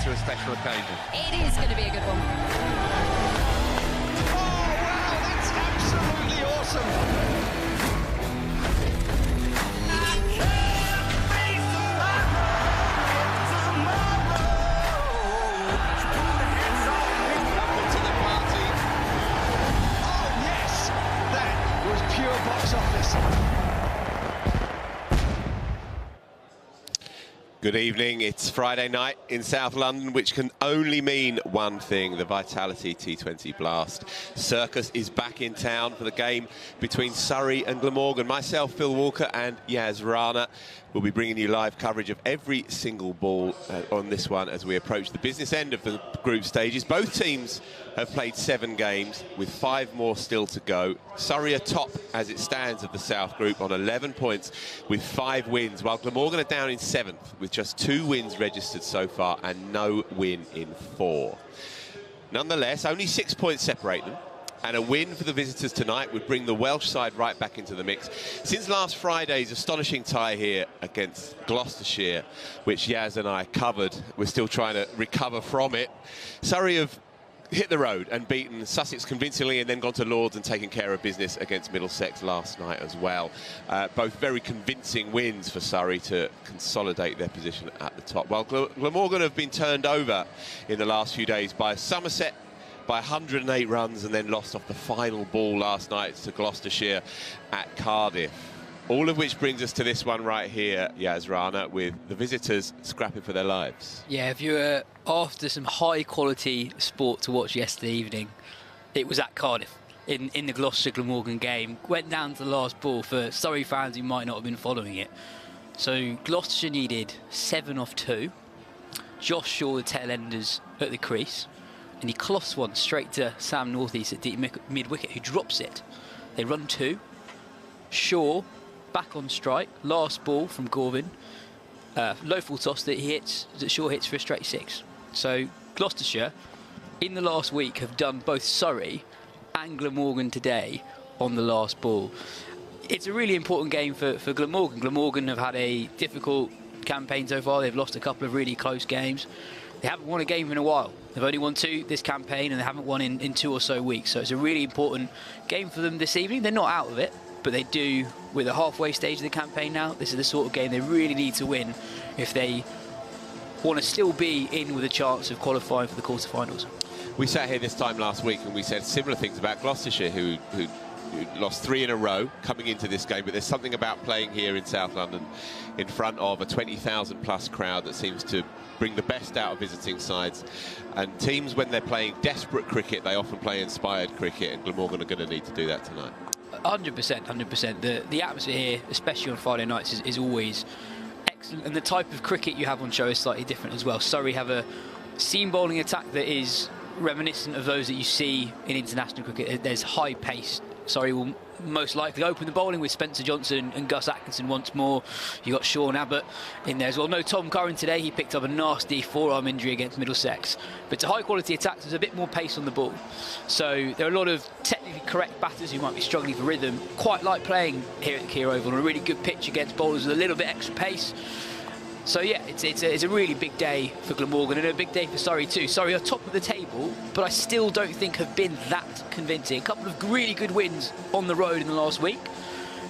into a special occasion. It is going to be a good one. Oh, wow, that's absolutely awesome. Box office. Good evening. It's Friday night in South London, which can only mean one thing: the Vitality T20 Blast. Circus is back in town for the game between Surrey and Glamorgan. Myself, Phil Walker, and Rana will be bringing you live coverage of every single ball on this one as we approach the business end of the group stages. Both teams have played 7 games with 5 more still to go. Surrey are top as it stands of the South Group on 11 points with 5 wins, while Glamorgan are down in 7th with just 2 wins registered so far and no win in 4. Nonetheless, only 6 points separate them, and a win for the visitors tonight would bring the Welsh side right back into the mix. Since last Friday's astonishing tie here against Gloucestershire, which Yaz and I covered, we're still trying to recover from it. Surrey have hit the road and beaten Sussex convincingly, and then gone to Lords and taken care of business against Middlesex last night as well. Both very convincing wins for Surrey to consolidate their position at the top. While Glamorgan have been turned over in the last few days by Somerset by 108 runs and then lost off the final ball last night to Gloucestershire at Cardiff. All of which brings us to this one right here, Rana, with the visitors scrapping for their lives. Yeah, if you were after some high-quality sport to watch yesterday evening, it was at Cardiff in the Gloucestershire-Glamorgan game. Went down to the last ball for Surrey fans who might not have been following it. So Gloucestershire needed 7 off 2. Josh Shaw, the tail-enders, at the crease. And he cloths one straight to Sam Northeast at deep mid-wicket, who drops it. They run 2. Shaw back on strike, last ball from Gorvin, low full toss that Shaw hits for a straight 6. So Gloucestershire in the last week have done both Surrey and Glamorgan today on the last ball. It's a really important game for Glamorgan. Glamorgan have had a difficult campaign so far. They've lost a couple of really close games. They haven't won a game in a while. They've only won 2 this campaign, and they haven't won in 2 or so weeks. So it's a really important game for them this evening. They're not out of it, but they do, with the halfway stage of the campaign now, this is the sort of game they really need to win if they want to still be in with a chance of qualifying for the quarterfinals. We sat here this time last week and we said similar things about Gloucestershire, who lost 3 in a row coming into this game, but there's something about playing here in South London in front of a 20,000 plus crowd that seems to bring the best out of visiting sides. And teams, when they're playing desperate cricket, they often play inspired cricket, and Glamorgan are going to need to do that tonight. 100%. The atmosphere here, especially on Friday nights, is always excellent, and the type of cricket you have on show is slightly different as well. Surrey have a seam bowling attack that is reminiscent of those that you see in international cricket. There's high pace. Surrey will most likely open the bowling with Spencer Johnson and Gus Atkinson once more. You got Sean Abbott in there as well. No Tom Curran today. He picked up a nasty forearm injury against Middlesex. But to high quality attacks, there's a bit more pace on the ball. So there are a lot of technically correct batters who might be struggling for rhythm. Quite like playing here at the Kia Oval on a really good pitch against bowlers with a little bit extra pace. So yeah, it's a really big day for Glamorgan and a big day for Surrey too. Surrey are top of the table, but I still don't think have been that convincing. A couple of really good wins on the road in the last week,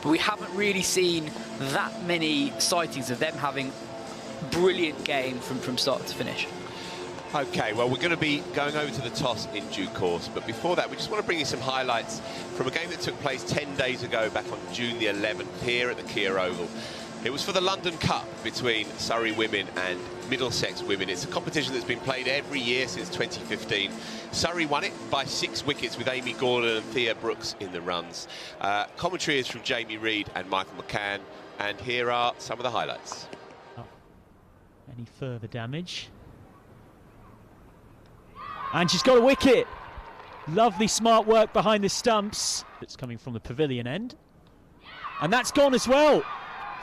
but we haven't really seen that many sightings of them having brilliant game from start to finish. OK, well, we're going to be going over to the toss in due course, but before that, we just want to bring you some highlights from a game that took place 10 days ago, back on June the 11th, here at the Kia Oval. It was for the London Cup between Surrey women and Middlesex women. It's a competition that's been played every year since 2015. Surrey won it by 6 wickets with Amy Gordon and Thea Brooks in the runs. Commentary is from Jamie Reid and Michael McCann, and here are some of the highlights. Any further damage? And she's got a wicket. Lovely smart work behind the stumps. It's coming from the pavilion end. And that's gone as well.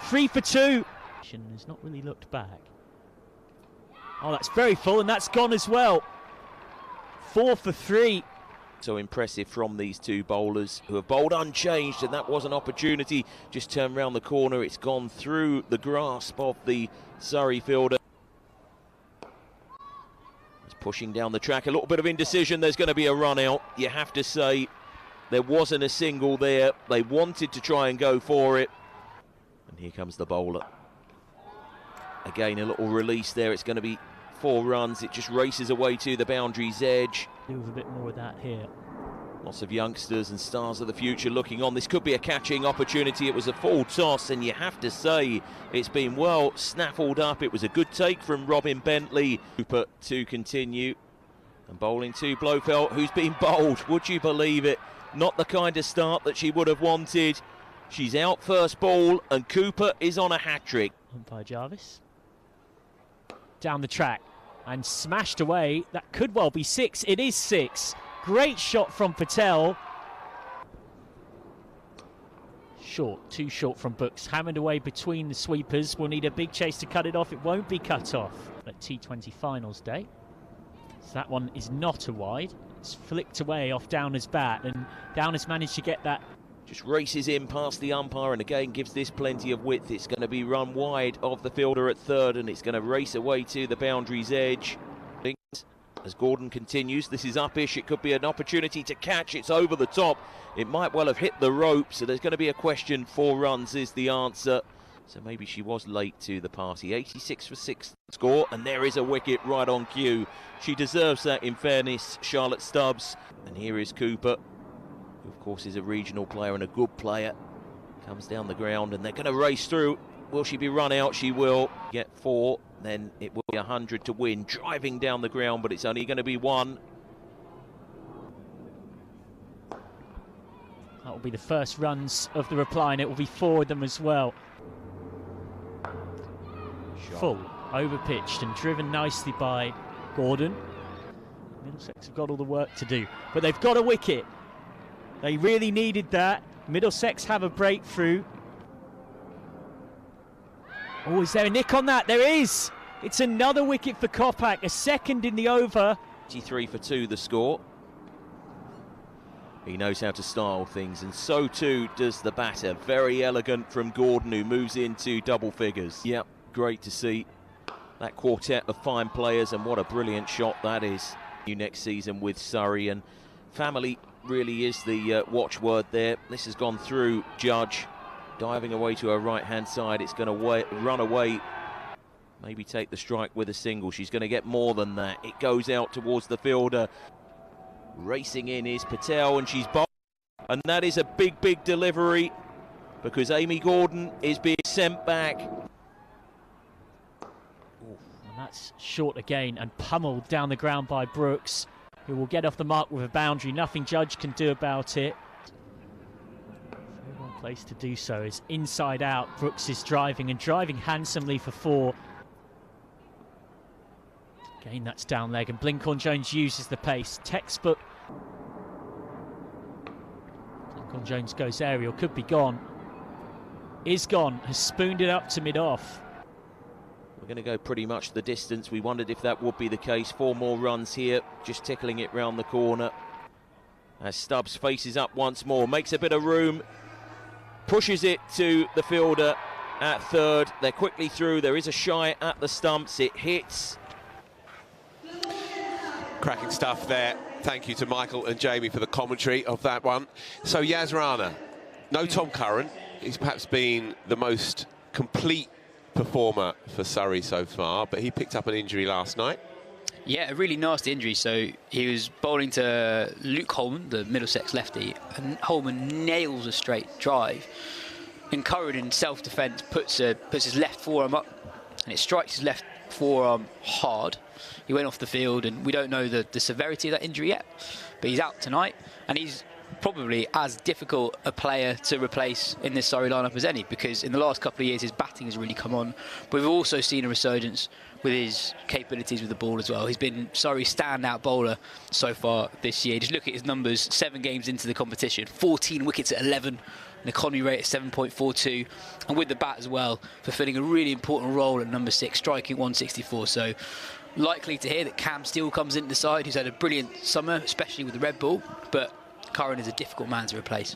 3 for 2. Has not really looked back. Oh, that's very full, and that's gone as well. 4 for 3. So impressive from these 2 bowlers who have bowled unchanged, and that was an opportunity. Just turned round the corner. It's gone through the grasp of the Surrey fielder. Pushing down the track, a little bit of indecision. There's going to be a run out. You have to say there wasn't a single there. They wanted to try and go for it. And here comes the bowler. Again, a little release there. It's going to be 4 runs. It just races away to the boundary's edge. Do with a bit more of that here. Lots of youngsters and stars of the future looking on. This could be a catching opportunity. It was a full toss, and you have to say it's been well snaffled up. It was a good take from Robin Bentley. Cooper to continue. And bowling to Blofeld, who's been bowled. Would you believe it? Not the kind of start that she would have wanted. She's out first ball, and Cooper is on a hat-trick. Umpire Jarvis. Down the track and smashed away. That could well be 6. It is 6. Great shot from Patel. Short, too short from Brooks. Hammered away between the sweepers. We'll need a big chase to cut it off. It won't be cut off at T20 finals day. So that one is not a wide. It's flicked away off Downer's bat, and Downer's managed to get that. Just races in past the umpire, and again gives this plenty of width. It's going to be run wide of the fielder at third, and it's going to race away to the boundary's edge. As Gordon continues, this is uppish. It could be an opportunity to catch. It's over the top. It might well have hit the rope, so there's going to be a question. 4 runs is the answer. So maybe she was late to the party. 86 for 6 score, and there is a wicket right on cue. She deserves that, in fairness, Charlotte Stubbs. And here is Cooper, who of course is a regional player and a good player. Comes down the ground, and they're going to race through. Will she be run out? She will get 4. Then it will be 100 to win. Driving down the ground, but it's only going to be 1. That will be the first runs of the reply, and it will be 4 of them as well. Full, over-pitched and driven nicely by Gordon. Middlesex have got all the work to do, but they've got a wicket. They really needed that. Middlesex have a breakthrough. Oh, is there a nick on that? There is! It's another wicket for Kopak, a second in the over. 83 for 2 the score. He knows how to style things, and so too does the batter. Very elegant from Gordon, who moves into double figures. Yep, great to see that quartet of fine players, and what a brilliant shot that is. New next season with Surrey, and family really is the watchword there. This has gone through Judge. Diving away to her right-hand side. It's going to run away. Maybe take the strike with a single. She's going to get more than that. It goes out towards the fielder. Racing in is Patel, and she's bowled. And that is a big, big delivery, because Amy Gordon is being sent back. And that's short again and pummeled down the ground by Brooks, who will get off the mark with a boundary. Nothing Judge can do about it. Place to do so is inside out. Brooks is driving handsomely for 4. Again, that's down leg, and Blinkhorn-Jones uses the pace. Textbook. Blinkhorn-Jones goes aerial, could be gone. Is gone, has spooned it up to mid-off. We're going to go pretty much the distance. We wondered if that would be the case. 4 more runs here, just tickling it round the corner. As Stubbs faces up once more, makes a bit of room. Pushes it to the fielder at third. They're quickly through. There is a shy at the stumps. It hits. Cracking stuff there. Thank you to Michael and Jamie for the commentary of that one. So Yas Rana, no Tom Curran. He's perhaps been the most complete performer for Surrey so far, but he picked up an injury last night. Yeah, a really nasty injury. So he was bowling to Luke Holman, the Middlesex lefty, and Holman nails a straight drive. And Curran, in self-defence, puts his left forearm up, and it strikes his left forearm hard. He went off the field, and we don't know the severity of that injury yet, but he's out tonight, and he's probably as difficult a player to replace in this Surrey lineup as any, because in the last couple of years his batting has really come on, but we've also seen a resurgence with his capabilities with the ball as well. He's been Surrey's standout bowler so far this year. Just look at his numbers, 7 games into the competition, 14 wickets at 11, an economy rate at 7.42, and with the bat as well, fulfilling a really important role at number 6, striking 164. So likely to hear that Cam Steele comes into the side, who's had a brilliant summer, especially with the red ball, but Curran is a difficult man to replace.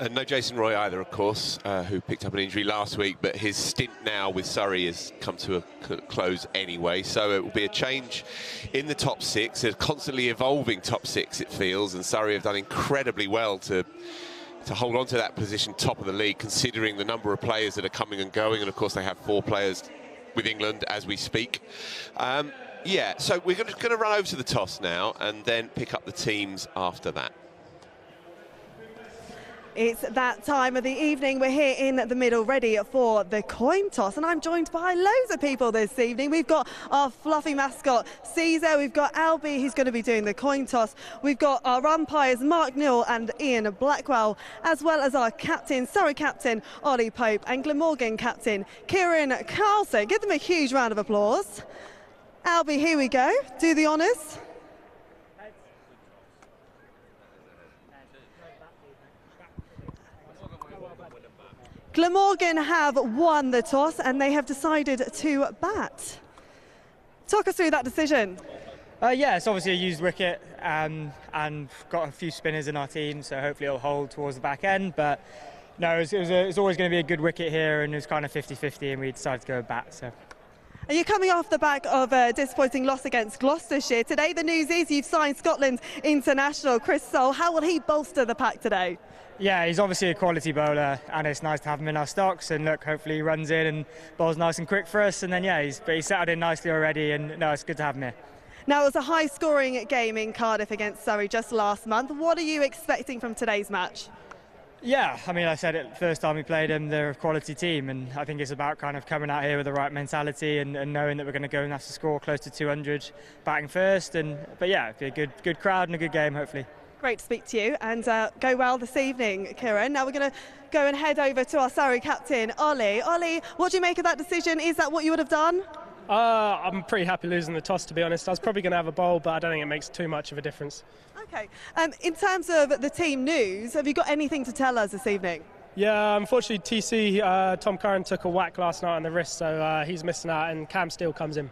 And no Jason Roy either, of course, who picked up an injury last week, but his stint now with Surrey has come to a close anyway, so it will be a change in the top six, a constantly evolving top six, it feels, and Surrey have done incredibly well to hold on to that position top of the league, considering the number of players that are coming and going, and of course they have 4 players with England as we speak. Yeah, so we're going to run over to the toss now and then pick up the teams after that. It's that time of the evening. We're here in the middle ready for the coin toss, and I'm joined by loads of people this evening. We've got our fluffy mascot Caesar, we've got Albie who's going to be doing the coin toss, we've got our umpires Mark Newell and Ian Blackwell, as well as our captain, Surrey captain Ollie Pope, and Glamorgan captain Kieran Carlson. Give them a huge round of applause. Albie, here we go, do the honours. Glamorgan have won the toss and they have decided to bat. Talk us through that decision. Yeah, it's obviously a used wicket and got a few spinners in our team, so hopefully it'll hold towards the back end. But no, it's always going to be a good wicket here, and it was kind of 50-50, and we decided to go bat. So. Are you coming off the back of a disappointing loss against Gloucestershire? Today the news is you've signed Scotland international Chris Soule. How will he bolster the pack today? Yeah, he's obviously a quality bowler, and it's nice to have him in our stocks. And look, hopefully he runs in and bowls nice and quick for us. And then yeah, he's settled in nicely already, and no, it's good to have him here. Now, it was a high-scoring game in Cardiff against Surrey just last month. What are you expecting from today's match? Yeah, I mean, I said it the first time we played them, they're a quality team, and I think it's about kind of coming out here with the right mentality and knowing that we're going to go and have to score close to 200 batting first. But yeah, it'll be a good crowd and a good game, hopefully. Great to speak to you, and go well this evening, Kieran. Now we're going to go and head over to our Surrey captain, Ollie. Ollie, what do you make of that decision? Is that what you would have done? I'm pretty happy losing the toss, to be honest. I was probably going to have a bowl, but I don't think it makes too much of a difference. Okay. In terms of the team news, have you got anything to tell us this evening? Yeah, unfortunately, TC, Tom Curran took a whack last night on the wrist, so he's missing out, and Cam Steele comes in.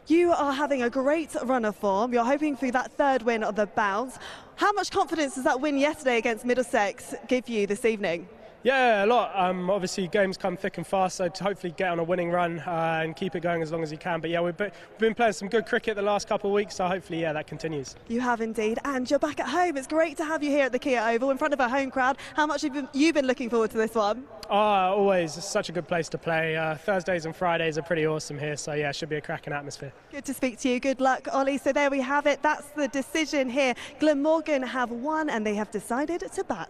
You are having a great run of form. You're hoping for that third win of the bounce. How much confidence does that win yesterday against Middlesex give you this evening? Yeah, a lot. Obviously, games come thick and fast, so to hopefully get on a winning run and keep it going as long as you can. But yeah, we've been playing some good cricket the last couple of weeks, so hopefully, yeah, that continues. You have indeed, and you're back at home. It's great to have you here at the Kia Oval in front of a home crowd. How much have you been looking forward to this one? Always. It's such a good place to play. Thursdays and Fridays are pretty awesome here, so yeah, it should be a cracking atmosphere. Good to speak to you. Good luck, Ollie. So there we have it. That's the decision here. Glamorgan have won, and they have decided to bat.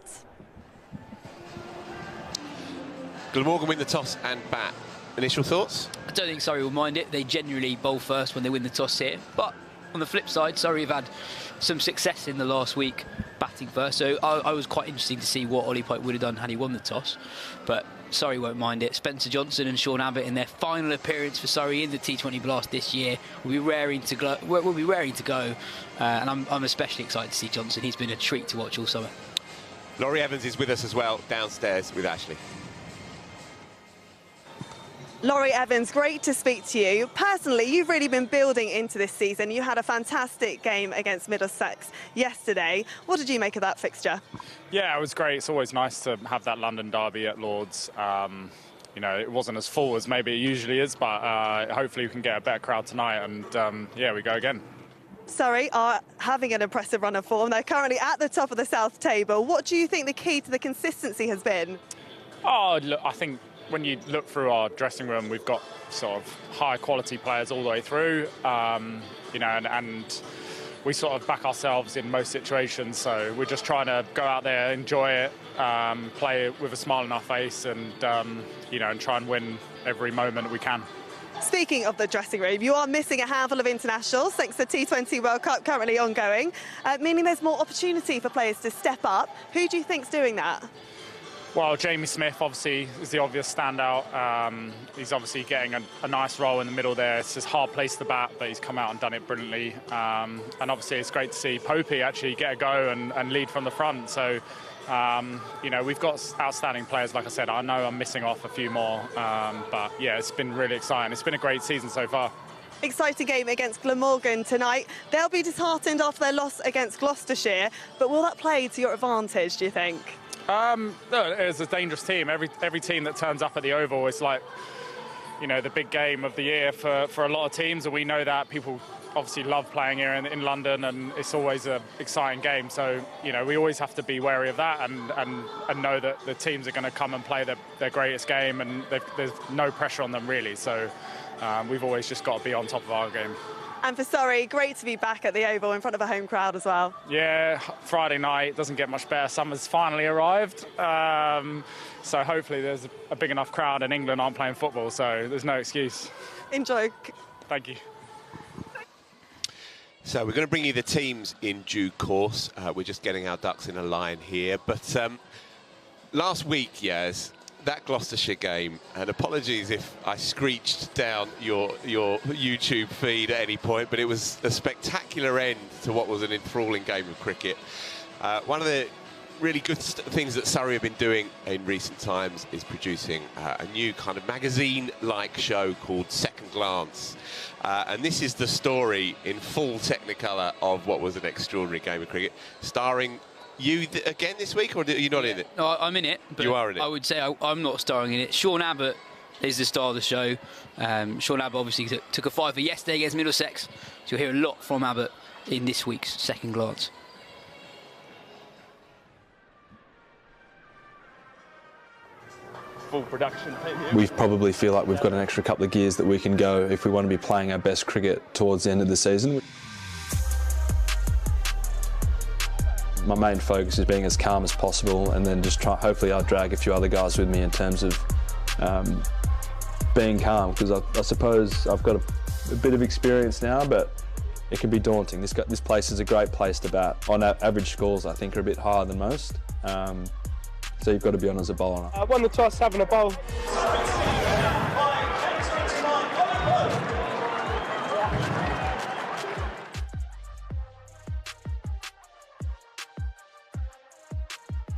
Glamorgan win the toss and bat. Initial thoughts? I don't think Surrey will mind it. They generally bowl first when they win the toss here. But on the flip side, Surrey have had some success in the last week batting first. So I was quite interested to see what Ollie Pope would have done had he won the toss. But Surrey won't mind it. Spencer Johnson and Sean Abbott in their final appearance for Surrey in the T20 Blast this year will be raring to go. And I'm especially excited to see Johnson. He's been a treat to watch all summer. Laurie Evans is with us as well, downstairs with Ashley. Laurie Evans, great to speak to you. Personally, you've really been building into this season. You had a fantastic game against Middlesex yesterday. What did you make of that fixture? Yeah, it was great. It's always nice to have that London derby at Lord's. You know, it wasn't as full as maybe it usually is, but hopefully we can get a better crowd tonight, and yeah, we go again. Surrey are having an impressive run of form. They're currently at the top of the South table. What do you think the key to the consistency has been? Oh, look, I think when you look through our dressing room, we've got sort of high quality players all the way through, you know, and we sort of back ourselves in most situations. So we're just trying to go out there, enjoy it, play with a smile on our face, and you know, and try and win every moment we can. Speaking of the dressing room, you are missing a handful of internationals thanks to the T20 World Cup currently ongoing, meaning there's more opportunity for players to step up. Who do you think's doing that? Well, Jamie Smith obviously is the obvious standout. He's obviously getting a nice role in the middle there. It's just hard place to bat, but he's come out and done it brilliantly. And obviously it's great to see Popey actually get a go and lead from the front. So, you know, we've got outstanding players. Like I said, I know I'm missing off a few more. But yeah, it's been really exciting. It's been a great season so far. Exciting game against Glamorgan tonight. They'll be disheartened after their loss against Gloucestershire, but will that play to your advantage, do you think? No, it's a dangerous team. Every team that turns up at the Oval is like, you know, the big game of the year for a lot of teams, and we know that. People obviously love playing here in London, and it's always an exciting game. So, you know, we always have to be wary of that and know that the teams are going to come and play their greatest game, and there's no pressure on them really. So we've always just got to be on top of our game. And for Surrey, great to be back at the Oval in front of a home crowd as well. Yeah, Friday night doesn't get much better. Summer's finally arrived. So hopefully there's a big enough crowd, and England aren't playing football, so there's no excuse. Enjoy. Thank you. So we're going to bring you the teams in due course. We're just getting our ducks in a line here. But last week, yes, that Gloucestershire game, and apologies if I screeched down your YouTube feed at any point, but it was a spectacular end to what was an enthralling game of cricket. One of the really good things that Surrey have been doing in recent times is producing a new kind of magazine-like show called Second Glance. And this is the story in full Technicolor of what was an extraordinary game of cricket, starring you again this week, or are you not in it? No, I'm in it. But you are in it. I would say I'm not starring in it. Sean Abbott is the star of the show. Sean Abbott obviously took a fiver yesterday against Middlesex, so you'll hear a lot from Abbott in this week's Second Glance. Full production. We probably feel like we've got an extra couple of gears that we can go if we want to be playing our best cricket towards the end of the season. My main focus is being as calm as possible, and then just hopefully I'll drag a few other guys with me in terms of being calm, because I suppose I've got a bit of experience now, but it can be daunting. This place is a great place to bat. On average scores, I think, are a bit higher than most. So you've got to be on as a bowler. I won the toss having a bowl.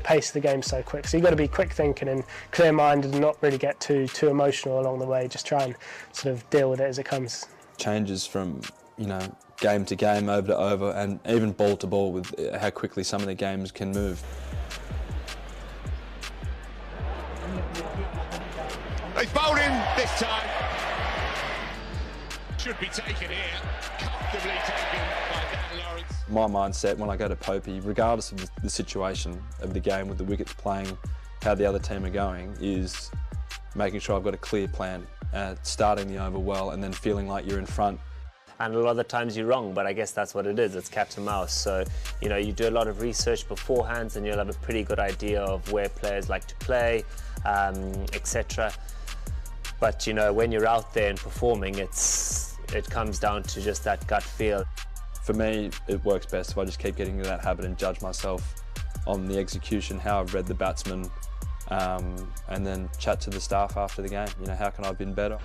Pace of the game so quick, so you've got to be quick thinking and clear-minded and not really get too emotional along the way. Just try and sort of deal with it as it comes. Changes from, you know, game to game, over to over, and even ball to ball with how quickly some of the games can move. They've bowled in this time. Should be taken here. Comfortably taken by Dan Lawrence. My mindset when I go to Popey, regardless of the situation of the game with the wickets playing, how the other team are going, is making sure I've got a clear plan, starting the over well and then feeling like you're in front. And a lot of times you're wrong, but I guess that's what it is. It's cat and mouse. So, you know, you do a lot of research beforehand and you'll have a pretty good idea of where players like to play, etc. But, you know, when you're out there and performing, it comes down to just that gut feel. For me, it works best if I just keep getting into that habit and judge myself on the execution, how I've read the batsman, and then chat to the staff after the game. You know, how can I have been better?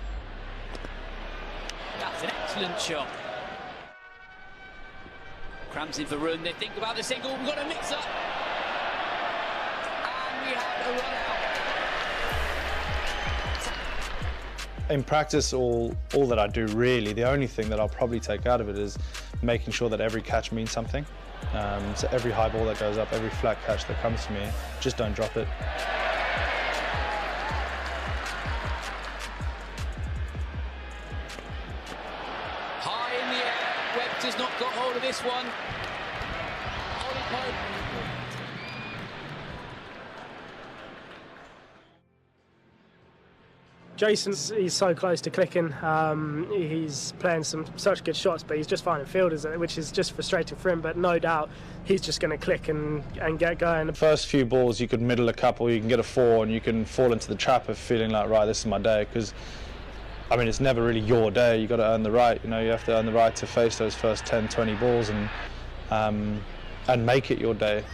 That's an excellent shot. Cramps in for run. They think about the single. We've got a mix-up. And we have a run out. In practice, all that I do really, the only thing that I'll probably take out of it is making sure that every catch means something. So every high ball that goes up, every flat catch that comes to me, just don't drop it. High in the air. Webb has not got hold of this one. Ollie Pope. He's so close to clicking. He's playing such good shots, but he's just finding fielders, which is just frustrating for him. But no doubt, he's just going to click and get going. The first few balls, you could middle a couple, you can get a 4, and you can fall into the trap of feeling like, right, this is my day. Because, I mean, it's never really your day. You got to earn the right. You know, you have to earn the right to face those first 10, 20 balls and make it your day.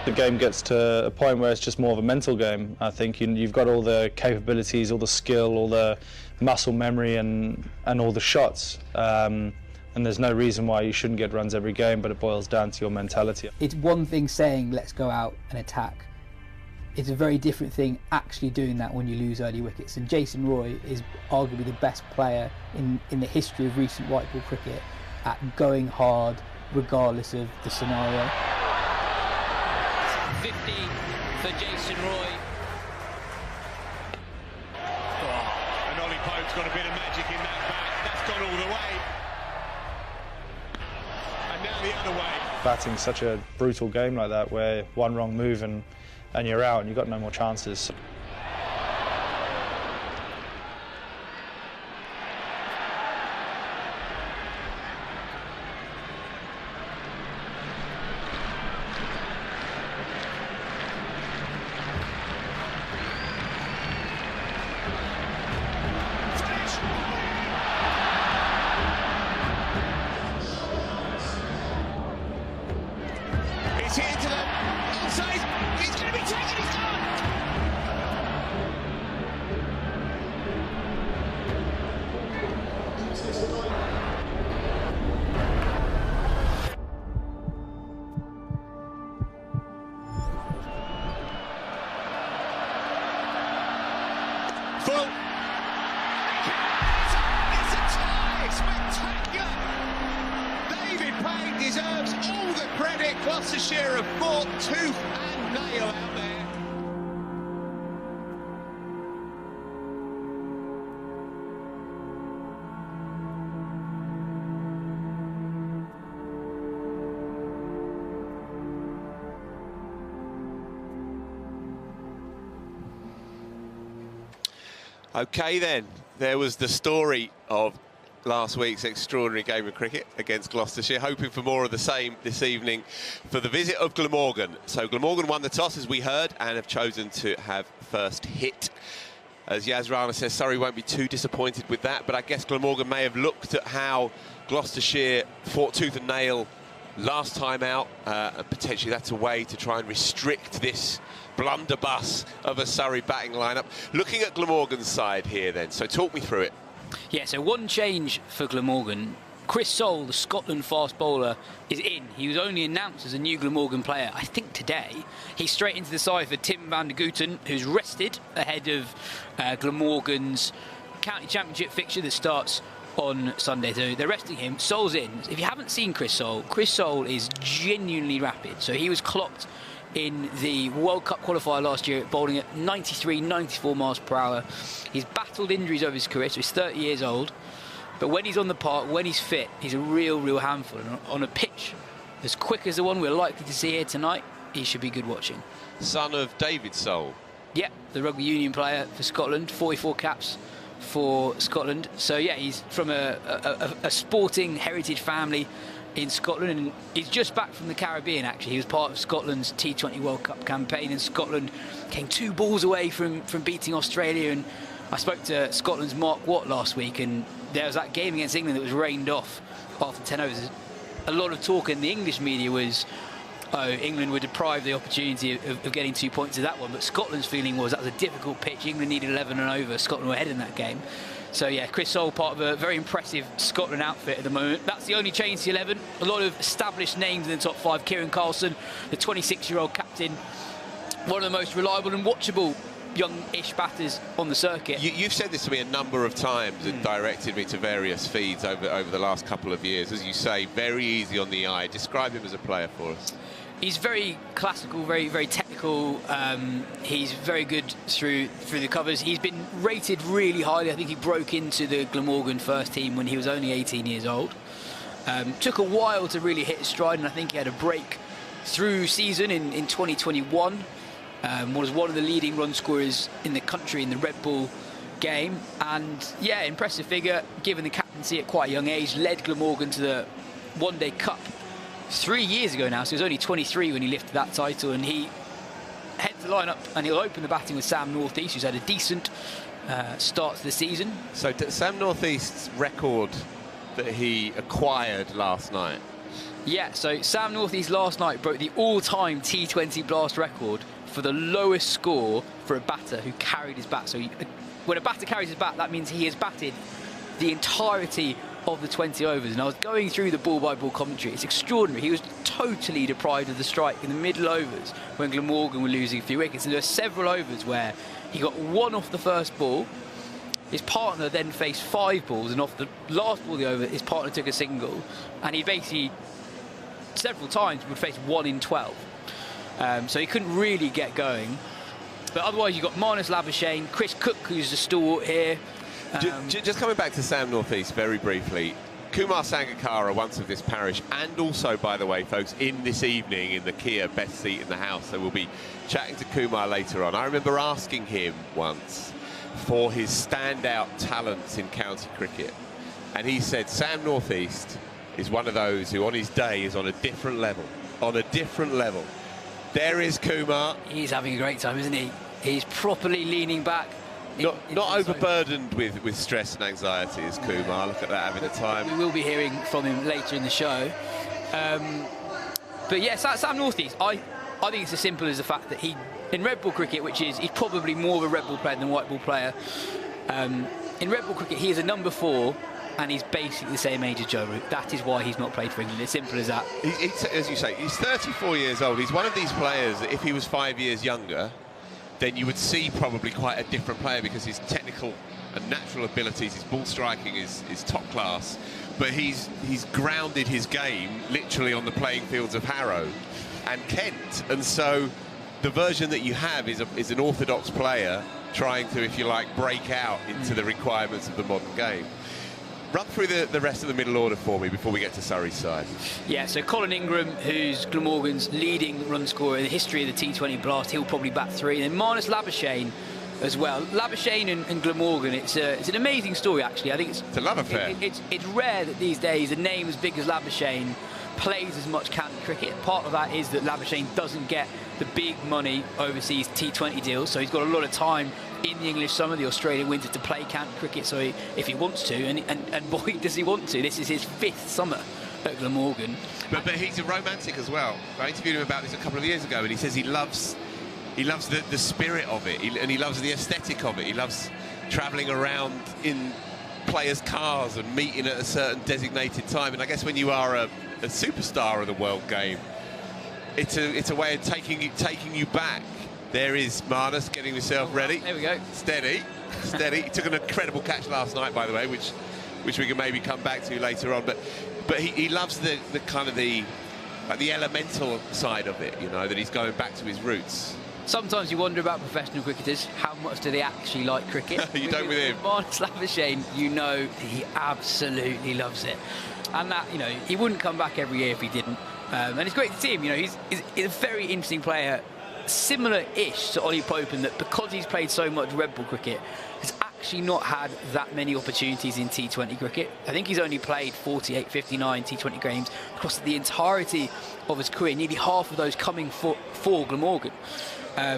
The game gets to a point where it's just more of a mental game. I think you've got all the capabilities, all the skill, all the muscle memory and all the shots. And there's no reason why you shouldn't get runs every game, but it boils down to your mentality. It's one thing saying, let's go out and attack. It's a very different thing actually doing that when you lose early wickets. And Jason Roy is arguably the best player in the history of recent white ball cricket at going hard regardless of the scenario. 50 for Jason Roy. And Ollie Pope's got a bit of magic in that bat. That's gone all the way. And now the other way. Batting's such a brutal game like that, where one wrong move and you're out and you've got no more chances. It's here to the inside. He's going to be taking his time. Full. It's a tie. Spectacular. David Payne deserves all the credit. Gloucestershire have fought tooth and nail out there. OK then, there was the story of last week's extraordinary game of cricket against Gloucestershire, hoping for more of the same this evening for the visit of Glamorgan. So Glamorgan won the toss, as we heard, and have chosen to have first hit. As Rana says, Surrey won't be too disappointed with that, but I guess Glamorgan may have looked at how Gloucestershire fought tooth and nail last time out, and potentially that's a way to try and restrict this blunderbuss of a Surrey batting lineup. Looking at Glamorgan's side here then, so talk me through it. Yeah, so one change for Glamorgan. Chris Soule, the Scotland fast bowler, is in. He was only announced as a new Glamorgan player, I think today. He's straight into the side for Tim van der Gooten, who's rested ahead of Glamorgan's county championship fixture that starts on Sunday. So they're resting him. Soule's in. If you haven't seen Chris Soule is genuinely rapid. So he was clocked in the World Cup qualifier last year, bowling at 93, 94 miles per hour. He's battled injuries over his career, so he's 30 years old. But when he's on the park, when he's fit, he's a real handful. And on a pitch as quick as the one we're likely to see here tonight, he should be good watching. Son of David Soule. Yeah, the rugby union player for Scotland, 44 caps for Scotland. So yeah, he's from a sporting heritage family in Scotland, and he's just back from the Caribbean. Actually, he was part of Scotland's T20 World Cup campaign, and Scotland came 2 balls away from beating Australia. And I spoke to Scotland's Mark Watt last week, and there was that game against England that was rained off after 10 overs. A lot of talk in the English media was, oh, England were deprived the opportunity of getting 2 points of that one, but Scotland's feeling was that was a difficult pitch. England needed 11 and over. Scotland were ahead in that game. So yeah, Chris Soule, part of a very impressive Scotland outfit at the moment. That's the only change to 11. A lot of established names in the top 5. Kieran Carlson, the 26-year-old captain, one of the most reliable and watchable young-ish batters on the circuit. You've said this to me a number of times and directed me to various feeds over the last couple of years. As you say, very easy on the eye. Describe him as a player for us. He's very classical, very technical. He's very good through the covers. He's been rated really highly. I think he broke into the Glamorgan first team when he was only 18 years old. Took a while to really hit his stride, and I think he had a breakthrough season in 2021. Was one of the leading run scorers in the country in the Red Bull game. And yeah, impressive figure, given the captaincy at quite a young age. Led Glamorgan to the One Day Cup 3 years ago now, so he was only 23 when he lifted that title, and he heads the lineup and he'll open the batting with Sam Northeast, who's had a decent start to the season. So Sam Northeast's record that he acquired last night. Yeah, so Sam Northeast last night broke the all-time T20 blast record for the lowest score for a batter who carried his bat. So when a batter carries his bat, that means he has batted the entirety of the 20 overs. And I was going through the ball-by-ball commentary. It's extraordinary. He was totally deprived of the strike in the middle overs when Glamorgan were losing a few wickets. And there were several overs where he got 1 off the first ball. His partner then faced 5 balls, and off the last ball of the over, his partner took a single. And he basically, several times, would face 1 in 12. so he couldn't really get going. But otherwise, you've got Marnus Labuschagne, Chris Cook, who's the stalwart here. Just coming back to Sam North East very briefly, Kumar Sangakkara, once of this parish, and also, by the way, folks, in this evening in the Kia best seat in the house, so we'll be chatting to Kumar later on. I remember asking him once for his standout talents in county cricket, and he said Sam North East is one of those who on his day is on a different level. On a different level. There is Kumar. He's having a great time, isn't he? He's properly leaning back. Not overburdened with stress and anxiety as Kumar. Look at that, having a time. We will be hearing from him later in the show. But yeah, Sam North East, I think it's as simple as the fact that in red ball cricket, he's probably more of a red ball player than a white ball player. In red ball cricket, he is a number 4, and he's basically the same age as Joe Root. That is why he's not played for England. It's simple as that. As you say, he's 34 years old. He's one of these players that if he was 5 years younger, then you would see probably quite a different player, because his technical and natural abilities, his ball striking is top class. But he's grounded his game literally on the playing fields of Harrow and Kent. And so the version that you have is an orthodox player trying to, if you like, break out into the requirements of the modern game. Run through the rest of the middle order for me before we get to Surrey's side. Yeah, so Colin Ingram, who's Glamorgan's leading run scorer in the history of the T20 Blast, he'll probably bat 3. And then Marnus Labuschagne as well. Labuschagne and Glamorgan, it's an amazing story, actually. I think it's a love affair. It's rare that these days a name as big as Labuschagne plays as much county cricket. Part of that is that Labuschagne doesn't get the big money overseas T20 deals, so he's got a lot of time in the English summer, the Australian winter, to play county cricket, so if he wants to, and boy does he want to. This is his 5th summer at Glamorgan. But he's a romantic as well. I interviewed him about this a couple of years ago, and he says he loves the spirit of it, and he loves the aesthetic of it. He loves travelling around in players' cars and meeting at a certain designated time. And I guess when you are a superstar of the world game, it's a way of taking you back. There is Marnus getting himself ready. There we go. Steady. He took an incredible catch last night, by the way, which we can maybe come back to later on. But he loves the kind of the elemental side of it, you know, that he's going back to his roots. Sometimes you wonder about professional cricketers, how much do they actually like cricket? You don't with him. Marnus Labuschagne, you know he absolutely loves it. And that, you know, he wouldn't come back every year if he didn't. And it's great to see him, you know, he's a very interesting player, similar-ish to Ollie Pope, in that because he's played so much red ball cricket, has actually not had that many opportunities in T20 cricket. I think he's only played 48, 59 T20 games across the entirety of his career, nearly half of those coming for Glamorgan.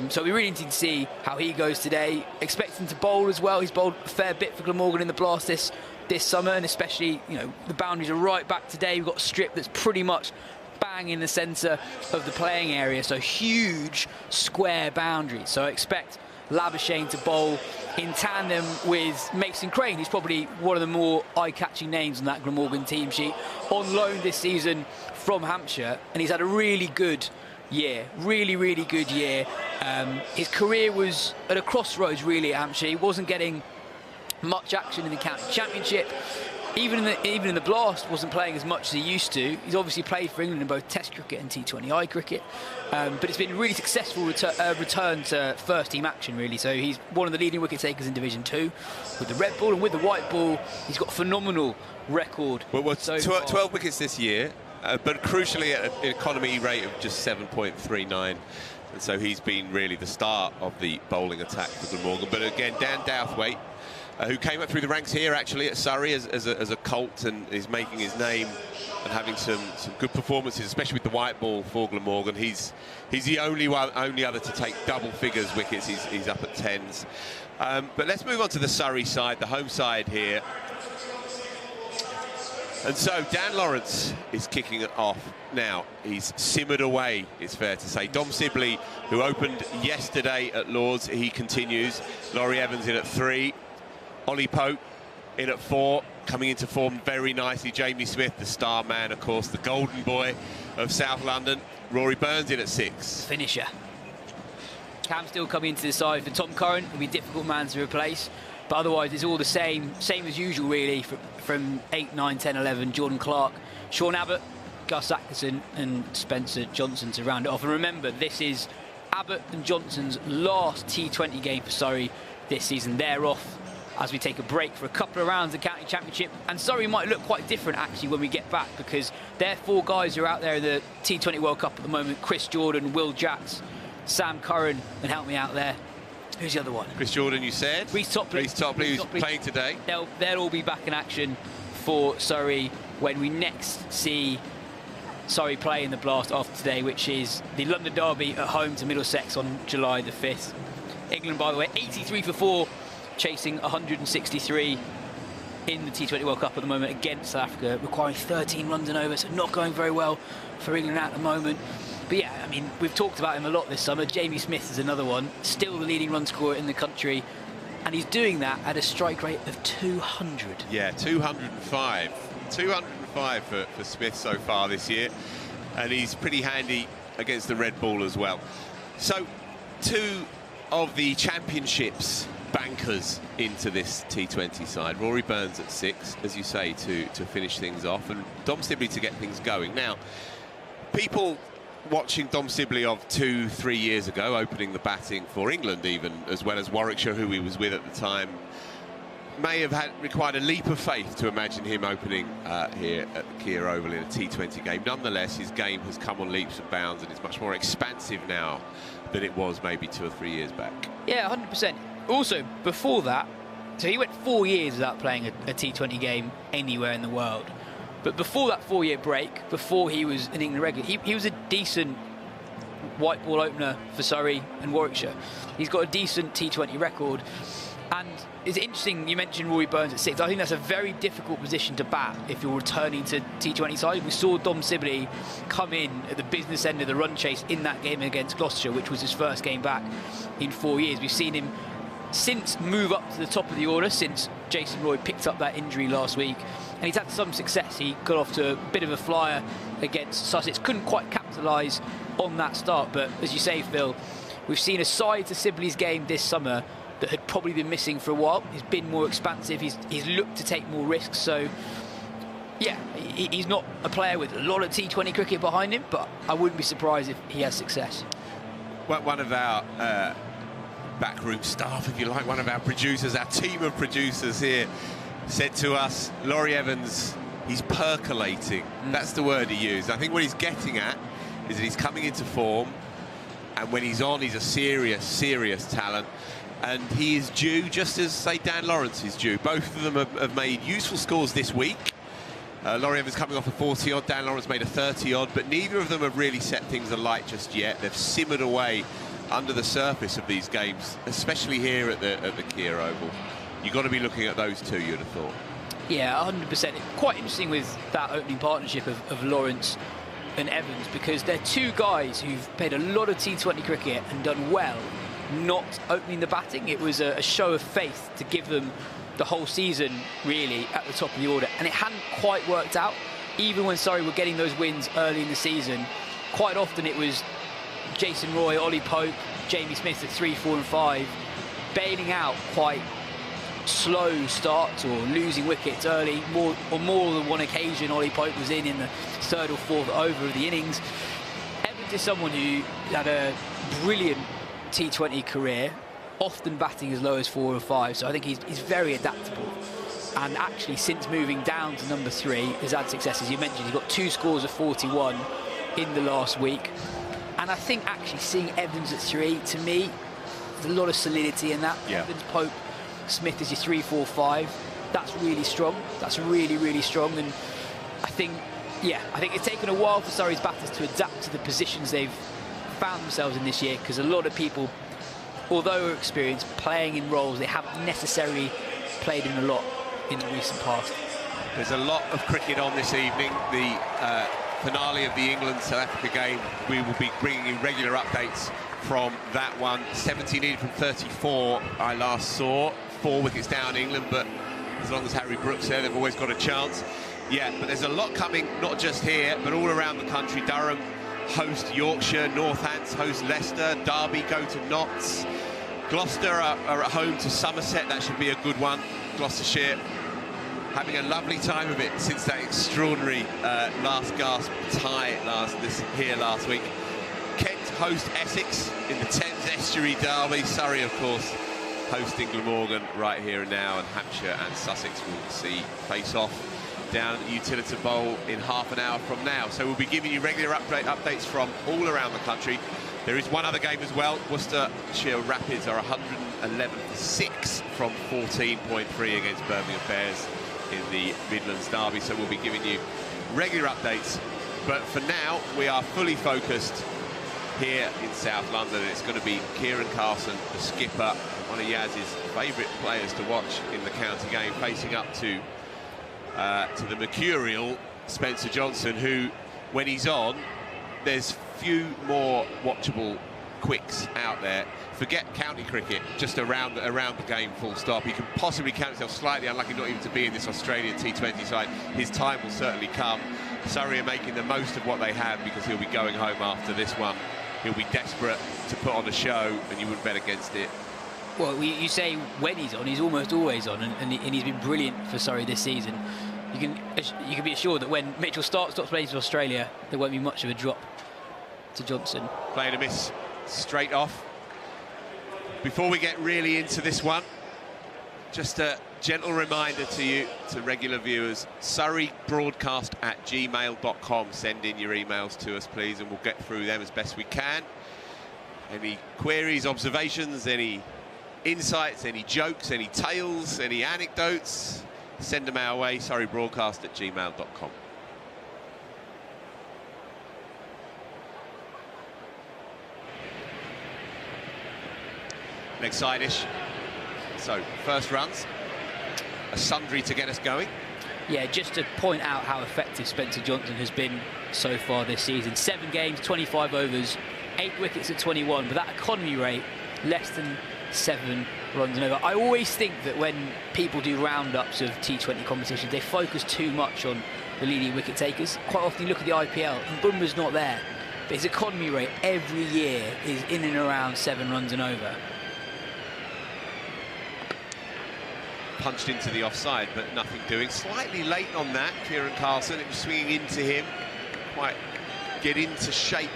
So we're really interested to see how he goes today. Expect him to bowl as well. He's bowled a fair bit for Glamorgan in the Blast this summer, and especially, you know, the boundaries are right back today. We've got a strip that's pretty much bang in the centre of the playing area, so huge square boundaries. So I expect Labuschagne to bowl in tandem with Mason Crane, who's probably one of the more eye-catching names on that Glamorgan team sheet, on loan this season from Hampshire, and he's had a really good year, really good year. His career was at a crossroads really at Hampshire. He wasn't getting much action in the county championship. Even in the Blast, wasn't playing as much as he used to. He's obviously played for England in both Test cricket and T20I cricket, but it's been a really successful return to first-team action, really. So he's one of the leading wicket takers in Division 2 with the red ball, and with the white ball, he's got a phenomenal record. Well, 12 wickets this year, but crucially at an economy rate of just 7.39. And so he's been really the start of the bowling attack for Glamorgan. But again, Dan Douthwaite, who came up through the ranks here actually at Surrey as a Colt, and is making his name and having some good performances, especially with the white ball for Glamorgan. He's the only other to take double figures wickets. He's up at 10s. But let's move on to the Surrey side, the home side here. And so Dan Lawrence is kicking it off now. He's simmered away, it's fair to say. Dom Sibley, who opened yesterday at Lord's, he continues. Laurie Evans in at 3. Ollie Pope in at 4, coming into form very nicely. Jamie Smith, the star man, of course, the golden boy of South London. Rory Burns in at 6. Finisher. Cam still coming into the side for Tom Curran. It'll be a difficult man to replace. But otherwise, it's all the same as usual, really, from 8, 9, 10, 11. Jordan Clark, Sean Abbott, Gus Atkinson and Spencer Johnson to round it off. And remember, this is Abbott and Johnson's last T20 game for Surrey this season. They're off as we take a break for a couple of rounds of the County Championship. And Surrey might look quite different, actually, when we get back, because their 4 guys who are out there in the T20 World Cup at the moment: Chris Jordan, Will Jacks, Sam Curran, and help me out there. Who's the other one? Chris Jordan, you said? Reece Topley. Reece Topley, who's playing today. They'll all be back in action for Surrey when we next see Surrey play in the Blast after today, which is the London Derby at home to Middlesex on July the 5th. England, by the way, 83 for 4, chasing 163 in the T20 World Cup at the moment against South Africa, requiring 13 runs and over, so not going very well for England at the moment. But yeah, I mean, we've talked about him a lot this summer. Jamie Smith is another one, still the leading run scorer in the country, and he's doing that at a strike rate of 200. Yeah, 205. 205 for Smith so far this year, and he's pretty handy against the red ball as well. So, 2 of the Championship's bankers into this T20 side. Rory Burns at 6, as you say, to finish things off, and Dom Sibley to get things going. Now, people watching Dom Sibley of 2-3 years ago, opening the batting for England even, as well as Warwickshire, who he was with at the time, may have required a leap of faith to imagine him opening here at the Kia Oval in a T20 game. Nonetheless, his game has come on leaps and bounds, and it's much more expansive now than it was maybe 2 or 3 years back. Yeah, 100%. Also, before that, so he went 4 years without playing a T20 game anywhere in the world. But before that 4-year break, before he was an England regular, he was a decent white ball opener for Surrey and Warwickshire. He's got a decent T20 record. And it's interesting, you mentioned Rory Burns at 6. I think that's a very difficult position to bat if you're returning to T20 side. We saw Dom Sibley come in at the business end of the run chase in that game against Gloucestershire, which was his first game back in 4 years. We've seen him since move up to the top of the order, since Jason Roy picked up that injury last week, and he's had some success. He got off to a bit of a flyer against Sussex, couldn't quite capitalise on that start, but as you say, Phil, we've seen a side to Sibley's game this summer that had probably been missing for a while. He's been more expansive, he's looked to take more risks, so yeah, he's not a player with a lot of T20 cricket behind him, but I wouldn't be surprised if he has success. Well, one of our backroom staff, if you like, one of our producers, our team of producers here, said to us, Laurie Evans, he's percolating. That's the word he used. I think what he's getting at is that he's coming into form, and when he's on, he's a serious talent. And he is due, just as, say, Dan Lawrence is due. Both of them have made useful scores this week. Laurie Evans coming off a 40-odd, Dan Lawrence made a 30-odd, but neither of them have really set things alight just yet. They've simmered away under the surface of these games, especially here at the Kia Oval. You've got to be looking at those two, you'd have thought. Yeah, 100%. Quite interesting with that opening partnership of Lawrence and Evans, because they're 2 guys who've played a lot of T20 cricket and done well not opening the batting. It was a show of faith to give them the whole season, really, at the top of the order. And it hadn't quite worked out. Even when Surrey were getting those wins early in the season, quite often it was Jason Roy, Ollie Pope, Jamie Smith at 3, 4 and 5, bailing out quite slow starts or losing wickets early. On more than one occasion, Ollie Pope was in the 3rd or 4th over of the innings. Evans is someone who had a brilliant T20 career, often batting as low as 4 or 5, so I think he's very adaptable. And actually, since moving down to number 3, has had success. As you mentioned, he's got 2 scores of 41 in the last week. And I think actually seeing Evans at 3, to me, there's a lot of solidity in that. Yeah. Evans, Pope, Smith is your 3, 4, 5. That's really strong. That's really, really strong. And I think it's taken a while for Surrey's batters to adapt to the positions they've found themselves in this year, because a lot of people, although experienced, playing in roles they haven't necessarily played in a lot in the recent past. There's a lot of cricket on this evening. The finale of the England-South Africa game, we will be bringing in regular updates from that one. 17 needed from 34, I last saw. 4 wickets down England, but as long as Harry Brooks there, they've always got a chance. Yeah, but there's a lot coming, not just here, but all around the country. Durham host Yorkshire, Northants host Leicester, Derby go to Notts, Gloucester are at home to Somerset. That should be a good one. Gloucestershire having a lovely time of it since that extraordinary last gasp tie last week. Kent host Essex in the Thames Estuary derby. Surrey, of course, hosting Glamorgan right here and now, and Hampshire and Sussex will see face off down at the Utility Bowl in half an hour from now. So we'll be giving you regular updates from all around the country. There is one other game as well. Worcestershire Rapids are 111 for 6 from 14.3 against Birmingham Bears in the Midlands derby. So we'll be giving you regular updates. But for now, we are fully focused here in South London. It's going to be Kieran Carson, the skipper, one of Yaz's favourite players to watch in the county game, facing up to the mercurial Spencer Johnson, who, when he's on, there's few more watchable quicks out there. Forget county cricket, just around the game, full stop. He can possibly count himself slightly unlucky not even to be in this Australian T20 side. His time will certainly come. Surrey are making the most of what they have, because he'll be going home after this one. He'll be desperate to put on a show, and you wouldn't bet against it. Well, you say when he's on, he's almost always on, and he's been brilliant for Surrey this season. You can be assured that when Mitchell stops playing for Australia, there won't be much of a drop to Johnson. Playing a miss straight off. Before we get really into this one, just a gentle reminder to you, to regular viewers, surreybroadcast@gmail.com. Send in your emails to us, please, and we'll get through them as best we can. Any queries, observations, any insights, any jokes, any tales, any anecdotes, send them our way, surreybroadcast@gmail.com. Next side-ish. So, first runs, a sundry to get us going. Yeah, just to point out how effective Spencer Johnson has been so far this season. 7 games, 25 overs, 8 wickets at 21, but that economy rate, less than 7 runs and over. I always think that when people do roundups of T20 competitions, they focus too much on the leading wicket takers. Quite often you look at the IPL, and Bumrah's not there, but his economy rate every year is in and around 7 runs and over. Punched into the offside, but nothing doing. Slightly late on that, Kieran Carson. It was swinging into him. Quite get into shape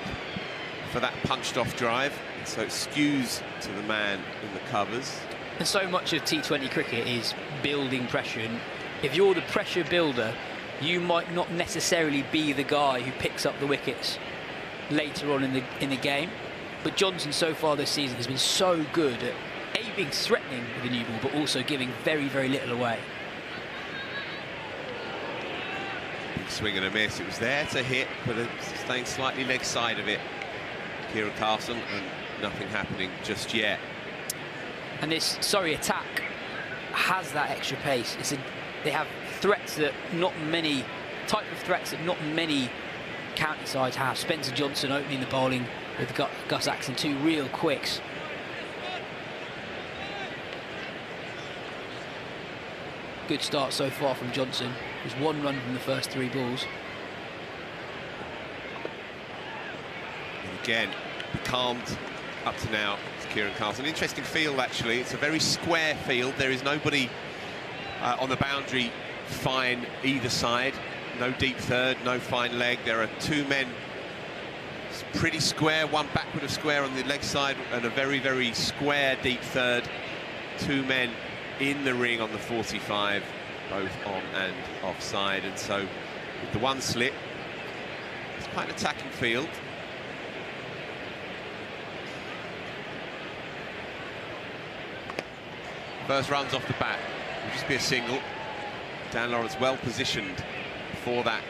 for that punched off drive. So it skews to the man in the covers. And so much of T20 cricket is building pressure. And if you're the pressure builder, you might not necessarily be the guy who picks up the wickets later on in the game. But Johnson so far this season has been so good at being threatening with the new ball, but also giving very, very little away. Big swing and a miss. It was there to hit, but staying slightly leg side of it. Kieran Carson, and nothing happening just yet. And this Surrey attack has that extra pace. They have threats that not many county sides have. Spencer Johnson opening the bowling with Gus Axon, 2 real quicks. Good start so far from Johnson. There's 1 run from the first 3 balls. And again, calmed up to now. It's Kieran Carson. Interesting field, actually. It's a very square field. There is nobody on the boundary fine either side. No deep third, no fine leg. There are 2 men. It's pretty square, 1 backward of square on the leg side, and a very, very square deep third. 2 men in the ring on the 45, both on and offside. And so with the 1 slip, it's quite an attacking field. First runs off the bat will just be a single. Dan Lawrence well positioned for that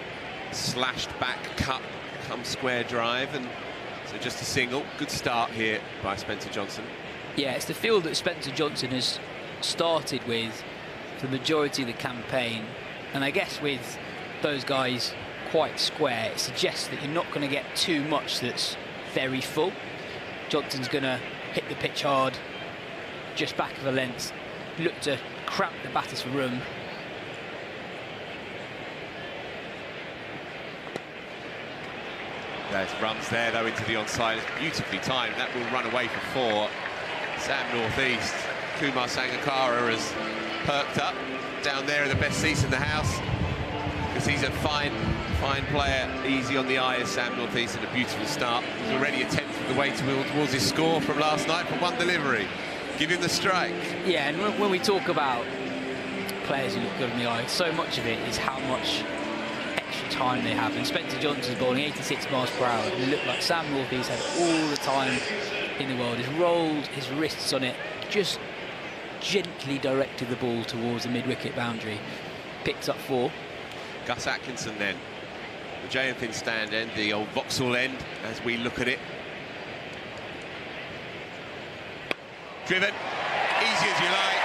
slashed back cut come square drive, and so just a single. Good start here by Spencer Johnson. Yeah, it's the field that Spencer Johnson has started with for the majority of the campaign, and I guess with those guys quite square, it suggests that you're not going to get too much that's very full. Johnson's going to hit the pitch hard, just back of the length, look to cramp the batters for room. There's runs there though into the onside. It's beautifully timed. That will run away for 4. Sam Northeast. Kumar Sangakkara has perked up down there in the best seats in the house, because he's a fine player, easy on the eye as Sam Northeast, and a beautiful start. He's already a tenth of the way towards his score from last night from one delivery. Give him the strike. Yeah, and when we talk about players who look good in the eye, so much of it is how much extra time they have. And Spencer Johnson's bowling 86 miles per hour. It looked like Sam Northeast had all the time in the world. He's rolled his wrists on it, just gently directed the ball towards the mid-wicket boundary. Picks up 4. Gus Atkinson then, the J&Fin stand end, the old Vauxhall end, as we look at it. Driven, easy as you like.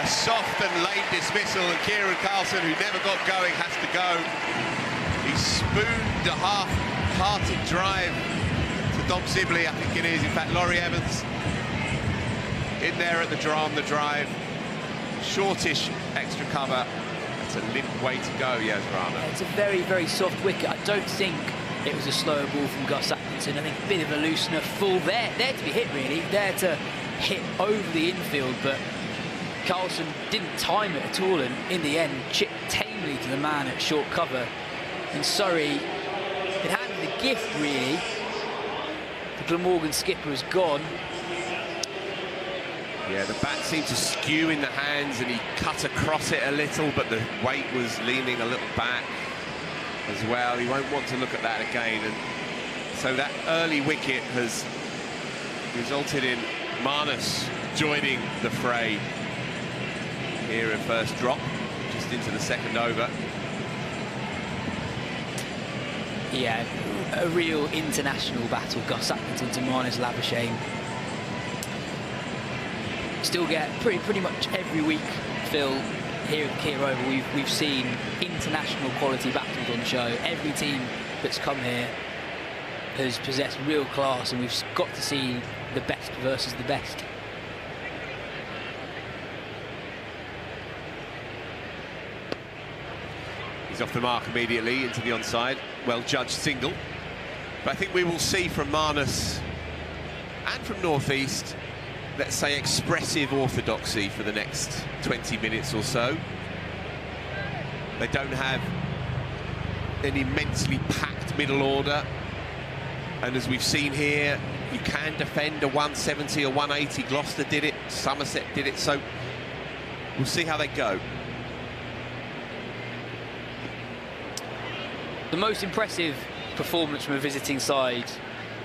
A soft and late dismissal, and Kieran Carlson, who never got going, has to go. He spooned a half-hearted drive to Dom Sibley, I think it is. In fact, Laurie Evans in there at the draw on the drive. Shortish extra cover. That's a limp way to go, yes, Rana. It's a very, very soft wicket. I don't think it was a slower ball from Gus Atkinson. I think a bit of a loosener, full there to be hit, really. There to hit over the infield, but Carlson didn't time it at all, and in the end chipped tamely to the man at short cover. And Surrey, it handed a gift, really. The Glamorgan skipper has gone. Yeah, the bat seemed to skew in the hands, and he cut across it a little, but the weight was leaning a little back as well. He won't want to look at that again, and so that early wicket has resulted in Marnus joining the fray here at first drop, just into the second over. Yeah, a real international battle. Gus Atkinson to Marnus Labuschagne. Still get pretty much every week, Phil, here at the Kia Oval, we've seen international quality battles on the show. Every team that's come here has possessed real class, and we've got to see the best versus the best. He's off the mark immediately into the onside. Well judged single. But I think we will see from Marnus and from Northeast, let's say, expressive orthodoxy for the next 20 minutes or so. They don't have an immensely packed middle order, and as we've seen here, you can defend a 170 or 180. Gloucester did it, Somerset did it, so we'll see how they go. The most impressive performance from a visiting side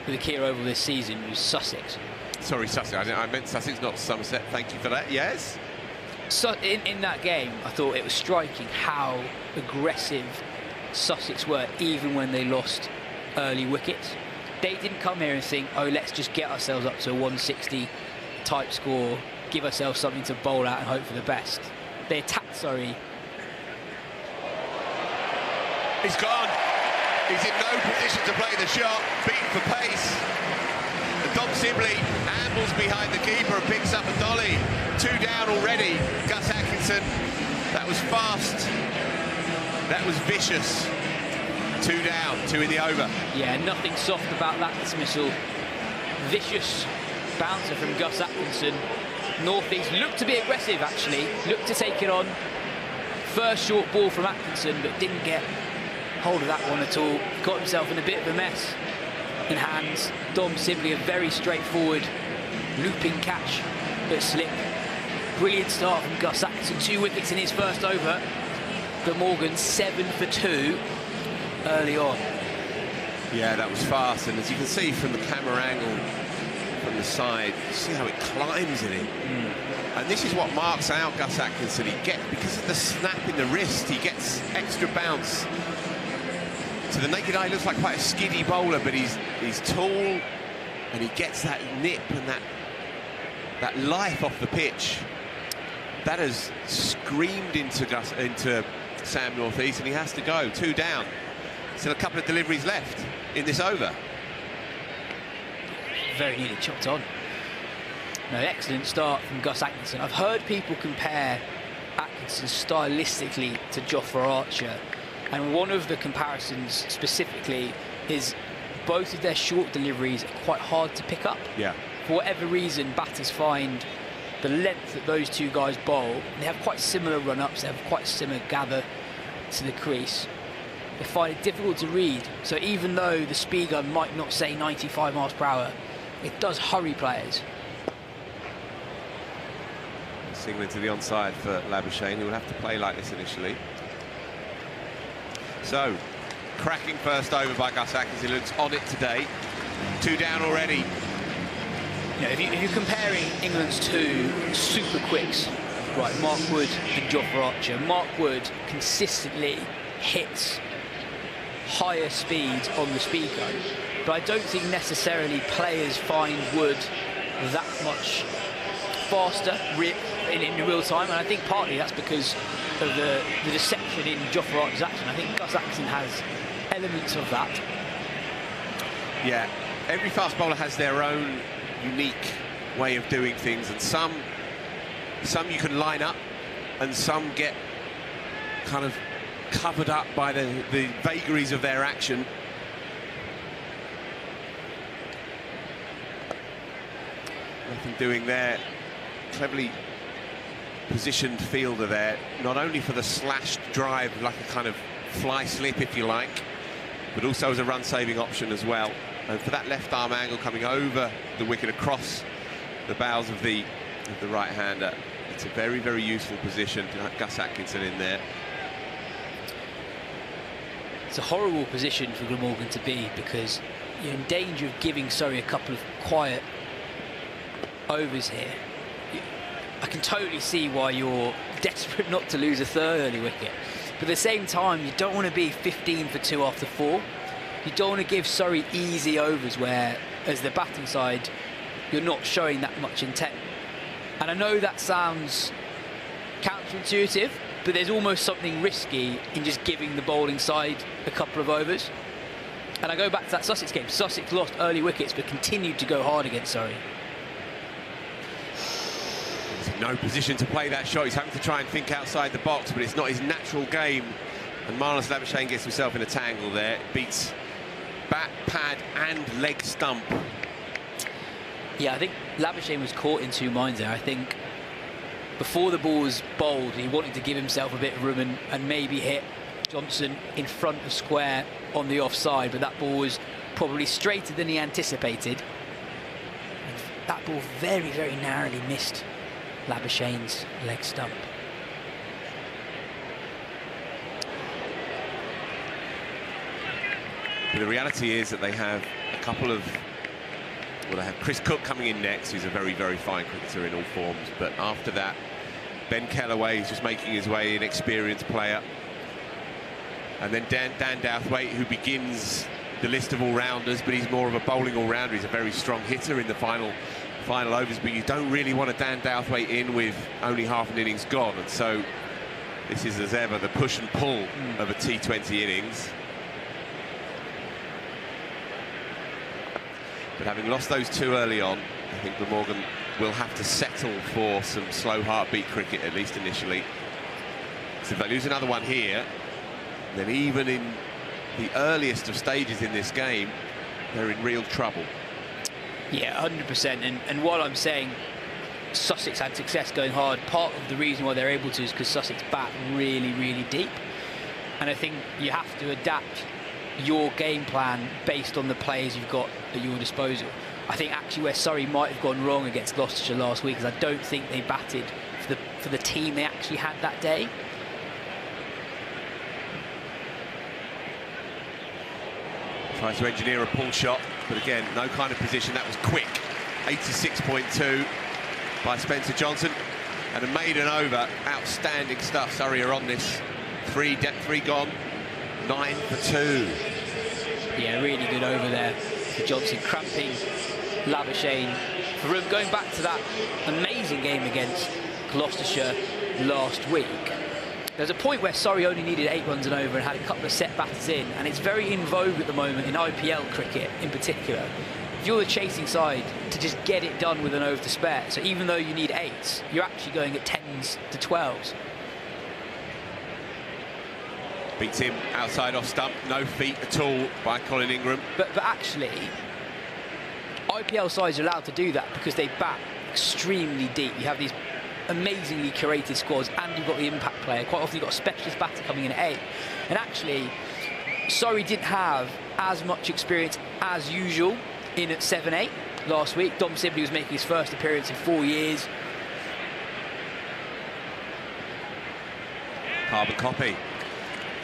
with the Kia Oval this season was Sussex. Sorry, Sussex. I meant Sussex, not Somerset. Thank you for that. Yes. So in that game, I thought it was striking how aggressive Sussex were, even when they lost early wickets. They didn't come here and think, oh, let's just get ourselves up to a 160 type score, give ourselves something to bowl at and hope for the best. They attacked Surrey. He's gone. He's in no position to play the shot. Beaten for pace. Dom Sibley ambles behind the keeper and picks up a dolly. 2 down already. Gus Atkinson. That was fast. That was vicious. 2 down, 2 in the over. Yeah, nothing soft about that dismissal. Vicious bouncer from Gus Atkinson. Northeast looked to be aggressive, actually. Looked to take it on. First short ball from Atkinson, but didn't get hold of that one at all. Got himself in a bit of a mess in hands. Dom Sibley, a very straightforward looping catch that slipped. Brilliant start from Gus Atkinson. 2 wickets in his first over. Glamorgan 7 for 2 early on. Yeah, that was fast, and as you can see from the camera angle from the side, see how it climbs in him. And this is what marks out Gus Atkinson. He gets, because of the snap in the wrist, he gets extra bounce. To the naked eye, looks like quite a skiddy bowler, but he's tall, and he gets that nip and that life off the pitch. That has screamed into Sam Northeast, and he has to go. 2 down. Still a couple of deliveries left in this over. Very nearly chopped on. No, excellent start from Gus Atkinson. I've heard people compare Atkinson stylistically to Jofra Archer, and one of the comparisons specifically is both of their short deliveries are quite hard to pick up. Yeah. for whatever reason, batters find the length that those two guys bowl, they have quite similar run-ups, they have quite similar gather to the crease. They find it difficult to read. So even though the speed gun might not say 95 miles per hour, it does hurry players. Signaling to the onside for Labuschagne, who will have to play like this initially. So, cracking first over by Gus Atkinson, looks on it today. 2 down already. You know, if you're comparing England's two super quicks, right, Mark Wood and Jofra Archer, Mark Wood consistently hits higher speeds on the speed gun, but I don't think necessarily players find Wood that much faster in real time, and I think partly that's because of the deception in Jofra Archer's action. I think Gus Atkinson has elements of that. Yeah, every fast bowler has their own unique way of doing things, and some you can line up and some get kind of covered up by the vagaries of their action. Nothing doing there. Cleverly positioned fielder there, not only for the slashed drive, like a kind of fly slip if you like, but also as a run-saving option as well. And for that left arm angle coming over the wicket across the bows of the right-hander, it's a very, very useful position to have Gus Atkinson in there. It's a horrible position for Glamorgan to be, because you're in danger of giving Surrey a couple of quiet overs here. I can totally see why you're desperate not to lose a third early wicket, but at the same time you don't want to be 15 for 2 after 4. You don't want to give Surrey easy overs where, as the batting side, you're not showing that much intent. And I know that sounds counterintuitive, but there's almost something risky in just giving the bowling side a couple of overs. And I go back to that Sussex game. Sussex lost early wickets but continued to go hard against Surrey. He's in no position to play that shot. He's having to try and think outside the box, but it's not his natural game. And Marnus Labuschagne gets himself in a tangle there. Beats bat, pad and leg stump. Yeah, I think Labuschagne was caught in two minds there. I think before the ball was bowled, he wanted to give himself a bit of room and maybe hit Johnson in front of square on the offside, but that ball was probably straighter than he anticipated. And that ball very, very narrowly missed Labuschagne's leg stump. But the reality is that they have a couple of... Well, they have Chris Cook coming in next, who's a very, very fine cricketer in all forms. But after that, Ben Kellaway is just making his way, an experienced player. And then Dan Douthwaite, who begins the list of all-rounders, but he's more of a bowling all-rounder. He's a very strong hitter in the final overs, but you don't really want a Dan Douthwaite in with only half an innings gone. And so this is, as ever, the push and pull of a T20 innings. But having lost those two early on, I think Glamorgan will have to settle for some slow heartbeat cricket, at least initially. So if they lose another one here, then even in the earliest of stages in this game, they're in real trouble. Yeah, 100%. And while I'm saying Sussex had success going hard, part of the reason why they're able to is because Sussex bat really, really deep. And I think you have to adapt your game plan based on the players you've got at your disposal. I think actually where Surrey might have gone wrong against Gloucestershire last week is I don't think they batted for the team they actually had that day. Tries to engineer a pull shot, but again, no kind of position. That was quick. 86.2 by Spencer Johnson. And a maiden over. Outstanding stuff. Surrey are on this. Three gone. 9 for 2. Yeah, really good over there for Johnson, cramping Labuschagne for room. Going back to that amazing game against Gloucestershire last week, there's a point where Surrey only needed 8 runs and over and had a couple of set batters in, and it's very in vogue at the moment in IPL cricket in particular. If you're the chasing side, to just get it done with an over to spare. So even though you need 8s, you're actually going at 10s to 12s. Beats him outside off stump, no feet at all by Colin Ingram. But actually, IPL sides are allowed to do that because they bat extremely deep. You have these amazingly curated squads, and you've got the impact player. Quite often you've got a specialist batter coming in at 8. And actually, Surrey didn't have as much experience as usual in at 7-8 last week. Dom Sibley was making his first appearance in 4 years. Carbon copy.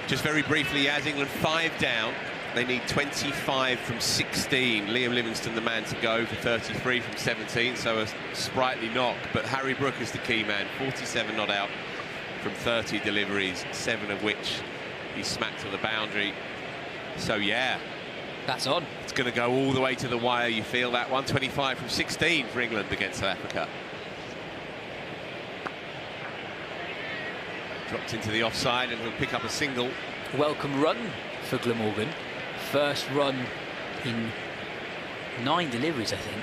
Just very briefly, as England 5 down, they need 25 from 16. Liam Livingstone, the man to go, for 33 from 17, so a sprightly knock. But Harry Brook is the key man, 47 not out from 30 deliveries, 7 of which he smacked on the boundary. So yeah, that's on. It's going to go all the way to the wire. You feel that one. 25 from 16 for England against South Africa. Dropped into the offside, and he'll pick up a single. Welcome run for Glamorgan. First run in 9 deliveries, I think.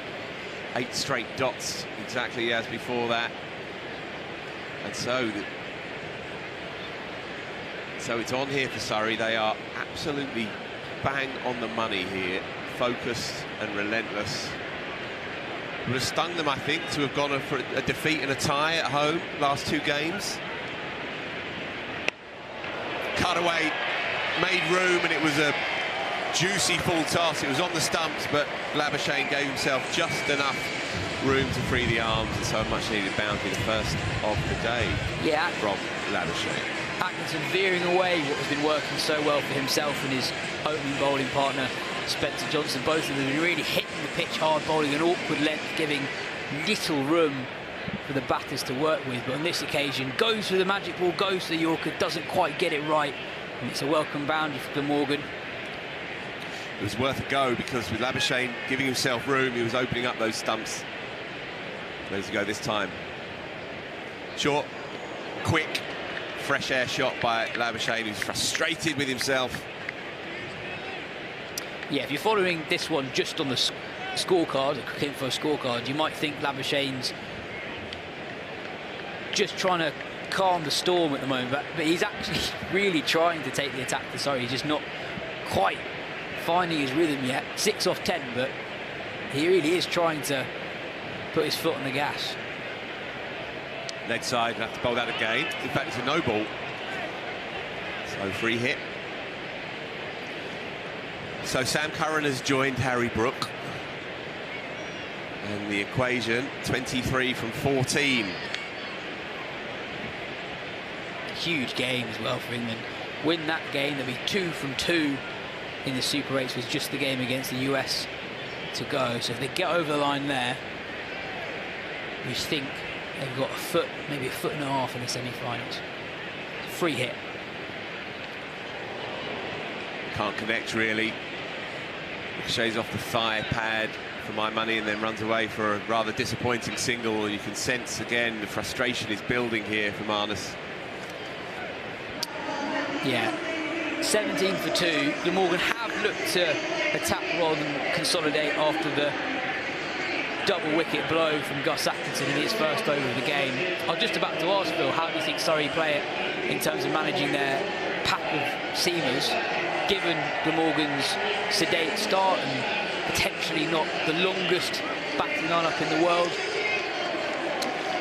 8 straight dots, exactly as before that. And so it's on here for Surrey. They are absolutely bang on the money here. Focused and relentless. It would have stung them, I think, to have gone for a defeat and a tie at home last 2 games. Cut away, made room, and it was a juicy full toss. It was on the stumps, but Labuschagne gave himself just enough room to free the arms, and so a much needed boundary, the first of the day from Labuschagne. Atkinson veering away what has been working so well for himself and his opening bowling partner Spencer Johnson. Both of them have been really hitting the pitch hard, bowling an awkward length, giving little room for the batters to work with. But on this occasion, goes for the magic ball, goes for the Yorker, doesn't quite get it right, and it's a welcome boundary for Glamorgan. It was worth a go because with Labuschagne giving himself room, he was opening up those stumps. Ready to go this time. Short, quick, fresh air shot by Labuschagne, who's frustrated with himself. Yeah, if you're following this one just on the scorecard, the Cricket Info scorecard, you might think Labuschagne's just trying to calm the storm at the moment, but he's actually really trying to take the attack to Surrey. He's just not quite finding his rhythm yet. 6 off 10, but he really is trying to put his foot on the gas. Leg side, we'll have to bowl that again. In fact, it's a no ball. So free hit. So Sam Curran has joined Harry Brook. And the equation, 23 from 14. Huge game as well for England. Win that game, there'll be 2 from 2 in the Super 8s, with just the game against the US to go. So if they get over the line there, we think they've got a foot, maybe a foot and a half in the semi-finals. Free hit. Can't connect really. Ricochets off the thigh pad for my money, and then runs away for a rather disappointing single. And you can sense again the frustration is building here for Marnus. Yeah, 17 for 2. Glamorgan have looked to attack rather than consolidate after the double wicket blow from Gus Atkinson in his first over of the game. I was just about to ask Phil, how do you think Surrey play it in terms of managing their pack of seamers, given Glamorgan's sedate start and potentially not the longest batting lineup in the world?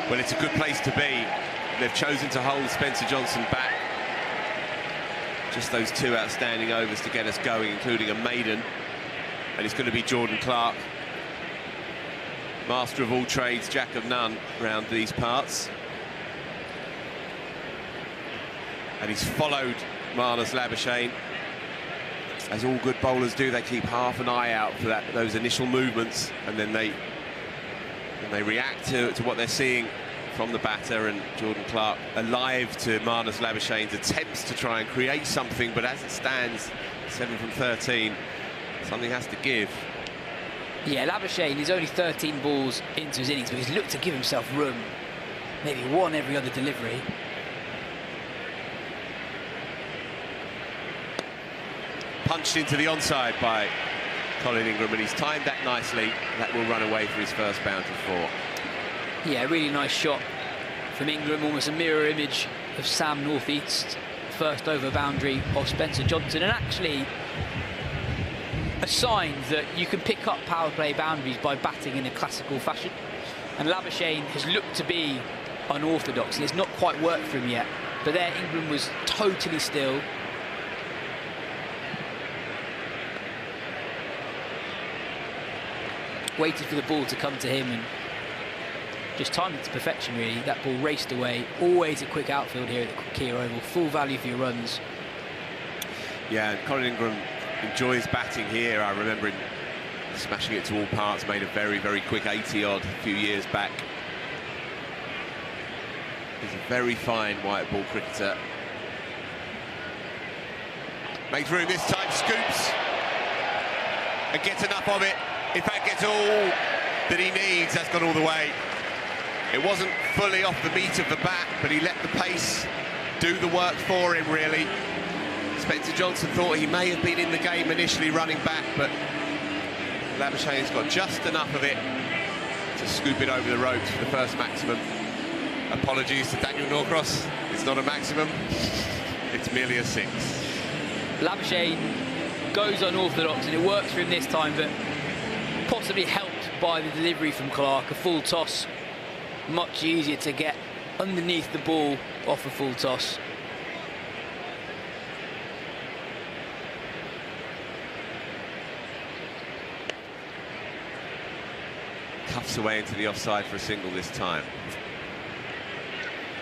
Well, it's a good place to be. They've chosen to hold Spencer Johnson back. Just those 2 outstanding overs to get us going, including a maiden. And it's going to be Jordan Clark, master of all trades, jack of none around these parts. And he's followed Marnus Labuschagne. As all good bowlers do, they keep half an eye out for those initial movements, and then they react to what they're seeing from the batter. And Jordan Clark alive to Marnus Labuschagne's attempts to try and create something, but as it stands, 7 from 13, something has to give. Yeah, Labuschagne is only 13 balls into his innings, but he's looked to give himself room. Maybe 1 every other delivery. Punched into the onside by Colin Ingram, and he's timed that nicely. That will run away for his first boundary 4. Yeah, really nice shot from Ingram, almost a mirror image of Sam Northeast's first over boundary of Spencer Johnson. And actually, a sign that you can pick up power play boundaries by batting in a classical fashion. And Labuschagne has looked to be unorthodox, and it's not quite worked for him yet. But there, England was totally still. Waited for the ball to come to him and just timed it to perfection, really. That ball raced away. Always a quick outfield here at the Kia Oval. Full value for your runs. Yeah, and Colin Ingram enjoys batting here. I remember him smashing it to all parts, made a very, very quick 80-odd a few years back. He's a very fine white ball cricketer. Makes room this time, scoops, and gets enough of it. In fact, gets all that he needs. That's gone all the way. It wasn't fully off the meat of the bat, but he let the pace do the work for him, really. Spencer Johnson thought he may have been in the game initially running back, but Labuschagne's got just enough of it to scoop it over the ropes for the first maximum. Apologies to Daniel Norcross, it's not a maximum, it's merely a 6. Labuschagne goes unorthodox, and it works for him this time, but possibly helped by the delivery from Clark. A full toss, much easier to get underneath the ball off a full toss. Cuffs away into the offside for a single this time.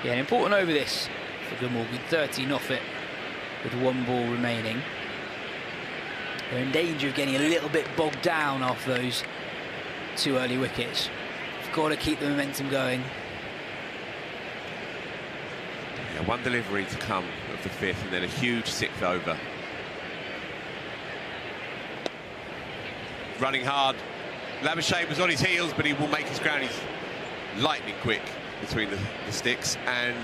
Yeah, an important over this for Glamorgan. 13 off it with 1 ball remaining. They're in danger of getting a little bit bogged down off those 2 early wickets. You've got to keep the momentum going. Yeah, 1 delivery to come of the 5th, and then a huge 6th over. Running hard. Labuschagne was on his heels, but he will make his ground. He's lightning quick between the sticks, and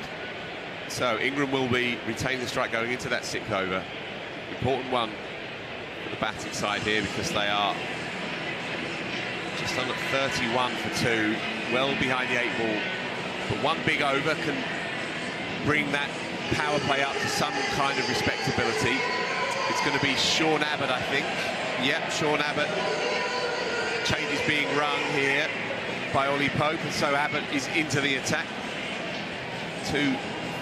so Ingram will be retaining the strike going into that 6th over. Important one for the batting side here, because they are just under 31 for 2, well behind the 8 ball. But 1 big over can bring that power play up to some kind of respectability. It's going to be Sean Abbott, I think. Yep, Sean Abbott. Change is being rung here by Ollie Pope, and so Abbott is into the attack. 2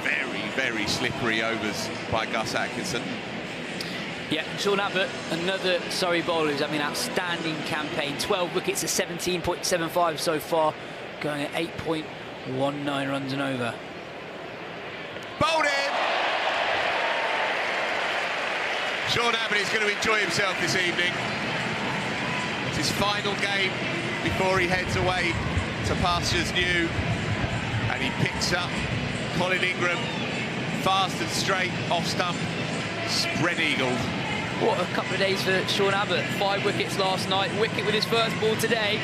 very, very slippery overs by Gus Atkinson. Yeah, Sean Abbott, another Surrey bowler who's having an outstanding campaign. 12 wickets at 17.75 so far, going at 8.19 runs and over. Bowled in! Sean Abbott is going to enjoy himself this evening. It's his final game before he heads away to pastures new, and he picks up Colin Ingram fast and straight off stump, spread eagled. What a couple of days for Sean Abbott. 5 wickets last night, wicket with his first ball today.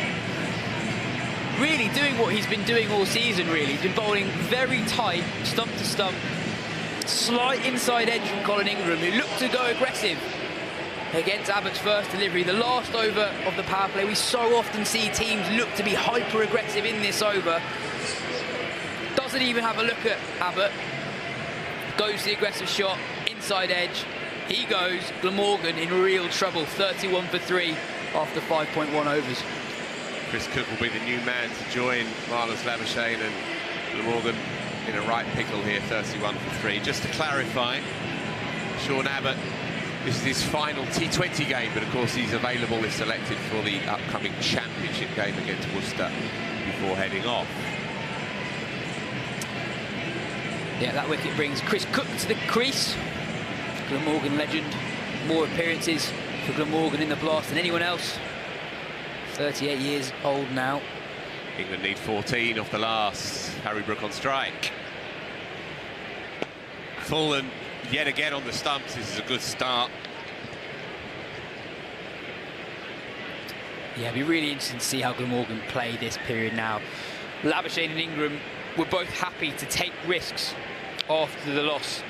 Really doing what he's been doing all season, really. He's been bowling very tight, stump to stump. Slight inside edge from Colin Ingram, who looked to go aggressive against Abbott's first delivery. The last over of the power play, we so often see teams look to be hyper-aggressive in this over. Doesn't even have a look at Abbott. Goes the aggressive shot, inside edge. He goes. Glamorgan in real trouble, 31 for 3 after 5.1 overs. Chris Cook will be the new man to join Marlon Labuschagne, and Glamorgan in a right pickle here, 31 for 3. Just to clarify, Sean Abbott, this is his final T20 game, but of course he's available if selected for the upcoming championship game against Worcester before heading off. Yeah, that wicket brings Chris Cook to the crease. Glamorgan legend. More appearances for Glamorgan in the blast than anyone else. 38 years old now. England need 14 off the last. Harry Brook on strike. Full and yet again on the stumps. This is a good start. Yeah, it'll be really interesting to see how Glamorgan play this period now. Labuschagne and Ingram were both happy to take risks after the loss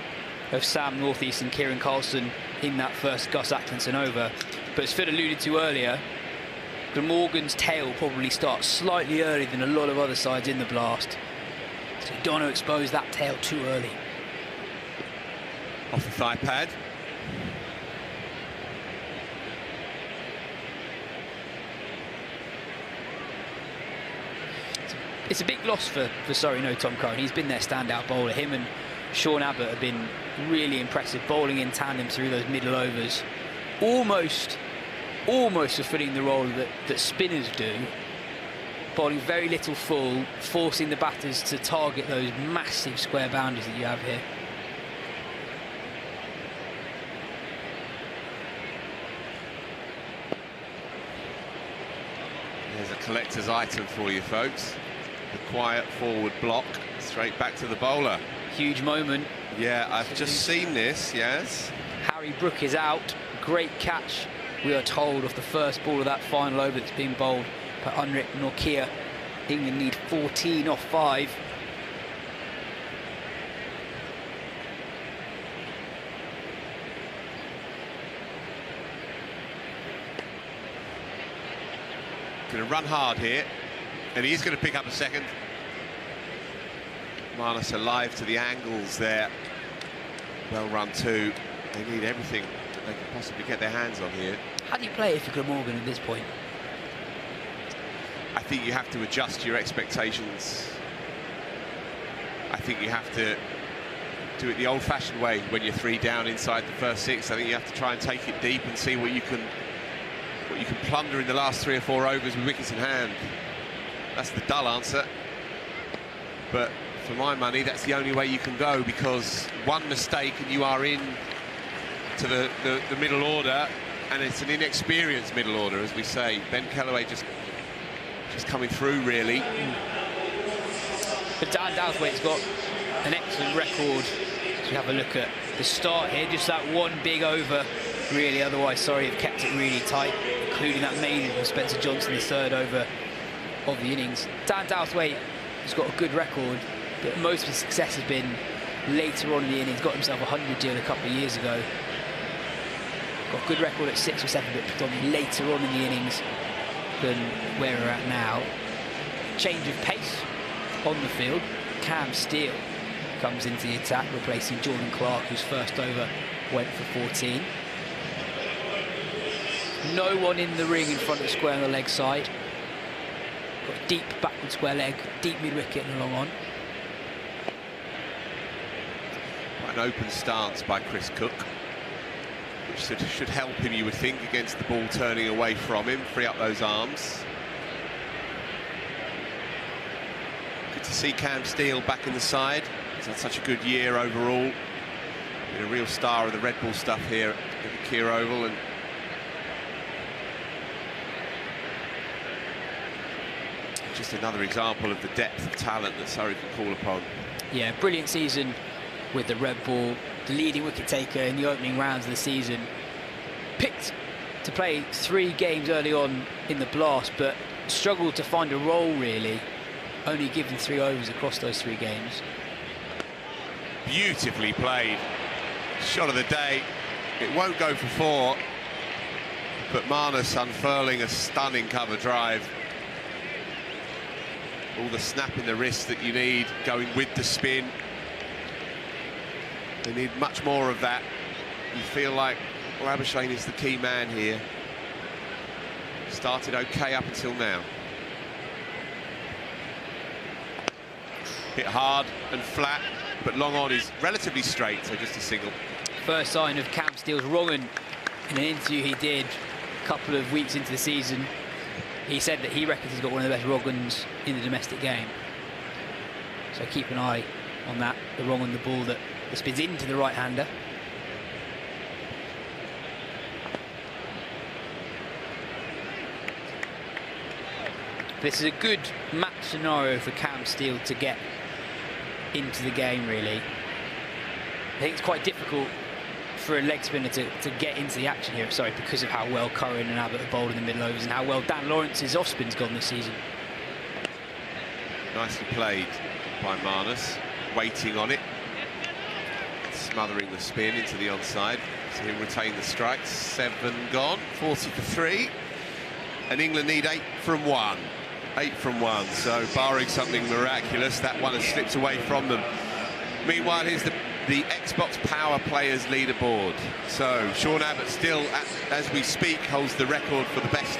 of Sam Northeast and Kieran Carlson in that first Gus Atkinson over. But as Phil alluded to earlier, Glamorgan's tail probably starts slightly earlier than a lot of other sides in the blast. So you don't want to expose that tail too early. Off the thigh pad. It's a big loss for Surrey, no Tom Curran. He's been their standout bowler. Him and Sean Abbott have been really impressive, bowling in tandem through those middle overs. Almost fulfilling the role that spinners do. Bowling very little full, forcing the batters to target those massive square boundaries that you have here. There's a collector's item for you folks. The quiet forward block, straight back to the bowler. Huge moment. Yeah, I've just seen this, yes. Harry Brook is out. Great catch, we are told, off the first ball of that final over that's been bowled by Anrit Nortje. England need 14 off 5. Going to run hard here, and he is going to pick up a second. Marnus alive to the angles there. Well run too. They need everything they can possibly get their hands on here. How do you play it for Glamorgan at this point? I think you have to adjust your expectations. I think you have to do it the old-fashioned way when you're 3 down inside the first 6. I think you have to try and take it deep and see what you can plunder in the last 3 or 4 overs with wickets in hand. That's the dull answer. But for my money, that's the only way you can go, because one mistake and you are in to the middle order, and it's an inexperienced middle order, as we say. Ben Kellaway just coming through, really. But Dan Douthwaite's got an excellent record. So we have a look at the start here, just that one big over, really. Otherwise, Surrey have kept it really tight, including that maiden from Spencer Johnson, the 3rd over of the innings. Dan Douthwaite has got a good record, but most of his success has been later on in the innings. Got himself a 100 deal a couple of years ago. Got a good record at 6 or 7, but predominantly later on in the innings than where we're at now. Change of pace on the field. Cam Steele comes into the attack, replacing Jordan Clark, whose first over went for 14. No one in the ring in front of the square on the leg side. Got a deep backward square leg, deep mid-wicket and a long on. An open stance by Chris Cook, which should help him, you would think, against the ball turning away from him, free up those arms. Good to see Cam Steele back in the side. He's had such a good year overall. Been a real star of the Red Bull stuff here at the Keir Oval, and just another example of the depth of talent that Surrey can call upon. Yeah, brilliant season with the Red Bull, the leading wicket taker in the opening rounds of the season. Picked to play 3 games early on in the blast, but struggled to find a role, really. Only given 3 overs across those 3 games. Beautifully played. Shot of the day. It won't go for 4, but Marnus unfurling a stunning cover drive. All the snap in the wrist that you need, going with the spin. They need much more of that. You feel like Labuschagne is the key man here. Started okay up until now. Hit hard and flat, but long on is relatively straight, so just a single. First sign of Cam Steele's wrong in an interview he did a couple of weeks into the season. He said that he reckons he's got one of the best wrong-uns in the domestic game. So keep an eye on that, the wrong on the ball that spins into the right-hander. This is a good match scenario for Cam Steele to get into the game, really. I think it's quite difficult for a leg spinner to get into the action here, sorry, because of how well Curran and Abbott have bowled in the middle overs and how well Dan Lawrence's off-spin's gone this season. Nicely played by Marnus, waiting on it, smothering the spin into the onside, so he'll retain the strikes. 7 gone, 40 for 3, and England need 8 from 1. 8 from 1, so barring something miraculous, that one has slipped away from them. Meanwhile, here's the Xbox Power Players leaderboard. So Sean Abbott still, as we speak, holds the record for the best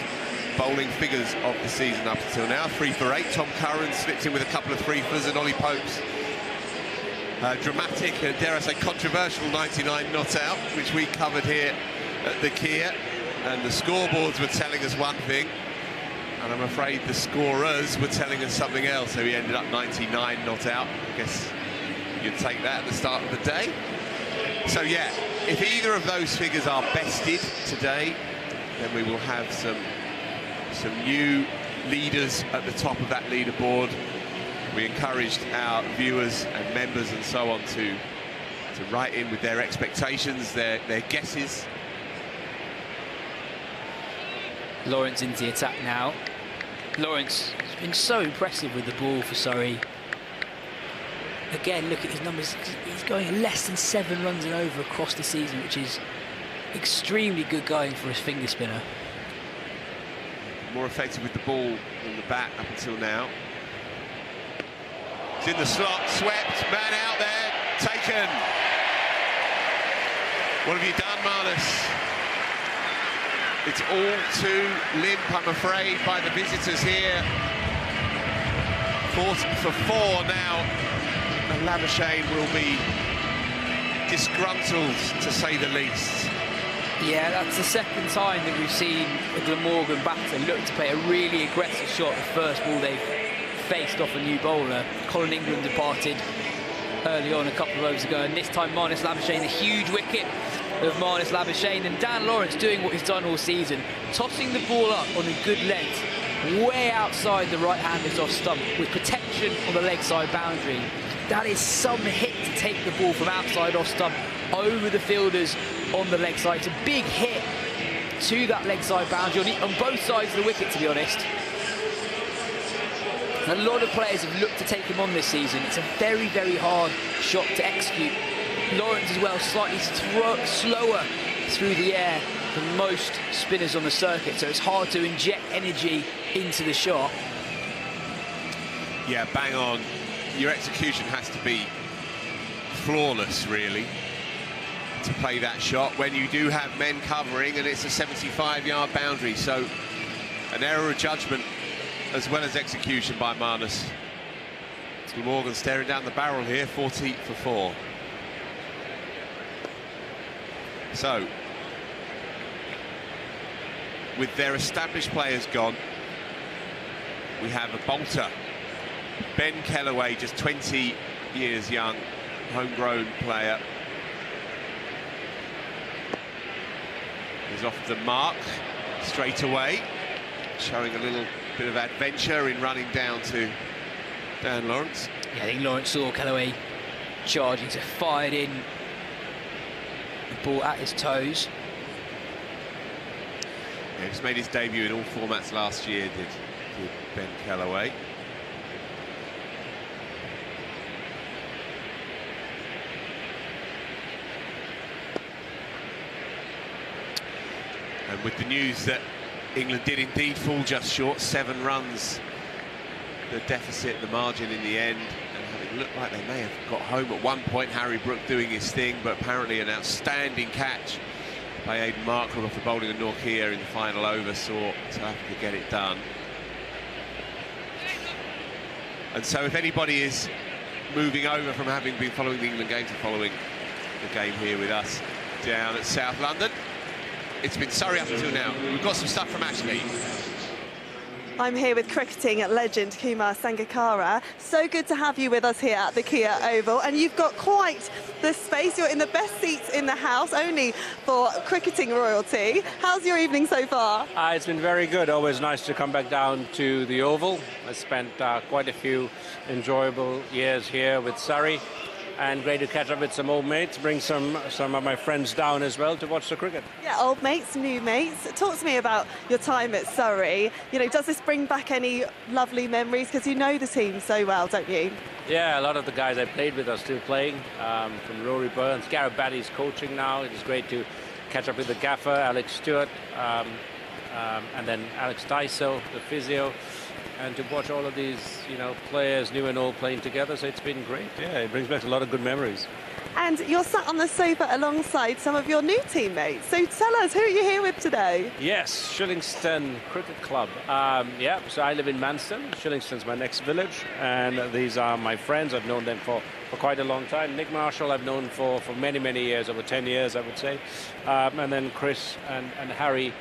bowling figures of the season up until now. 3 for 8. Tom Curran slipped in with a couple of 3-fers, and Ollie Pope's dramatic and, dare I say, controversial 99 not out, which we covered here at the Kia. And the scoreboards were telling us one thing, and I'm afraid the scorers were telling us something else. So he ended up 99 not out. I guess you'd take that at the start of the day. So yeah, if either of those figures are bested today, then we will have some new leaders at the top of that leaderboard. We encouraged our viewers and members and so on to write in with their expectations, their guesses. Lawrence into the attack now. Lawrence has been so impressive with the ball for Surrey. Again, look at his numbers. He's going less than 7 runs and over across the season, which is extremely good going for his finger spinner. More effective with the ball than the bat up until now. It's in the slot, swept, man out there, taken. What have you done, Marnus? It's all too limp, I'm afraid, by the visitors here. 4 for 4 now, and Labuschagne will be disgruntled, to say the least. Yeah, that's the second time that we've seen a Glamorgan batter look to play a really aggressive shot. The first ball they've faced off a new bowler. Colin England departed early on a couple of overs ago, and this time Marnus Labuschagne, a huge wicket of Marnus Labuschagne, and Dan Lawrence doing what he's done all season, tossing the ball up on a good length, way outside the right-hander's off stump, with protection on the leg side boundary. That is some hit to take the ball from outside off stump over the fielders on the leg side. It's a big hit to that leg side boundary on both sides of the wicket, to be honest. And a lot of players have looked to take him on this season. It's a very, very hard shot to execute. Lawrence as well, slightly slower through the air than most spinners on the circuit, so it's hard to inject energy into the shot. Yeah, bang on. Your execution has to be flawless, really, to play that shot when you do have men covering and it's a 75-yard boundary. So an error of judgment as well as execution by Marnus. Glamorgan staring down the barrel here, 40 for 4. So, with their established players gone, we have a bolter. Ben Kellaway, just 20 years young, homegrown player. He's off the mark straight away, showing a little bit of adventure in running down to Dan Lawrence. Yeah, I think Lawrence saw Kellaway charging, so fired in. The ball at his toes. Yeah, he's made his debut in all formats last year, did Ben Kellaway. And with the news that England did indeed fall just short, 7 runs, the deficit, the margin in the end, and having looked like they may have got home at one point, Harry Brook doing his thing, but apparently an outstanding catch by Aidan Markram off the bowling of Norkia in the final over saw South Africa get it done. And so if anybody is moving over from having been following the England game to following the game here with us down at South London, it's been Surrey up until now. We've got some stuff from Ashley. I'm here with cricketing legend Kumar Sangakkara. So good to have you with us here at the Kia Oval, and you've got quite the space. You're in the best seats in the house, only for cricketing royalty. How's your evening so far? It's been very good. Always nice to come back down to the Oval. I spent quite a few enjoyable years here with Surrey, and great to catch up with some old mates, bring some of my friends down as well to watch the cricket. Yeah, old mates, new mates. Talk to me about your time at Surrey. You know, does this bring back any lovely memories? Because you know the team so well, don't you? Yeah, a lot of the guys I played with are still playing, from Rory Burns. Gareth Batty's coaching now. It is great to catch up with the gaffer, Alex Stewart, and then Alex Daiso, the physio, and to watch all of these, you know, players, new and old, playing together. So it's been great. Yeah, it brings back a lot of good memories. And you're sat on the sofa alongside some of your new teammates. So tell us, who are you here with today? Yes, Shillingston Cricket Club. So I live in Manston. Shillingston's my next village, and these are my friends. I've known them for quite a long time. Nick Marshall I've known for many, many years, over 10 years, I would say. And then Chris and Harry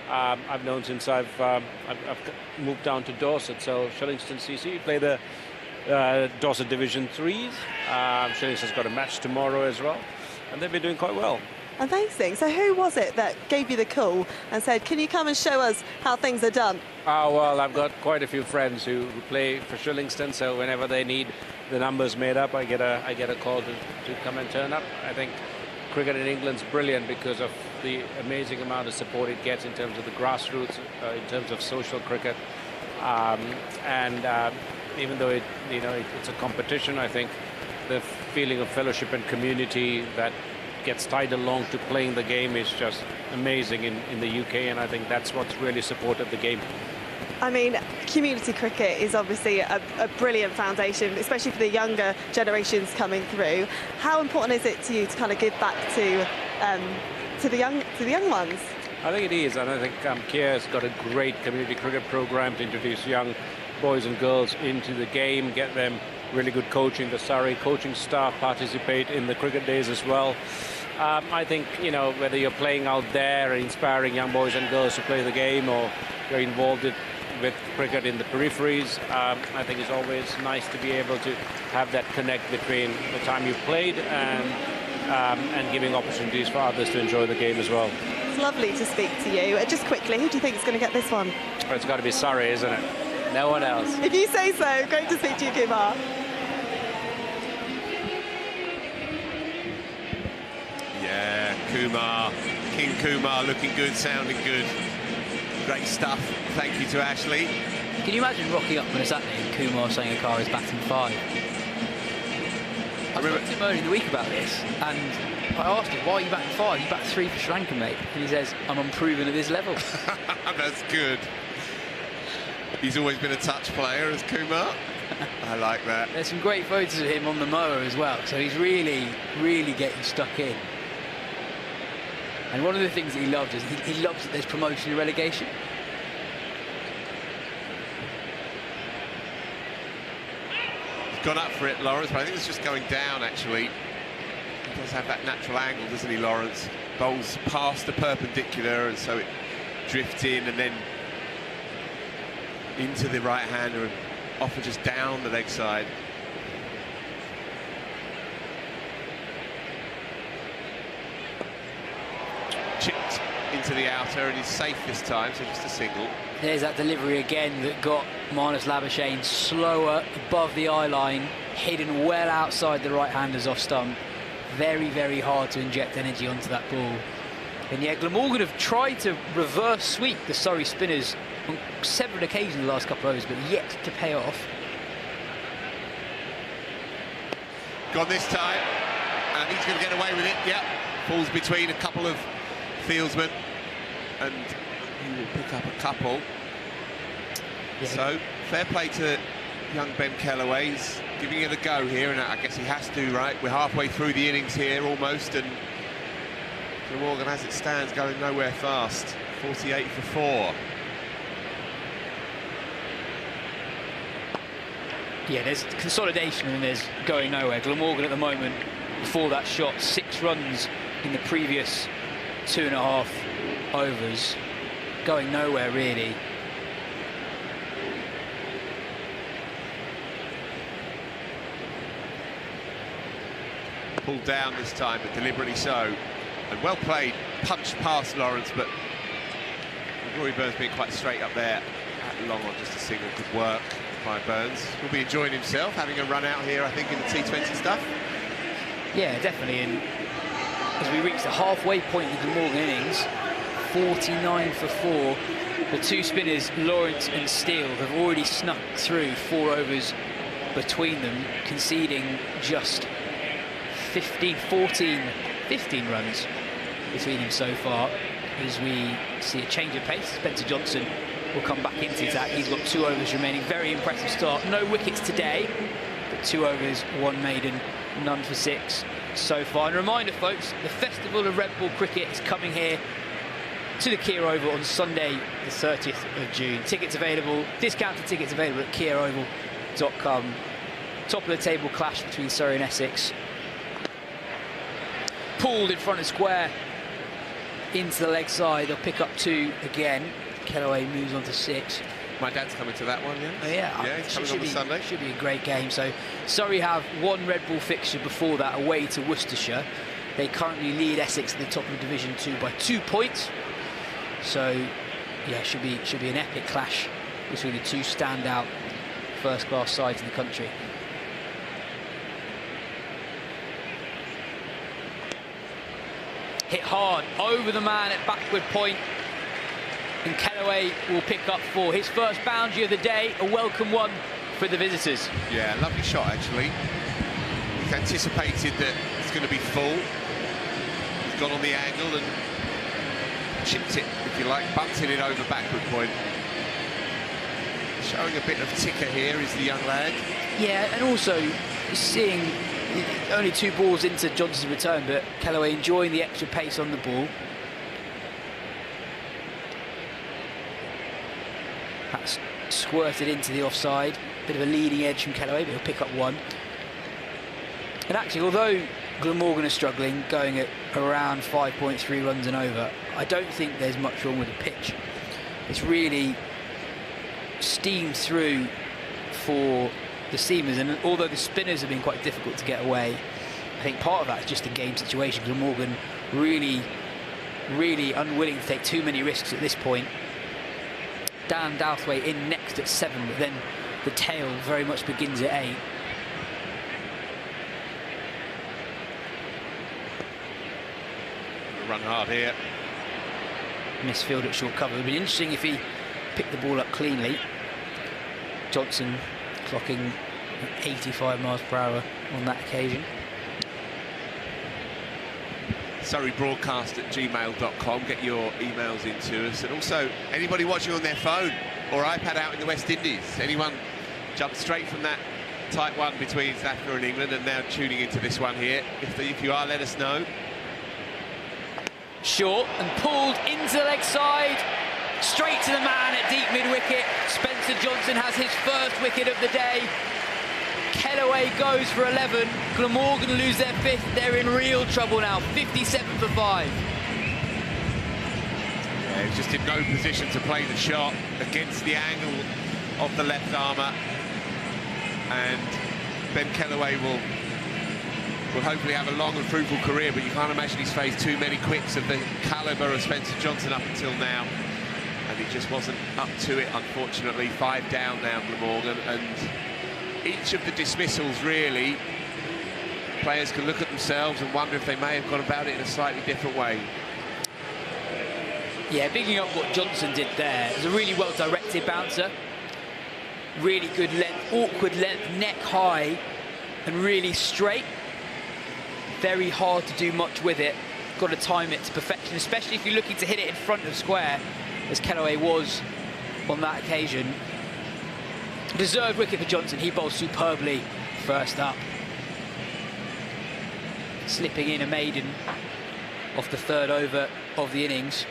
I've known since I've moved down to Dorset. So Shillingston CC play the Dorset Division 3s. Shillingston's got a match tomorrow as well, and they've been doing quite well. Amazing. So who was it that gave you the call and said, can you come and show us how things are done? Well, I've got quite a few friends who play for Shillingston, so whenever they need the numbers made up, I get a call to come and turn up. I think cricket in England's brilliant because of the amazing amount of support it gets in terms of the grassroots, in terms of social cricket, even though it's a competition, I think the feeling of fellowship and community that gets tied along to playing the game is just amazing in the UK, and I think that's what's really supported the game. I mean, community cricket is obviously a brilliant foundation, especially for the younger generations coming through. How important is it to you to kind of give back to the young ones? I think it is, and I think Kia's got a great community cricket program to introduce young boys and girls into the game, get them really good coaching. The Surrey coaching staff participate in the cricket days as well. I think, whether you're playing out there and inspiring young boys and girls to play the game, or you're involved with cricket in the peripheries, I think it's always nice to be able to have that connect between the time you've played and giving opportunities for others to enjoy the game as well. It's lovely to speak to you. Just quickly, who do you think is going to get this one? Well, it's got to be Surrey, isn't it? No one else. If you say so. Great to speak to you, Kumar. Yeah, Kumar, King Kumar, looking good, sounding good. Great stuff. Thank you to Ashley. Can you imagine rocking up on a Saturday and Kumar Sangakkara is batting 5? I spoke to him earlier in the week about this, and I asked him, why are you batting 5? You bat 3 for Sri Lanka, mate. And he says, I'm improving at this level. That's good. He's always been a touch player, as Kumar. I like that. There's some great photos of him on the mower as well, so he's really, really getting stuck in. And one of the things that he loves is he loves that there's promotion and relegation. He's gone up for it, Lawrence, but I think it's just going down, actually. He does have that natural angle, doesn't he, Lawrence? Bowls past the perpendicular, and so it drifts in and then into the right-hander and off and just down the leg side. Chipped into the outer, and he's safe this time, so just a single. There's that delivery again that got Marnus Labuschagne slower above the eye line, hidden well outside the right-handers off stump. Very, very hard to inject energy onto that ball. And yeah, Glamorgan have tried to reverse sweep the Surrey spinners on several occasions in the last couple of overs, but yet to pay off. Gone this time, and he's going to get away with it. Yep, falls between a couple of fieldsmen, and he will pick up a couple. Yeah. So fair play to young Ben Kellaway. He's giving it a go here, and I guess he has to, right? We're halfway through the innings here almost, and Glamorgan, as it stands, going nowhere fast. 48 for 4. Yeah, there's consolidation and there's going nowhere. Glamorgan at the moment, before that shot, 6 runs in the previous 2.5 overs. Going nowhere, really. Pulled down this time, but deliberately so. And well played, punched past Lawrence, but Rory Burns being quite straight up there. At long on just a single, good work by Burns. Will be enjoying himself, having a run out here, I think, in the T20 stuff. Yeah, definitely. And as we reach the halfway point of the Glamorgan innings, 49 for 4. The 2 spinners, Lawrence and Steele, have already snuck through 4 overs between them, conceding just 15 runs between them so far. As we see a change of pace, Spencer Johnson will come back into attack. He's got 2 overs remaining. Very impressive start. No wickets today, but 2 overs, 1 maiden, none for 6. so far. And a reminder, folks, the Festival of Red Ball Cricket is coming here to the Kia Oval on Sunday, the 30th of June. Tickets available, discounted tickets available at kiaoval.com. Top of the table clash between Surrey and Essex. Pulled in front of square into the leg side. They'll pick up 2 again. Kellaway moves on to 6. My dad's coming to that one, yeah? Oh, yeah. Yeah, he's coming on the Sunday. Should be a great game. So Surrey have one Red Ball fixture before that away to Worcestershire. They currently lead Essex at the top of Division 2 by 2 points. So, yeah, should be an epic clash between the 2 standout first-class sides in the country. Hit hard over the man at backward point, and Kellaway will pick up 4. His first boundary of the day, a welcome one for the visitors. Yeah, lovely shot actually. He's anticipated that it's going to be full. He's gone on the angle and chipped it, if you like, bunted it over backward point. Showing a bit of ticker here is the young lad. Yeah, and also seeing only 2 balls into Johnson's return, but Kellaway enjoying the extra pace on the ball. That's squirted into the offside. Bit of a leading edge from Kellaway, but he'll pick up 1. And actually, although Glamorgan are struggling, going at around 5.3 runs and over, I don't think there's much wrong with the pitch. It's really steamed through for the seamers, and although the spinners have been quite difficult to get away, I think part of that is just the game situation. Glamorgan really unwilling to take too many risks at this point. Dan Douthwaite in next at 7, but then the tail very much begins at 8. Run hard here. Misfield at short cover. It would be interesting if he picked the ball up cleanly. Johnson clocking 85 miles per hour on that occasion. SurreyBroadcast@gmail.com. Get your emails into us, and also anybody watching on their phone or iPad out in the West Indies. Anyone jump straight from that tight one between South Africa and England and now tuning into this one here. If you are, let us know. Short and pulled into the leg side, straight to the man at deep mid-wicket. Spencer Johnson has his first wicket of the day. Kellaway goes for 11. Glamorgan lose their 5th. They're in real trouble now. 57 for 5. Yeah, he's just in no position to play the shot against the angle of the left armour, and Ben Kellaway will hopefully have a long and fruitful career, but you can't imagine he's faced too many quicks of the calibre of Spencer Johnson up until now, and he just wasn't up to it, unfortunately. 5 down now, Glamorgan, and each of the dismissals, really, players can look at themselves and wonder if they may have gone about it in a slightly different way. Yeah, picking up what Johnson did there. It was a really well-directed bouncer. Really good length, awkward length, neck high, and really straight. Very hard to do much with it. Got to time it to perfection, especially if you're looking to hit it in front of square, as Kellaway was on that occasion. Deserved wicket for Johnson. He bowled superbly first up. Slipping in a maiden off the 3rd over of the innings.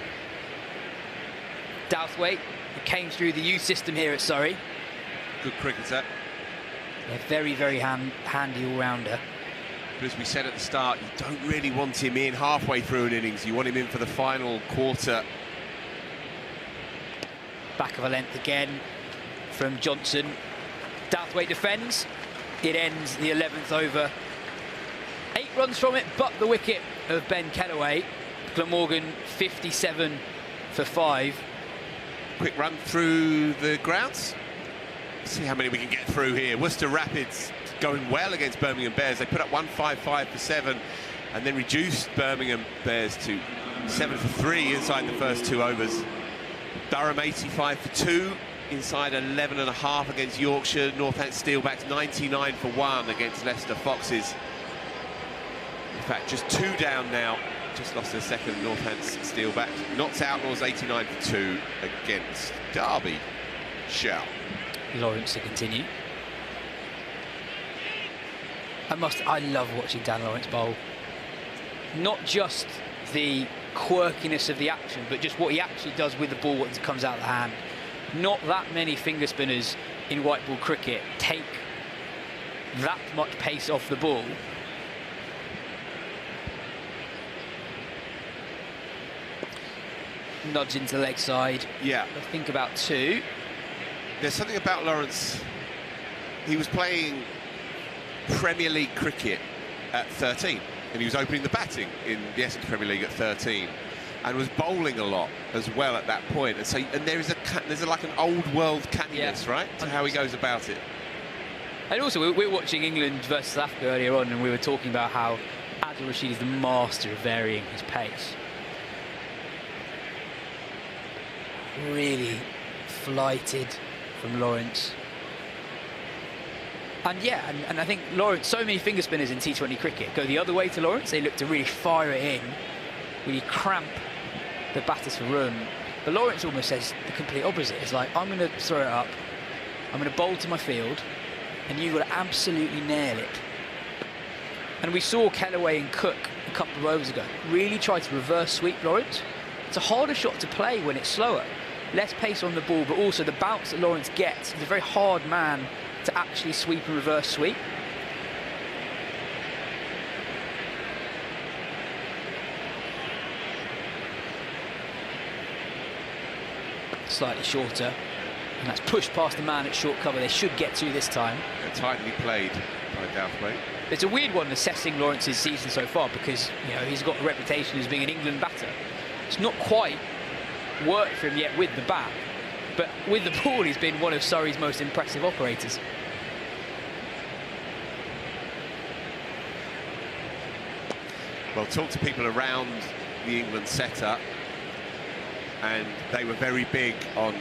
Douthwaite, who came through the youth system here at Surrey. Good cricketer. A very, very handy all-rounder. But as we said at the start, you don't really want him in halfway through an innings. You want him in for the final quarter. Back of a length again from Johnson. Douthwaite defends. It ends the 11th over. 8 runs from it, but the wicket of Ben Kellaway. Glamorgan 57 for 5. Quick run through the grounds. See how many we can get through here. Worcester Rapids going well against Birmingham Bears. They put up 155 for 7 and then reduced Birmingham Bears to 7 for 3 inside the first 2 overs. Durham 85 for 2 inside 11.5 against Yorkshire. Northants Steelbacks 99 for 1 against Leicester Foxes. In fact, just 2 down now. Just lost their second, Northants Steelbacks. Notts Outlaws 89 for 2 against Derby Shell. Lawrence to continue. I love watching Dan Lawrence bowl. Not just the quirkiness of the action, but just what he actually does with the ball once it comes out of the hand. Not that many finger spinners in white ball cricket take that much pace off the ball. Nudge into the leg side. Yeah. I think about 2. There's something about Lawrence. He was playing Premier League cricket at 13, and he was opening the batting in the Essex Premier League at 13, and was bowling a lot as well at that point. And so, and there's like an old world canniness, right, to how he goes about it. And also, we were watching England versus South Africa earlier on, and we were talking about how Adil Rashid is the master of varying his pace. Really flighted from Lawrence. And yeah, and I think Lawrence, so many finger spinners in T20 cricket go the other way to Lawrence. They look to really fire it in, really cramp the batters for room. But Lawrence almost says the complete opposite. It's like, I'm going to throw it up, I'm going to bowl to my field, and you've got to absolutely nail it. And we saw Kellaway and Cook a couple of overs ago really try to reverse sweep Lawrence. It's a harder shot to play when it's slower. Less pace on the ball, but also the bounce that Lawrence gets. He's a very hard man to actually sweep and reverse sweep. Slightly shorter, and that's pushed past the man at short cover. They should get to this time. Tightly played by Douthwaite. It's a weird one assessing Lawrence's season so far, because he's got a reputation as being an England batter. It's not quite worked for him yet with the bat, but with the ball he's been one of Surrey's most impressive operators. Well, talk to people around the England setup, and they were very big on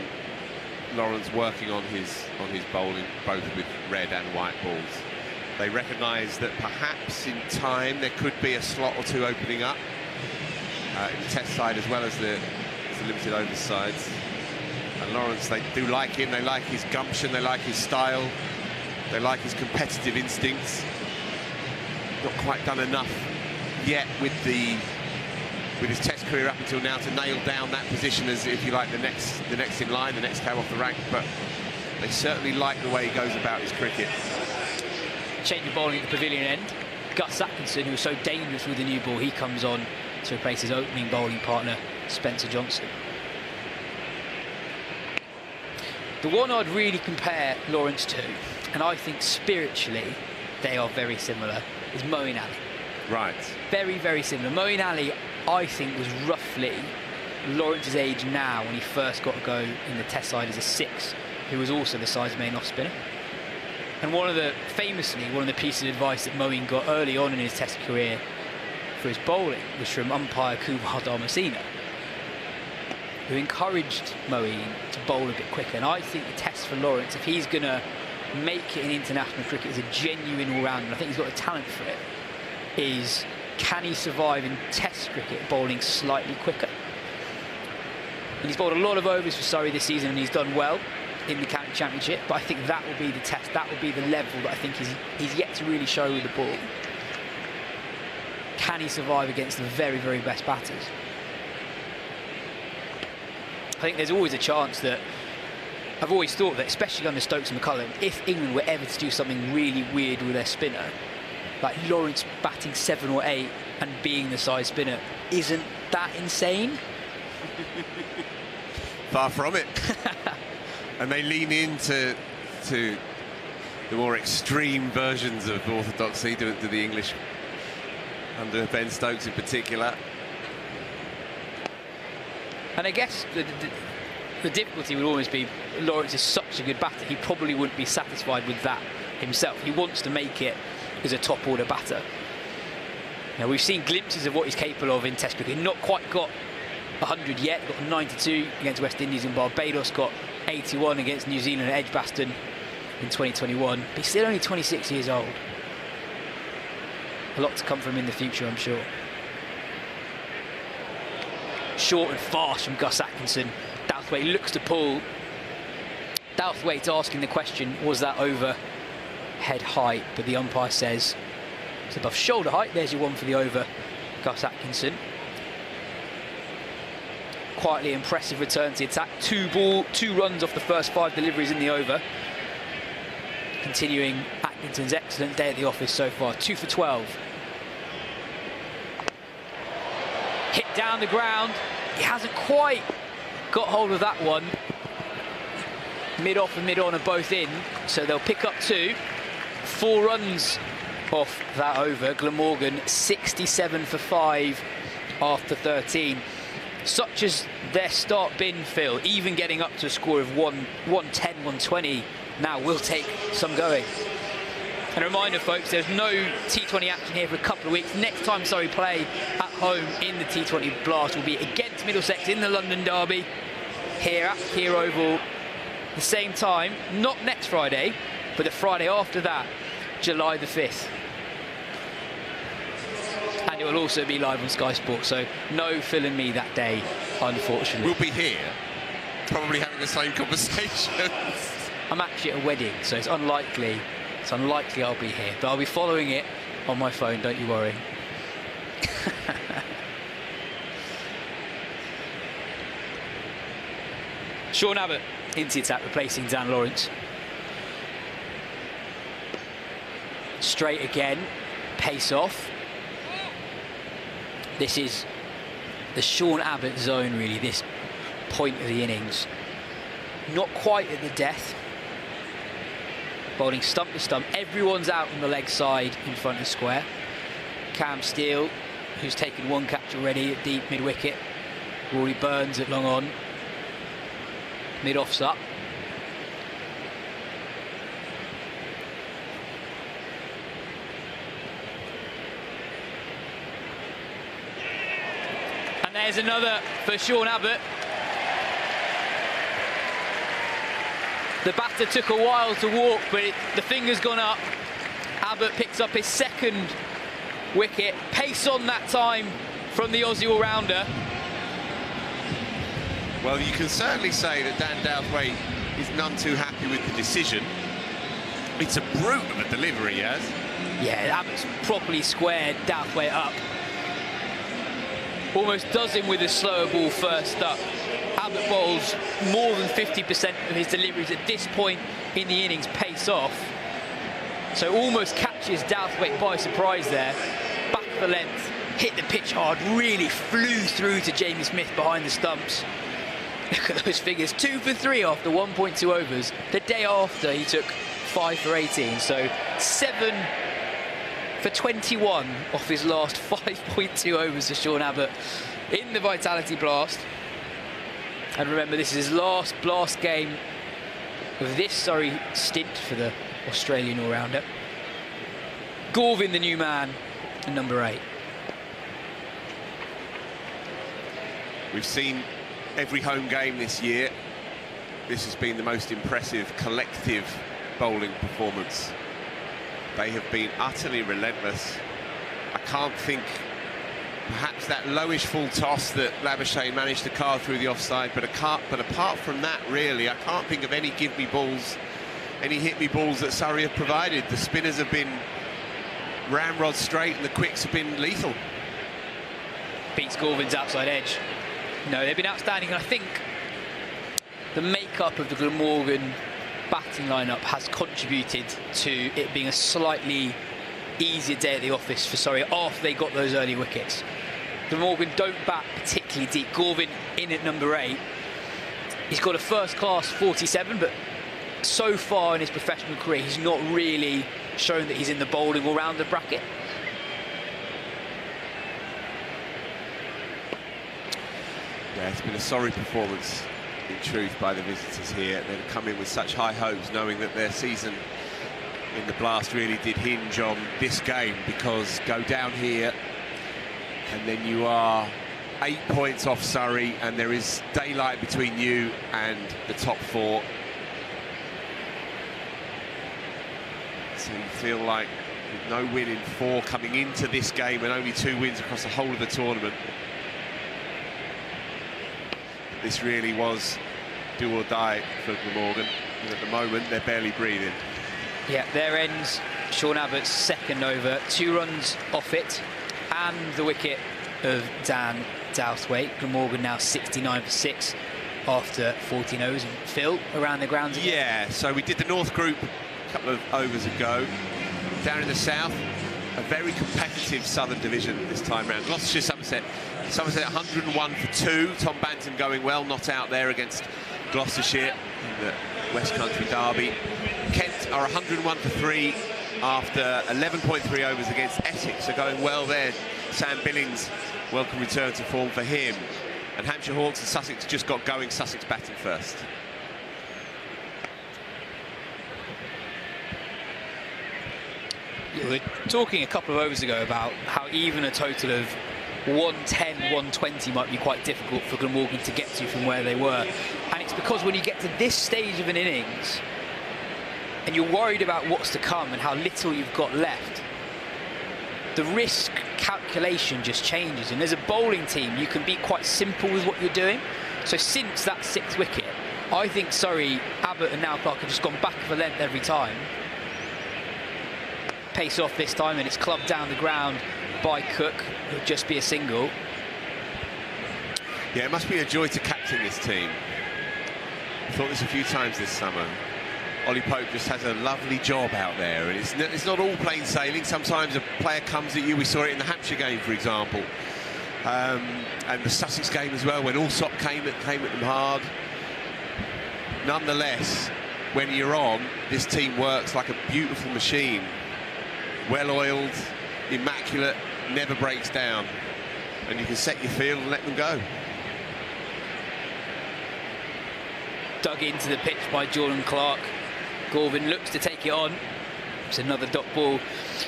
Lawrence working on his bowling, both with red and white balls. They recognised that perhaps in time there could be a slot or two opening up in the test side as well as the limited overs sides. And Lawrence, they do like him, they like his gumption, they like his style, they like his competitive instincts. Not quite done enough yet with his test career up until now to nail down that position as, if you like, the next in line, the next cab off the rank, but they certainly like the way he goes about his cricket. Change of bowling at the pavilion end. Gus Atkinson, who was so dangerous with the new ball, he comes on to replace his opening bowling partner, Spencer Johnson. The one I'd really compare Lawrence to, and I think spiritually they are very similar, is Moeen Ali. Right. Very, very similar. Moeen Ali, I think, was roughly Lawrence's age now when he first got to go in the test side as a 6, who was also the side's main off-spinner. And famously, one of the pieces of advice that Moeen got early on in his test career for his bowling was from umpire Kumar Sangakkara, who encouraged Moeen to bowl a bit quicker. And I think the test for Lawrence, if he's going to make it in international cricket as a genuine all-rounder, and I think he's got the talent for it, is can he survive in test cricket bowling slightly quicker? And he's bowled a lot of overs for Surrey this season, and he's done well in the county championship, but I think that will be the test, that will be the level that I think he's yet to really show with the ball. Can he survive against the very, very best batters? I think there's always a chance that, I've always thought that, especially under Stokes and McCullum, if England were ever to do something really weird with their spinner, like Lawrence batting 7 or 8 and being the side spinner, isn't that insane? Far from it. And they lean into the more extreme versions of orthodoxy, to the English, under Ben Stokes in particular. And I guess the difficulty would always be, Lawrence is such a good batter, he probably wouldn't be satisfied with that himself. He wants to make it as a top-order batter. Now, we've seen glimpses of what he's capable of in Test cricket. Not quite got 100 yet, got 92 against West Indies and Barbados, got 81 against New Zealand at Edgbaston in 2021. But he's still only 26 years old. A lot to come from him in the future, I'm sure. Short and fast from Gus Atkinson. Douthwaite looks to pull. Douthwaite's asking the question, was that over head height? But the umpire says It's above shoulder height. There's your one for the over, Gus Atkinson. Quietly impressive return to the attack. 2 runs off the first 5 deliveries in the over. Continuing Atkinson's excellent day at the office so far. 2 for 12. Hit down the ground. He hasn't quite got hold of that one. Mid-off and mid-on are both in, so they'll pick up 2. 4 runs off that over. Glamorgan 67 for 5 after 13. Such as their start been, Phil, even getting up to a score of 110, 120 now will take some going. And a reminder, folks, there's no T20 action here for a couple of weeks. Next time Surrey play at home in the T20 Blast will be against Middlesex in the London Derby here at Kier Oval. The same time, not next Friday, but the Friday after that, July the 5th. And it will also be live on Sky Sports, so no Phil and me that day, unfortunately. We'll be here, probably having the same conversations. I'm actually at a wedding, so it's unlikely I'll be here, but I'll be following it on my phone, don't you worry. Sean Abbott into the attack, replacing Dan Lawrence. Straight again, pace off. This is the Sean Abbott zone, really, this point of the innings. Not quite at the death. Bowling stump to stump. Everyone's out on the leg side in front of square. Cam Steele, who's taken 1 catch already at deep mid-wicket. Rory Burns at long on. Mid-off's up. And there's another for Sean Abbott. The batter took a while to walk, but the finger's gone up. Abbott picks up his 2nd wicket. Pace on that time from the Aussie all-rounder. Well, you can certainly say that Dan Douthwaite is none too happy with the decision. It's a brute of a delivery, he has. Yeah, Abbott's properly squared Douthwaite up. Almost does him with a slower ball first up. Abbott bowls more than 50% of his deliveries at this point in the innings pace off. So almost catches Douthwaite by surprise there. Back of the length, hit the pitch hard, really flew through to Jamie Smith behind the stumps. Look at those figures, 2 for 3 after 1.2 overs. The day after he took 5 for 18, so 7 for 21 off his last 5.2 overs to Sean Abbott in the Vitality Blast. And remember, this is his last Blast game of this Surrey stint for the Australian all-rounder. Gorvin, the new man, and number 8. We've seen every home game this year. This has been the most impressive collective bowling performance. They have been utterly relentless. I can't think, perhaps that lowish full toss that Labuschagne managed to carve through the offside, but apart from that, really, I can't think of any give-me balls, any hit-me balls that Surrey have provided. The spinners have been ramrod straight and the quicks have been lethal. Beats Gorvin's outside edge. No, they've been outstanding, and I think the makeup of the Glamorgan batting lineup has contributed to it being a slightly easier day at the office for Surrey after they got those early wickets. Glamorgan don't bat particularly deep. Gorvin in at number 8. He's got a first-class 47, but so far in his professional career, he's not really shown that he's in the bowling all-rounder bracket. Yeah, it's been a sorry performance, in truth, by the visitors here. They've come in with such high hopes, knowing that their season in the Blast really did hinge on this game, because go down here and then you are 8 points off Surrey and there is daylight between you and the top 4. So you feel like with no win in 4 coming into this game and only 2 wins across the whole of the tournament, this really was do or die for Glamorgan. And at the moment, they're barely breathing. Yeah, their ends Sean Abbott's second over, 2 runs off it, and the wicket of Dan Douthwaite. Glamorgan now 69 for 6 after 14 overs. And Phil, around the grounds again. Yeah, so we did the North Group a couple of overs ago. Down in the South, a very competitive Southern division this time round. Gloucestershire, Somerset 101 for 2. Tom Banton going well, not out there against Gloucestershire in the West Country derby. Kent are 101 for 3 after 11.3 overs against Essex, so going well there. Sam Billings, welcome return to form for him. And Hampshire Hawks and Sussex just got going, Sussex batting first. We were talking a couple of overs ago about how even a total of 110, 120 might be quite difficult for Glamorgan to get to from where they were. And it's because when you get to this stage of an innings and you're worried about what's to come and how little you've got left, the risk calculation just changes. And as a bowling team, you can be quite simple with what you're doing. So since that 6th wicket, I think Surrey, Abbott and now Clark have just gone back of a length every time. Pace off this time, and it's clubbed down the ground by Cook. It'll just be a single. Yeah, it must be a joy to captain this team. I thought this a few times this summer. Ollie Pope just has a lovely job out there, and it's not all plain sailing. Sometimes a player comes at you. We saw it in the Hampshire game, for example, and the Sussex game as well, when Allsop came at them hard. Nonetheless, when you're on, this team works like a beautiful machine. Well-oiled, immaculate, never breaks down. And you can set your field and let them go. Dug into the pitch by Jordan Clark. Gorvin looks to take it on. It's another dot ball.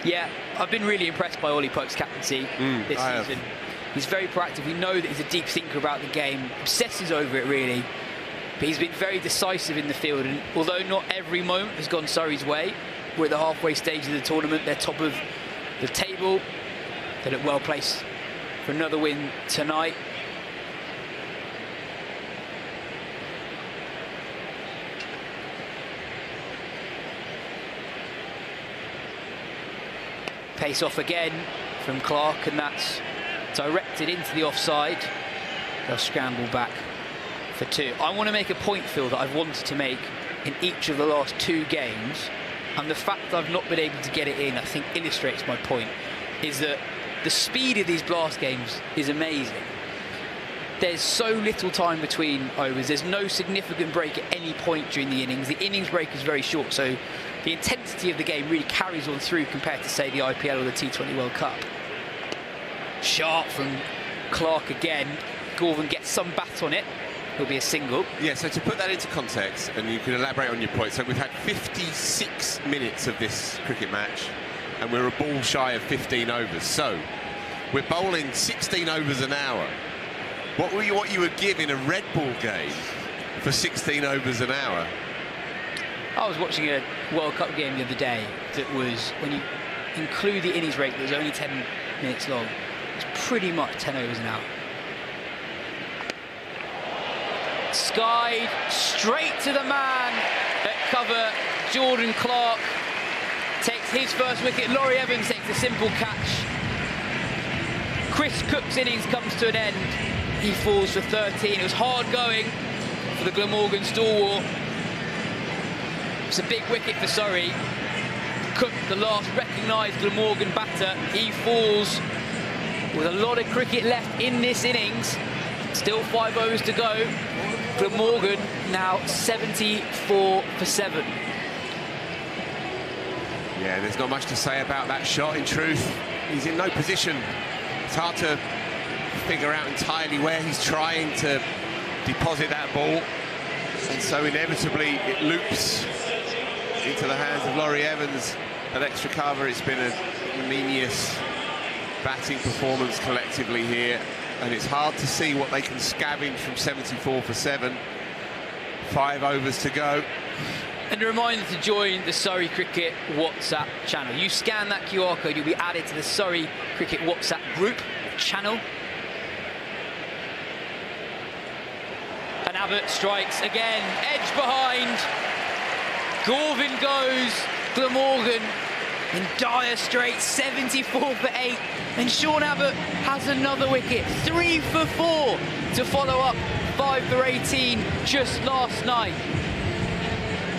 Yeah, I've been really impressed by Ollie Pope's captaincy this season. He's very proactive. We know that he's a deep thinker about the game, obsesses over it really. But he's been very decisive in the field, and although not every moment has gone Surrey's way, we're at the halfway stage of the tournament. They're top of the table. They look well placed for another win tonight. Pace off again from Clark, and that's directed into the offside. They'll scramble back for 2. I want to make a point, Phil, that I've wanted to make in each of the last 2 games. And the fact that I've not been able to get it in, I think, illustrates my point, is that the speed of these blast games is amazing. There's so little time between overs. There's no significant break at any point during the innings. The innings break is very short, so the intensity of the game really carries on through compared to, say, the IPL or the T20 World Cup. Sharp from Clark again. Gorvin gets some bat on it. It'll be a single. Yeah, so to put that into context, and you can elaborate on your point, so we've had 56 minutes of this cricket match, and we're a ball shy of 15 overs. So we're bowling 16 overs an hour. What you would give in a red ball game for 16 overs an hour? I was watching a World Cup game the other day that was, when you include the innings break, that was only 10 minutes long. It's pretty much 10 overs an hour. Skied straight to the man at cover. Jordan Clark takes his first wicket. Laurie Evans takes a simple catch. Chris Cook's innings comes to an end. He falls for 13. It was hard going for the Glamorgan stalwart. It's a big wicket for Surrey. Cook, the last recognised Glamorgan batter, he falls with a lot of cricket left in this innings. Still 5 overs to go. Glamorgan now 74 for 7. Yeah, there's not much to say about that shot. In truth, he's in no position. It's hard to figure out entirely where he's trying to deposit that ball. And so inevitably it loops into the hands of Laurie Evans at extra cover. It's been a ignominious batting performance collectively here, and it's hard to see what they can scavenge from 74 for 7. 5 overs to go. And a reminder to join the Surrey Cricket WhatsApp channel. You scan that QR code, you'll be added to the Surrey Cricket WhatsApp group channel. And Abbott strikes again, edge behind. Gorvin goes. Glamorgan in dire straits, 74 for 8, and Sean Abbott has another wicket, 3 for 4 to follow up 5 for 18 just last night.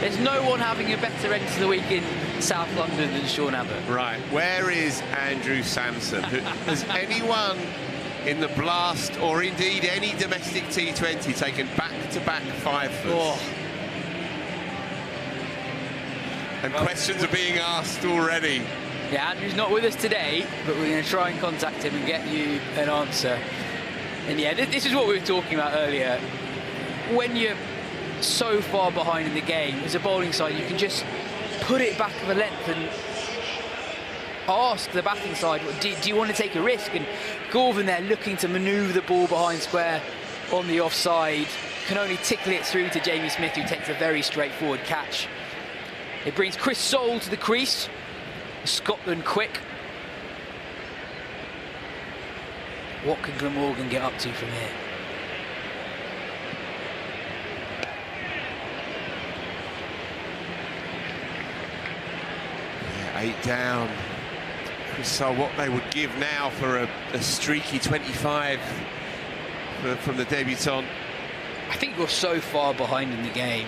There's no one having a better end to the week in South London than Sean Abbott. Right, where is Andrew Samson? Has anyone in the Blast, or indeed any domestic T20, taken back-to-back 5-footers? Oh. And questions are being asked already. Yeah, Andrew's not with us today, but we're going to try and contact him and get you an answer. And yeah, this is what we were talking about earlier. When you're so far behind in the game, as a bowling side, you can just put it back of a length and ask the batting side, do you want to take a risk? And Gorvin there looking to manoeuvre the ball behind square on the offside, can only tickle it through to Jamie Smith, who takes a very straightforward catch. It brings Chris Soule to the crease, Scotland quick. What can Glamorgan get up to from here? Yeah, 8 down. Chris Soule, what they would give now for a streaky 25 from the debutant. I think you're so far behind in the game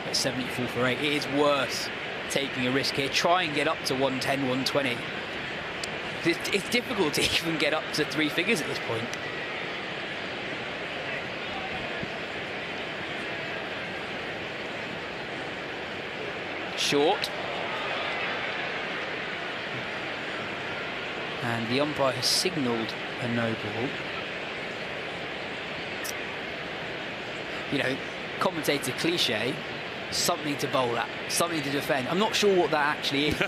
at 74 for 8. It is worth taking a risk here. Try and get up to 110, 120. It's difficult to even get up to 3 figures at this point. Short. And the umpire has signalled a no ball. You know, commentator cliche, something to bowl at, something to defend. I'm not sure what that actually is. I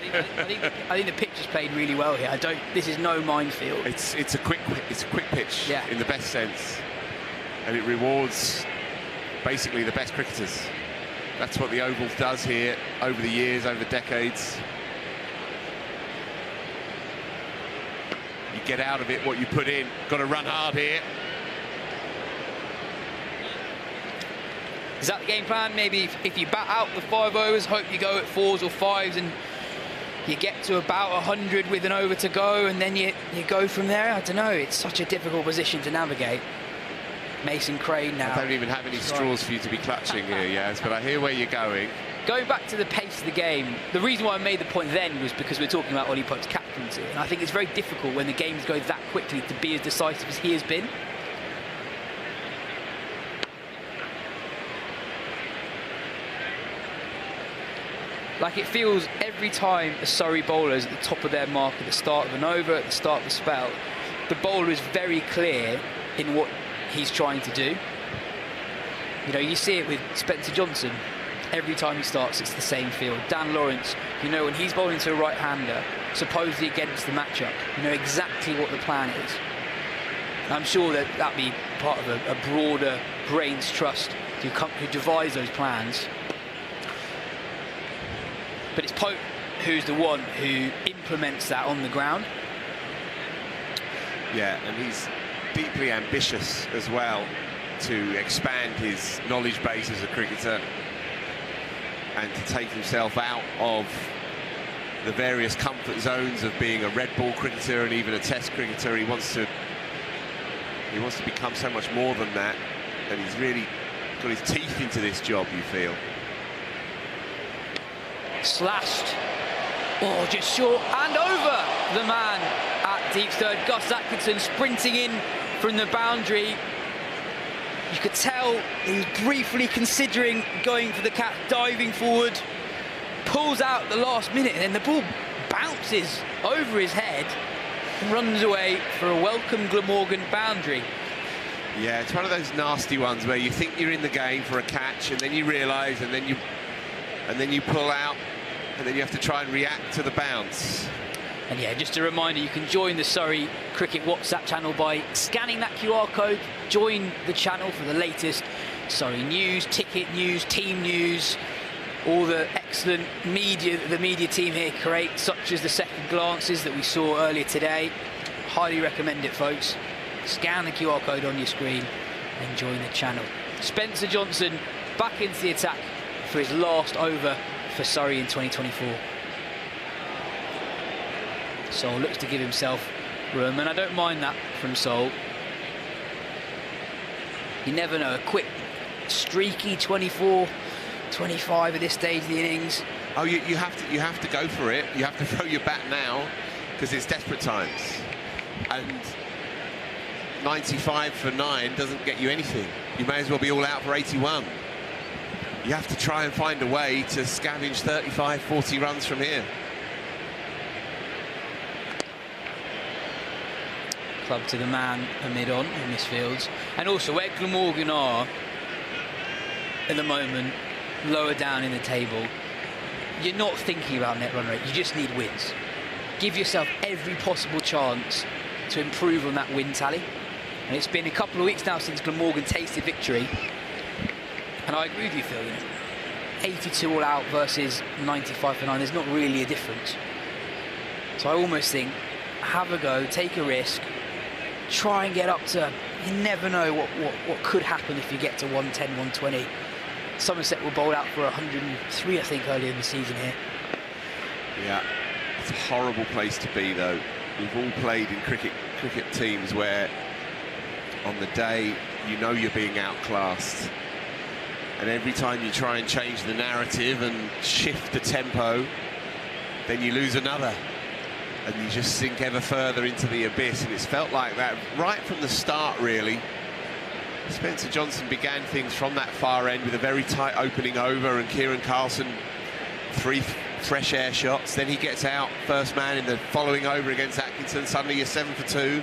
think the pitch is played really well here. This is no minefield. It's a quick pitch, yeah, in the best sense, and it rewards basically the best cricketers. That's what the Oval does here over the years, over decades. You get out of it what you put in. Got to run hard here. Is that the game plan? Maybe if you bat out the 5 overs, hope you go at 4s or 5s and you get to about 100 with an over to go, and then you go from there. I don't know, it's such a difficult position to navigate. Mason Crane now. I don't even have any straws for you to be clutching here, Yaz, but I hear where you're going. Going back to the pace of the game, the reason why I made the point then was because we're talking about Ollie Pope's captaincy, and I think it's very difficult when the games go that quickly to be as decisive as he has been. Like, it feels every time a Surrey bowler is at the top of their mark at the start of an over, at the start of the spell, the bowler is very clear in what he's trying to do. You know, you see it with Spencer Johnson. Every time he starts, it's the same field. Dan Lawrence, you know, when he's bowling to a right-hander, supposedly against the matchup, you know exactly what the plan is. And I'm sure that that'd be part of a broader brains trust who devise those plans. But it's Pope who's the one who implements that on the ground. Yeah, and he's deeply ambitious as well to expand his knowledge base as a cricketer and to take himself out of the various comfort zones of being a red ball cricketer and even a test cricketer. He wants to become so much more than that, and he's really got his teeth into this job, you feel. Slashed. Oh, just short and over the man at deep third. Gus Atkinson sprinting in from the boundary. You could tell he was briefly considering going for the catch, diving forward, pulls out at the last minute, and then the ball bounces over his head and runs away for a welcome Glamorgan boundary. Yeah, it's one of those nasty ones where you think you're in the game for a catch, and then you realise, and then you pull out, and then you have to try and react to the bounce. And yeah, just a reminder, you can join the Surrey Cricket WhatsApp channel by scanning that QR code. Join the channel for the latest Surrey news, ticket news, team news, all the excellent media that the media team here create, such as the second glances that we saw earlier today. Highly recommend it, folks. Scan the QR code on your screen and join the channel. Spencer Johnson back into the attack for his last over for Surrey in 2024. Sol looks to give himself room, and I don't mind that from Sol. You never know, a quick, streaky 24, 25 at this stage of the innings. Oh, you have to go for it. You have to throw your bat now, because it's desperate times. And 95 for 9 doesn't get you anything. You may as well be all out for 81. You have to try and find a way to scavenge 35, 40 runs from here. Club to the man amid on in this field. And also where Glamorgan are at the moment, lower down in the table, you're not thinking about net run rate, you just need wins. Give yourself every possible chance to improve on that win tally. And it's been a couple of weeks now since Glamorgan tasted victory. And I agree with you, Phil. 82 all out versus 95 for 9, there's not really a difference. So I almost think, have a go, take a risk, try and get up to, you never know what could happen if you get to 110, 120. Somerset were bowled out for 103, I think, earlier in the season here. Yeah, it's a horrible place to be, though. We've all played in cricket teams where on the day you know you're being outclassed, and every time you try and change the narrative and shift the tempo, then you lose another, and you just sink ever further into the abyss. And it's felt like that right from the start, really. Spencer Johnson began things from that far end with a very tight opening over, and Kieran Carlson 3 fresh air shots. Then he gets out first man in the following over against Atkinson. Suddenly you're 7 for 2.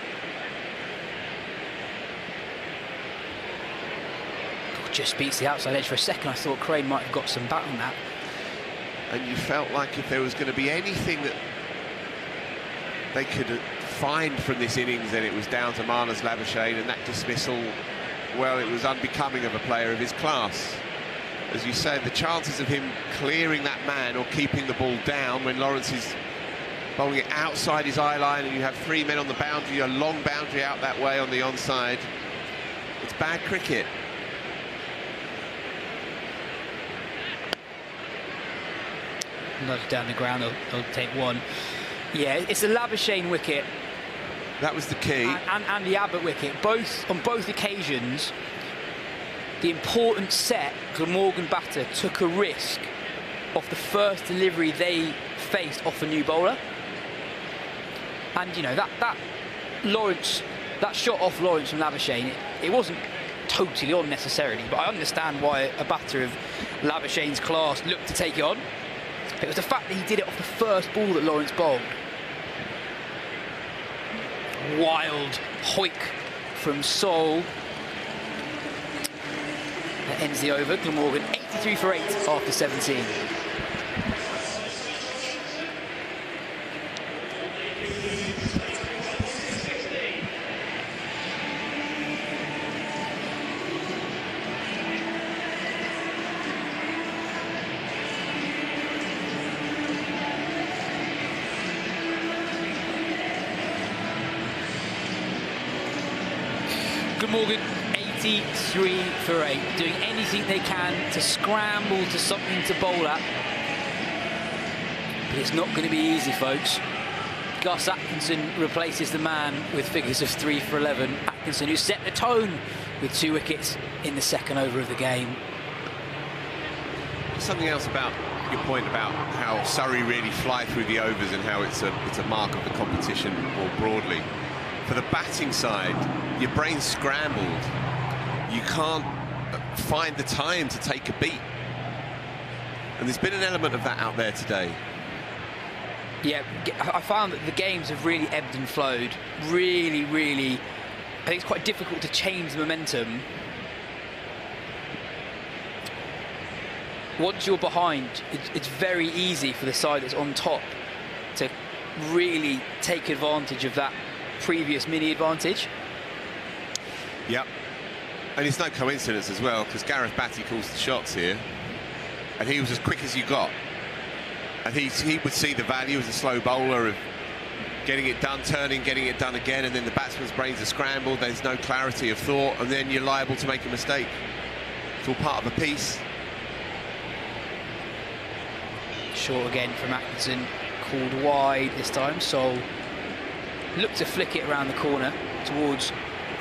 Just beats the outside edge. For a second I thought Crane might have got some bat on that. And you felt like if there was going to be anything that they could find from this innings, then it was down to Marnus Labuschagne, and that dismissal, well, it was unbecoming of a player of his class. As you said, the chances of him clearing that man or keeping the ball down when Lawrence is bowling it outside his eye line and you have 3 men on the boundary, a long boundary out that way on the onside, it's bad cricket. Nudge down the ground, they'll take one. Yeah, it's a Labuschagne wicket. That was the key. And the Abbott wicket. On both occasions, the important set, Glamorgan batter took a risk off the first delivery they faced off a new bowler. And, you know, that Lawrence, that shot off Lawrence from Labuschagne, it wasn't totally on necessarily, but I understand why a batter of Labuschagne's class looked to take it on. It was the fact that he did it off the first ball that Lawrence bowled. Wild hoik from Sol. That ends the over. Glamorgan 83 for 8 after 17. Glamorgan 83 for 8, doing anything they can to scramble to something to bowl at. But it's not going to be easy, folks. Gus Atkinson replaces the man with figures of 3 for 11. Atkinson, who set the tone with 2 wickets in the second over of the game. Something else about your point about how Surrey really fly through the overs and how it's a mark of the competition more broadly. For the batting side, your brain's scrambled. You can't find the time to take a beat. And there's been an element of that out there today. Yeah, I found that the games have really ebbed and flowed. Really, really, I think it's quite difficult to change the momentum. Once you're behind, it's very easy for the side that's on top to really take advantage of that previous mini advantage. Yep, and it's no coincidence as well, because Gareth Batty calls the shots here, and he was as quick as you got, and he would see the value as a slow bowler of getting it done, turning, getting it done again, and then the batsman's brains are scrambled, there's no clarity of thought, and then you're liable to make a mistake. It's all part of a piece. Short again from Atkinson, called wide this time, so look to flick it around the corner towards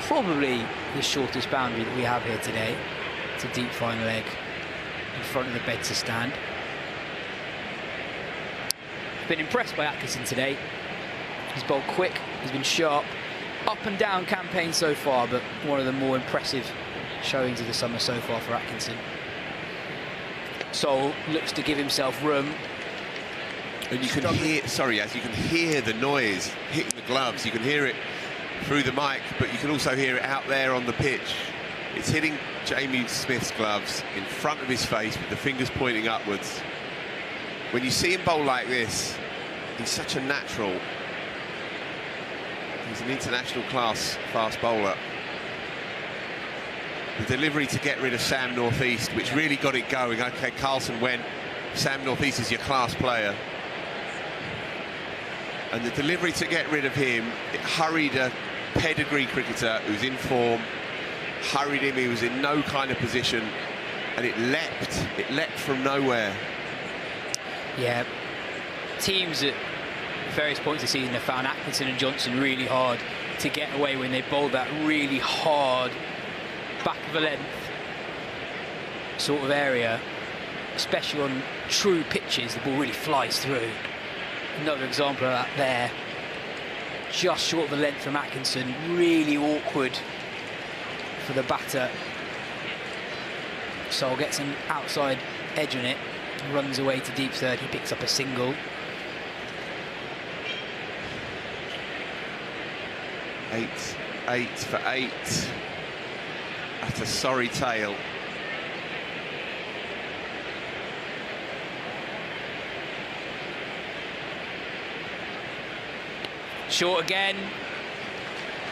probably the shortest boundary that we have here today. It's a deep fine leg in front of the Bedser stand. I've been impressed by Atkinson today. He's bowled quick, he's been sharp, up and down campaign so far, but one of the more impressive showings of the summer so far for Atkinson. Sol looks to give himself room. And you can hear, you can hear the noise hitting the gloves. You can hear it through the mic, but you can also hear it out there on the pitch. It's hitting Jamie Smith's gloves in front of his face with the fingers pointing upwards. When you see him bowl like this, he's such a natural. He's an international class fast bowler. The delivery to get rid of Sam Northeast, which really got it going. OK, Carlson went. Sam Northeast is your class player. And the delivery to get rid of him, it hurried a pedigree cricketer who's in form, hurried him, he was in no kind of position, and it leapt from nowhere. Yeah, teams at various points of the season have found Atkinson and Johnson really hard to get away when they bowled that really hard back of the length sort of area, especially on true pitches. The ball really flies through. Another example of that there, just short of the length from Atkinson, really awkward for the batter. Sol gets an outside edge on it, runs away to deep third, he picks up a single. Eight for 8 at a sorry tail. Short again,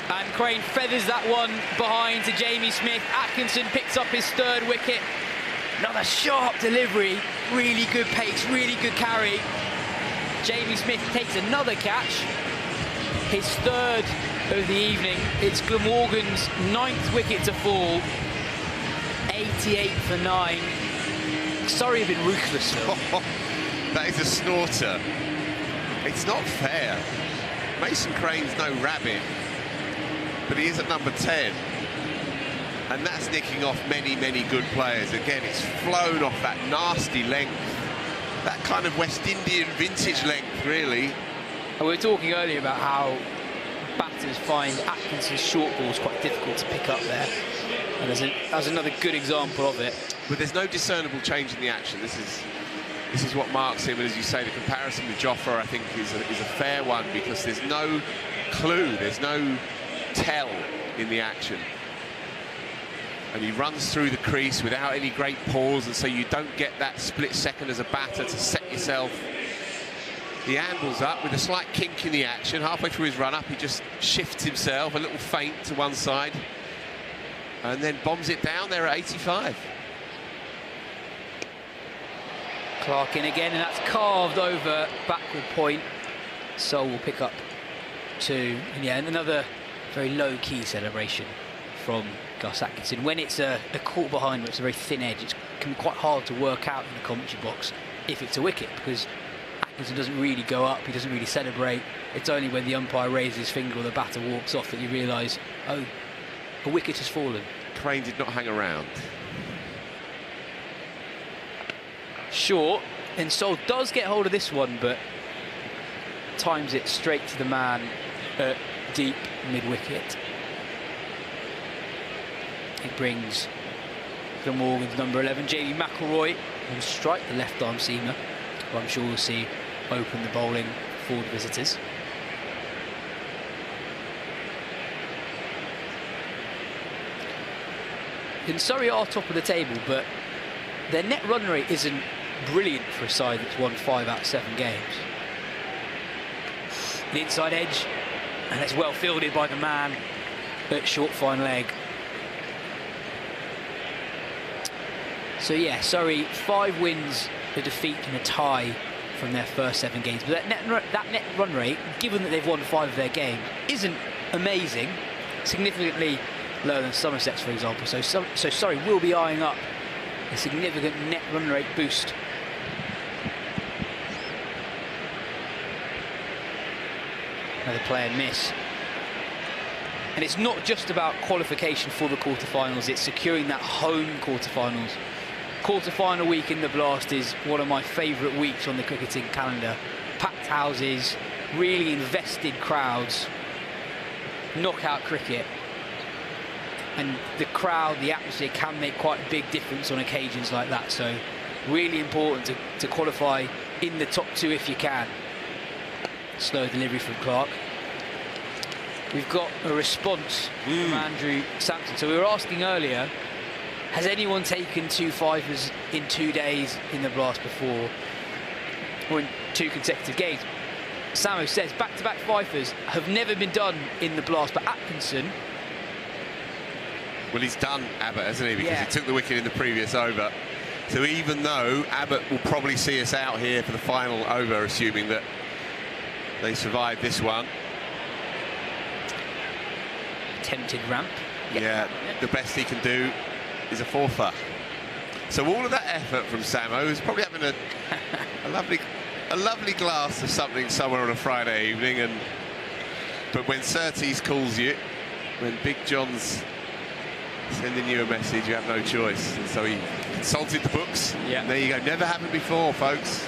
and Crane feathers that one behind to Jamie Smith. Atkinson picks up his third wicket. Another sharp delivery, really good pace, really good carry. Jamie Smith takes another catch, his third of the evening. It's Glamorgan's 9th wicket to fall. 88 for 9. Sorry, a bit ruthless. That is a snorter. It's not fair. Mason Crane's no rabbit, but he is at number 10. And that's nicking off many, many good players. Again, it's flown off that nasty length. That kind of West Indian vintage length, really. And we were talking earlier about how batters find Atkinson's short balls quite difficult to pick up there. And there's another good example of it. But there's no discernible change in the action. This is what marks him, and as you say, the comparison with Jofra, I think, is a fair one, because there's no clue, there's no tell in the action. And he runs through the crease without any great pause, and so you don't get that split second as a batter to set yourself. He ambles up with a slight kink in the action. Halfway through his run-up, he just shifts himself, a little feint to one side, and then bombs it down there at 85. Clark in again, and that's carved over backward point. Sol will pick up 2. And yeah, and another very low-key celebration from Gus Atkinson. When it's a caught behind, where it's a very thin edge, it can be quite hard to work out in the commentary box if it's a wicket, because Atkinson doesn't really go up, he doesn't really celebrate. It's only when the umpire raises his finger or the batter walks off that you realise, oh, a wicket has fallen. Crane did not hang around. Short, and Sol does get hold of this one, but times it straight to the man at deep mid-wicket. It brings Glamorgan's number 11, Jamie McElroy, will strike the left-arm seamer, who I'm sure we'll see open the bowling for the visitors. And Surrey are top of the table, but their net run rate isn't brilliant for a side that's won 5 out of 7 games. The inside edge, and it's well fielded by the man at short fine leg. So yeah, Surrey 5 wins, a defeat and a tie from their first 7 games. But that net run rate, given that they've won 5 of their games, isn't amazing. Significantly lower than Somerset's, for example. So Surrey will be eyeing up a significant net run rate boost. Another player miss. And it's not just about qualification for the quarterfinals, it's securing that home quarterfinals. Quarterfinal week in the Blast is one of my favourite weeks on the cricketing calendar. Packed houses, really invested crowds, knockout cricket. And the crowd, the atmosphere can make quite a big difference on occasions like that. So really important to qualify in the top 2 if you can. Slow delivery from Clark. We've got a response from Andrew Sampson. So we were asking earlier, has anyone taken 2 fifers in 2 days in the Blast before, or in 2 consecutive games? Samo says back-to-back fifers have never been done in the Blast, but Atkinson... Well, he's done Abbott, hasn't he? Because he took the wicket in the previous over. So even though Abbott will probably see us out here for the final over, assuming that they survive this one. Attempted ramp. Yeah, the best he can do is a 4-fer. So all of that effort from Samo is probably having a lovely glass of something somewhere on a Friday evening. But when Surtees calls you, when Big John's sending you a message, you have no choice. And so he consulted the books. Yeah. And there you go. Never happened before, folks.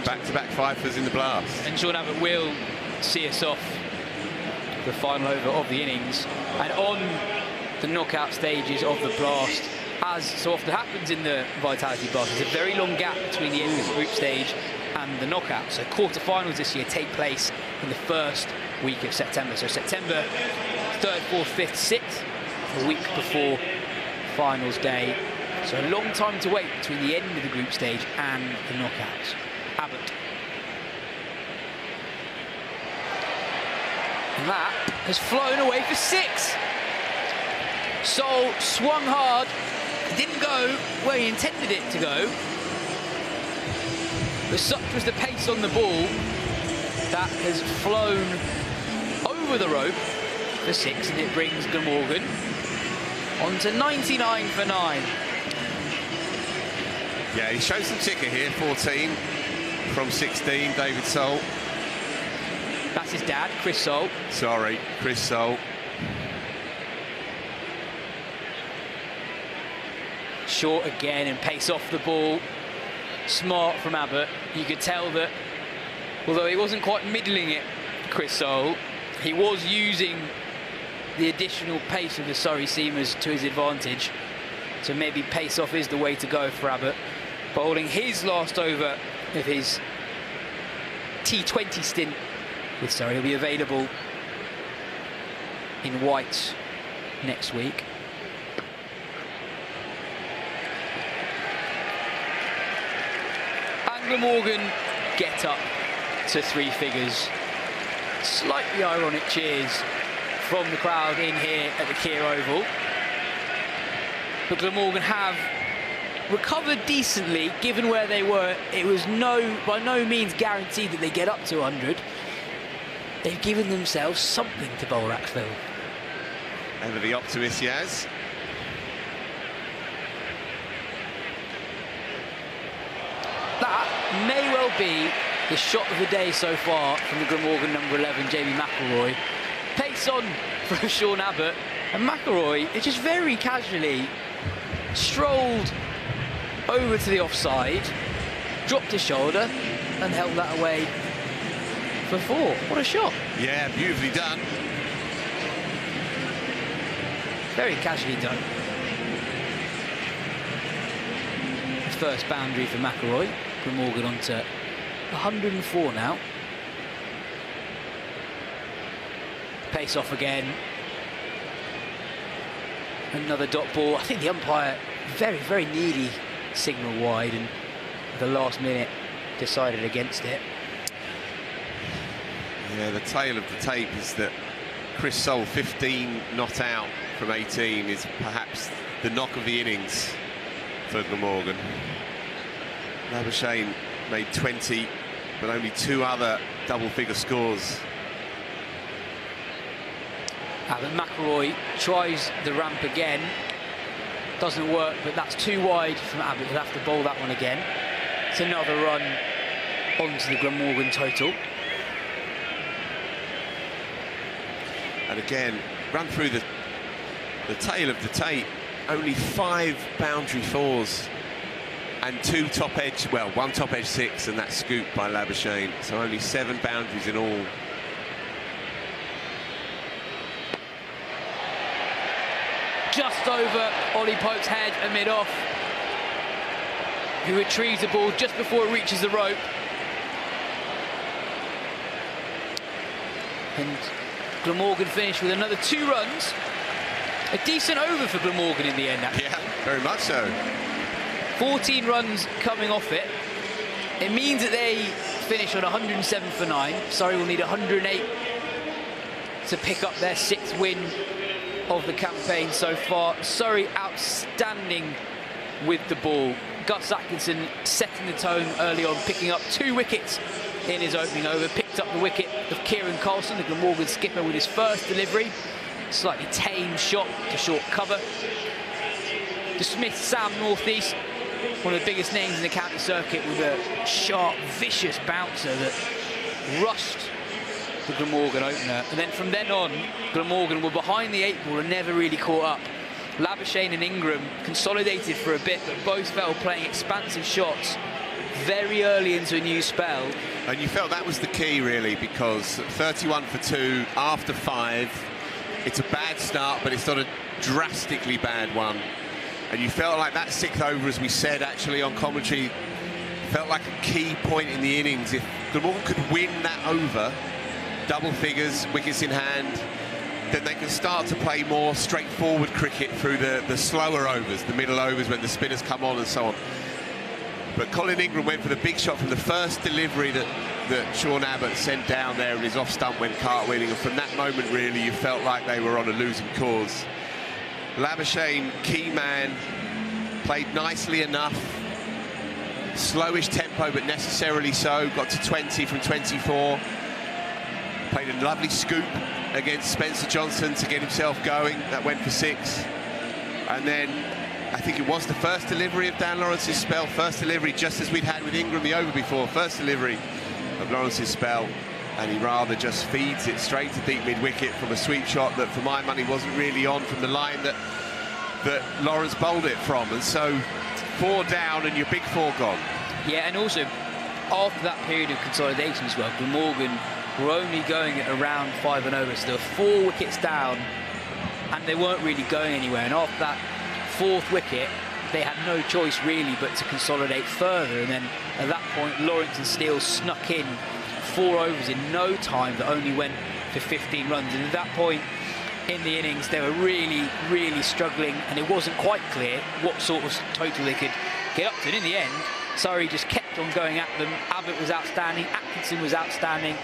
Back-to-back fifers in the Blast. And Sean Abbott will see us off the final over of the innings. And on the knockout stages of the Blast, as so often happens in the Vitality Blast, there's a very long gap between the end of the group stage and the knockout. So quarterfinals this year take place in the first week of September. So September 3rd, 4th, 5th, 6th, a week before finals day. So a long time to wait between the end of the group stage and the knockouts. Abbott. And that has flown away for 6. Sol swung hard, didn't go where he intended it to go. But such was the pace on the ball that has flown over the rope for 6, and it brings Glamorgan on to 99 for 9. Yeah, he shows some ticker here, 14 from 16, David Sol. That's his dad, Chris Sol. Sorry, Chris Sol. Short again and pace off the ball. Smart from Abbott. You could tell that, although he wasn't quite middling it, Chris Sol, he was using the additional pace of the Surrey seamers to his advantage. So maybe pace off is the way to go for Abbott. Bowling his last over of his T20 stint with Surrey. He'll be available in white next week. And Glamorgan get up to 3 figures. Slightly ironic cheers from the crowd in here at the Keir Oval. But Glamorgan have recovered decently, given where they were. It was by no means guaranteed that they get up to 100. They've given themselves something to bowl Axfield. Ever the optimist, Yaz. That may well be the shot of the day so far from the Glamorgan number 11, Jamie McElroy. Pace on from Sean Abbott, and McElroy is just very casually strolled over to the offside, dropped his shoulder and held that away for 4. What a shot. Yeah, beautifully done. Very casually done. First boundary for McElroy. Glamorgan on to 104 now. Pace off again. Another dot ball. I think the umpire very, very nearly signal wide, and at the last minute decided against it. Yeah, the tale of the tape is that Chris Sol, 15 not out from 18, is perhaps the knock of the innings for Glamorgan. Labuschagne made 20, but only 2 other double-figure scores. But McElroy tries the ramp again. Doesn't work, but that's too wide from Abbott. He'll have to bowl that one again. It's another run onto the Glamorgan total. And again, run through the tail of the tape, only 5 boundary 4s and 2 top edge, well, 1 top edge 6, and that scoop by Labuschagne. So only 7 boundaries in all. Just over Ollie Pope's head and mid-off, who retrieves the ball just before it reaches the rope. And Glamorgan finished with another 2 runs. A decent over for Glamorgan in the end, actually. Yeah, very much so. 14 runs coming off it. It means that they finish on 107 for 9. Surrey will need 108 to pick up their 6th win of the campaign so far. Surrey outstanding with the ball. Gus Atkinson setting the tone early on, picking up 2 wickets in his opening over. Picked up the wicket of Kieran Carlson, the Glamorgan skipper, with his first delivery. Slightly tame shot to short cover. Dismissed Sam Northeast, one of the biggest names in the county circuit, with a sharp, vicious bouncer that rushed the Glamorgan opener. And then from then on, Glamorgan were behind the 8 ball and never really caught up. Labuschagne and Ingram consolidated for a bit, but both fell playing expansive shots very early into a new spell. And you felt that was the key, really, because 31 for 2 after 5, it's a bad start, but it's not a drastically bad one. And you felt like that 6th over, as we said actually on commentary, felt like a key point in the innings. If Glamorgan could win that over, double figures, wickets in hand, then they can start to play more straightforward cricket through the slower overs, the middle overs when the spinners come on and so on. But Colin Ingram went for the big shot from the first delivery that Sean Abbott sent down there, and his off stump went cartwheeling, and from that moment really you felt like they were on a losing cause. Labuschagne, key man, played nicely enough, slowish tempo but necessarily so, got to 20 from 24, played a lovely scoop against Spencer Johnson to get himself going, that went for 6. And then I think it was the first delivery of Dan Lawrence's spell, first delivery just as we'd had with Ingram the over before, first delivery of Lawrence's spell, and he rather just feeds it straight to deep mid-wicket from a sweep shot that for my money wasn't really on from the line that Lawrence bowled it from. And so 4 down and your big 4 gone. Yeah, and also after that period of consolidation as well, Glamorgan were only going at around 5 and over, so there were 4 wickets down and they weren't really going anywhere. And after that 4th wicket, they had no choice really but to consolidate further. And then at that point, Lawrence and Steele snuck in 4 overs in no time that only went for 15 runs. And at that point in the innings, they were really, really struggling, and it wasn't quite clear what sort of total they could get up to. And in the end, Surrey just kept on going at them. Abbott was outstanding, Atkinson was outstanding,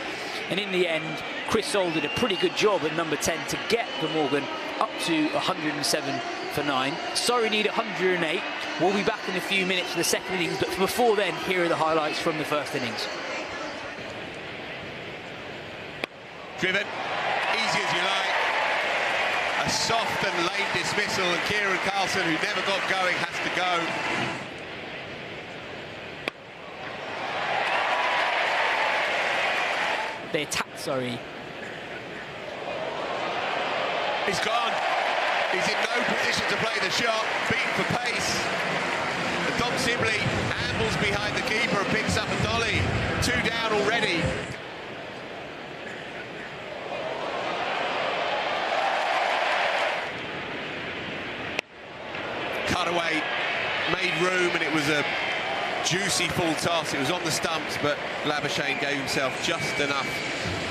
and in the end, Chris Soule did a pretty good job at number 10 to get Glamorgan up to 107 for 9. Surrey need 108. We'll be back in a few minutes for the second innings, but before then, here are the highlights from the first innings. Driven, easy as you like. A soft and late dismissal, and Kieran Carlson, who never got going, has to go. They attacked Surrey. He's gone. He's in no position to play the shot, beaten for pace. And Dom Sibley ambles behind the keeper and picks up a dolly. 2 down already. Cutaway made room, and it was a juicy full toss. It was on the stumps, but Labuschagne gave himself just enough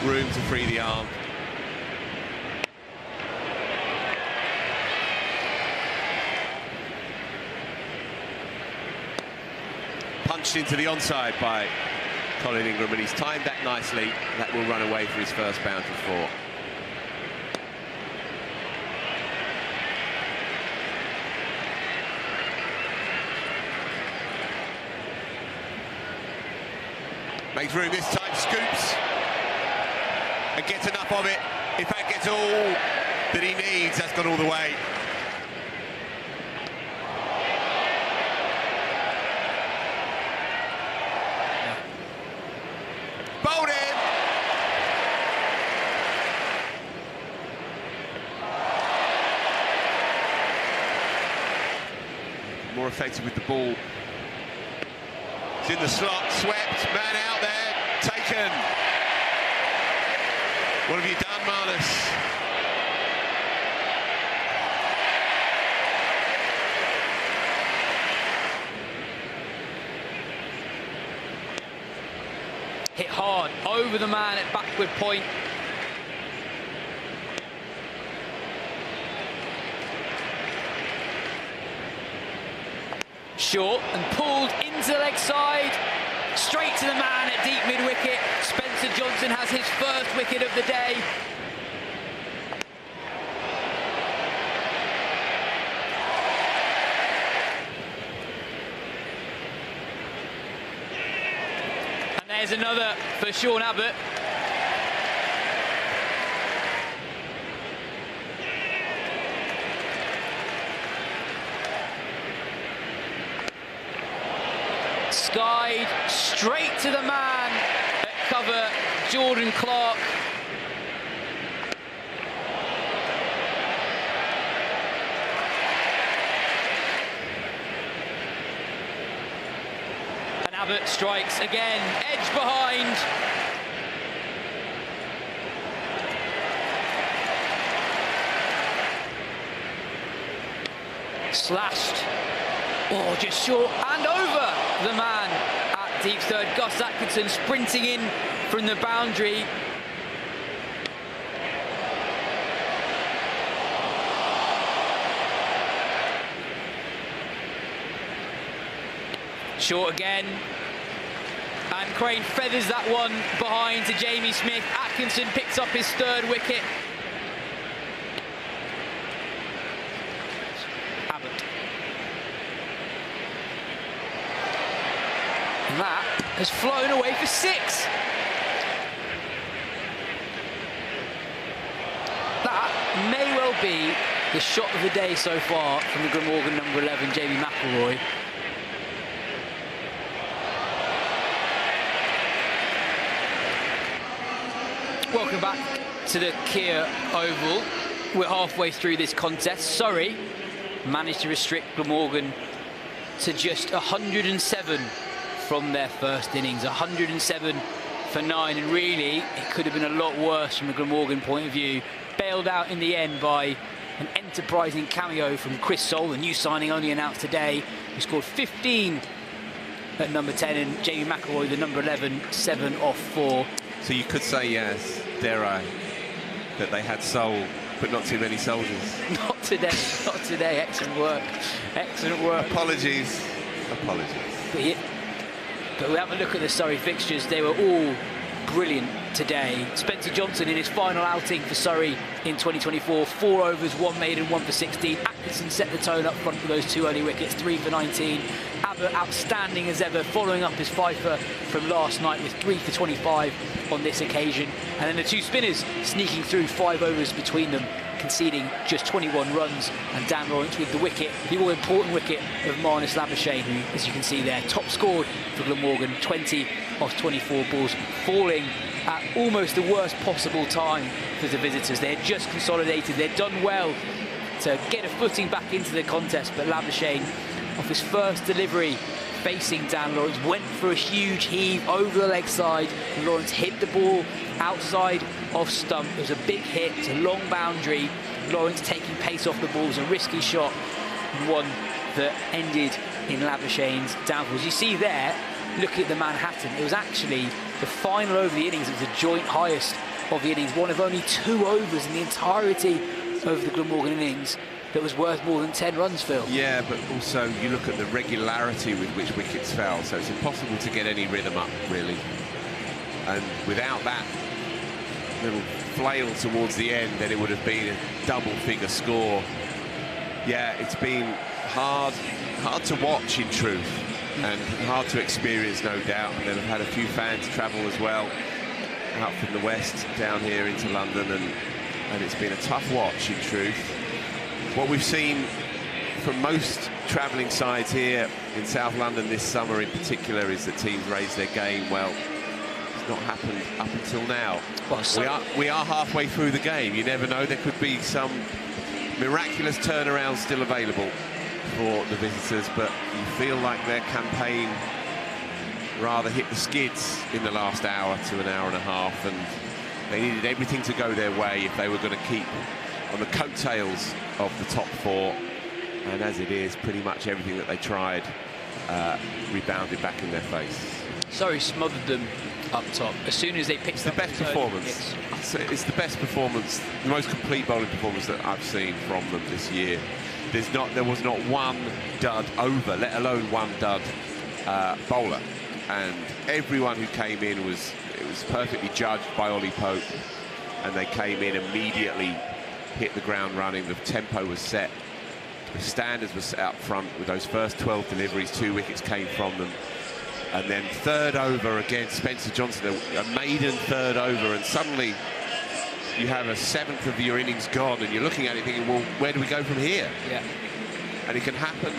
room to free the arm. Punched into the onside by Colin Ingram, and he's timed that nicely. That will run away for his first boundary 4. Makes room this time, scoops, and gets enough of it. In fact, gets all that he needs. That's gone all the way. Bowled in. effective with the ball. It's in the slot, swept, man out there, taken. What have you done, Marnus? Hit hard over the man at backward point. Short and pulled into the leg side, straight to the man at deep mid-wicket. Spencer Johnson has his first wicket of the day. And there's another for Sean Abbott. Skied straight to the man at cover, Jordan Clark. And Abbott strikes again, edge behind. Slashed. Oh, just short and over the man at deep third. Gus Atkinson sprinting in from the boundary. Short again. And Crane feathers that one behind to Jamie Smith. Atkinson picks up his third wicket. Abbott. And that has flown away for 6. That may well be the shot of the day so far from the Glamorgan number 11, Jamie McElroy. Welcome back to the Kia Oval. We're halfway through this contest. Surrey managed to restrict Glamorgan to just 107 from their first innings. 107 for 9, and really it could have been a lot worse from a Glamorgan point of view. Bailed out in the end by an enterprising cameo from Chris Soule, the new signing only announced today, who scored 15 at number 10, and Jamie McElroy, the number 11, 7 off 4. So you could say, yes, dare I, that they had soul, but not too many soldiers. Not today, not today. Excellent work. Excellent work. Apologies. But we have a look at the Surrey fixtures. They were all brilliant today. Spencer Johnson in his final outing for Surrey in 2024. 4 overs, 1 maiden, 1 for 16. Atkinson set the tone up front for those 2 early wickets, 3 for 19. Abbott outstanding as ever, following up his fifer from last night with 3 for 25 on this occasion. And then the 2 spinners sneaking through, 5 overs between them, conceding just 21 runs. And Dan Lawrence with the wicket, the all-important wicket of Marnus Labuschagne, who, as you can see there, top scored for Glamorgan, 20 off 24 balls, falling at almost the worst possible time for the visitors. They had just consolidated, they'd done well to get a footing back into the contest, but Labuschagne, off his first delivery facing Dan Lawrence, went for a huge heave over the leg side, and Lawrence hit the ball outside of stump. It was a big hit, it's a long boundary. Lawrence taking pace off the ball, was a risky shot, and one that ended in Labuschagne's downfall. As you see there, look at the Manhattan. It was actually the final over the innings. It was the joint highest of the innings, one of only 2 overs in the entirety of the Glamorgan innings that was worth more than 10 runs, Phil. Yeah, but also you look at the regularity with which wickets fell, so it's impossible to get any rhythm up, really. And without that little flail towards the end, then it would have been a double-figure score. Yeah, it's been hard to watch, in truth, and hard to experience, no doubt. And then I've had a few fans travel as well, out from the west down here into London, and it's been a tough watch, in truth. What we've seen from most travelling sides here in South London this summer in particular is that teams raise their game. Well, it's not happened up until now. Well, we are halfway through the game. You never know, there could be some miraculous turnaround still available for the visitors, but you feel like their campaign rather hit the skids in the last hour to an hour and a half, and they needed everything to go their way if they were going to keep on the coattails of the top four. And as it is, pretty much everything that they tried rebounded back in their face. Surrey smothered them up top as soon as they picked up the best performance. It's the best performance, the most complete bowling performance that I've seen from them this year. There was not one dud over, let alone one dud bowler, and everyone who came in was perfectly judged by Ollie Pope, and they came in immediately, hit the ground running. The tempo was set, the standards were set up front with those first 12 deliveries. 2 wickets came from them. And then third over again, Spencer Johnson, a maiden third over, and suddenly you have a 7th of your innings gone, and you're looking at it thinking, well, where do we go from here? Yeah. And it can happen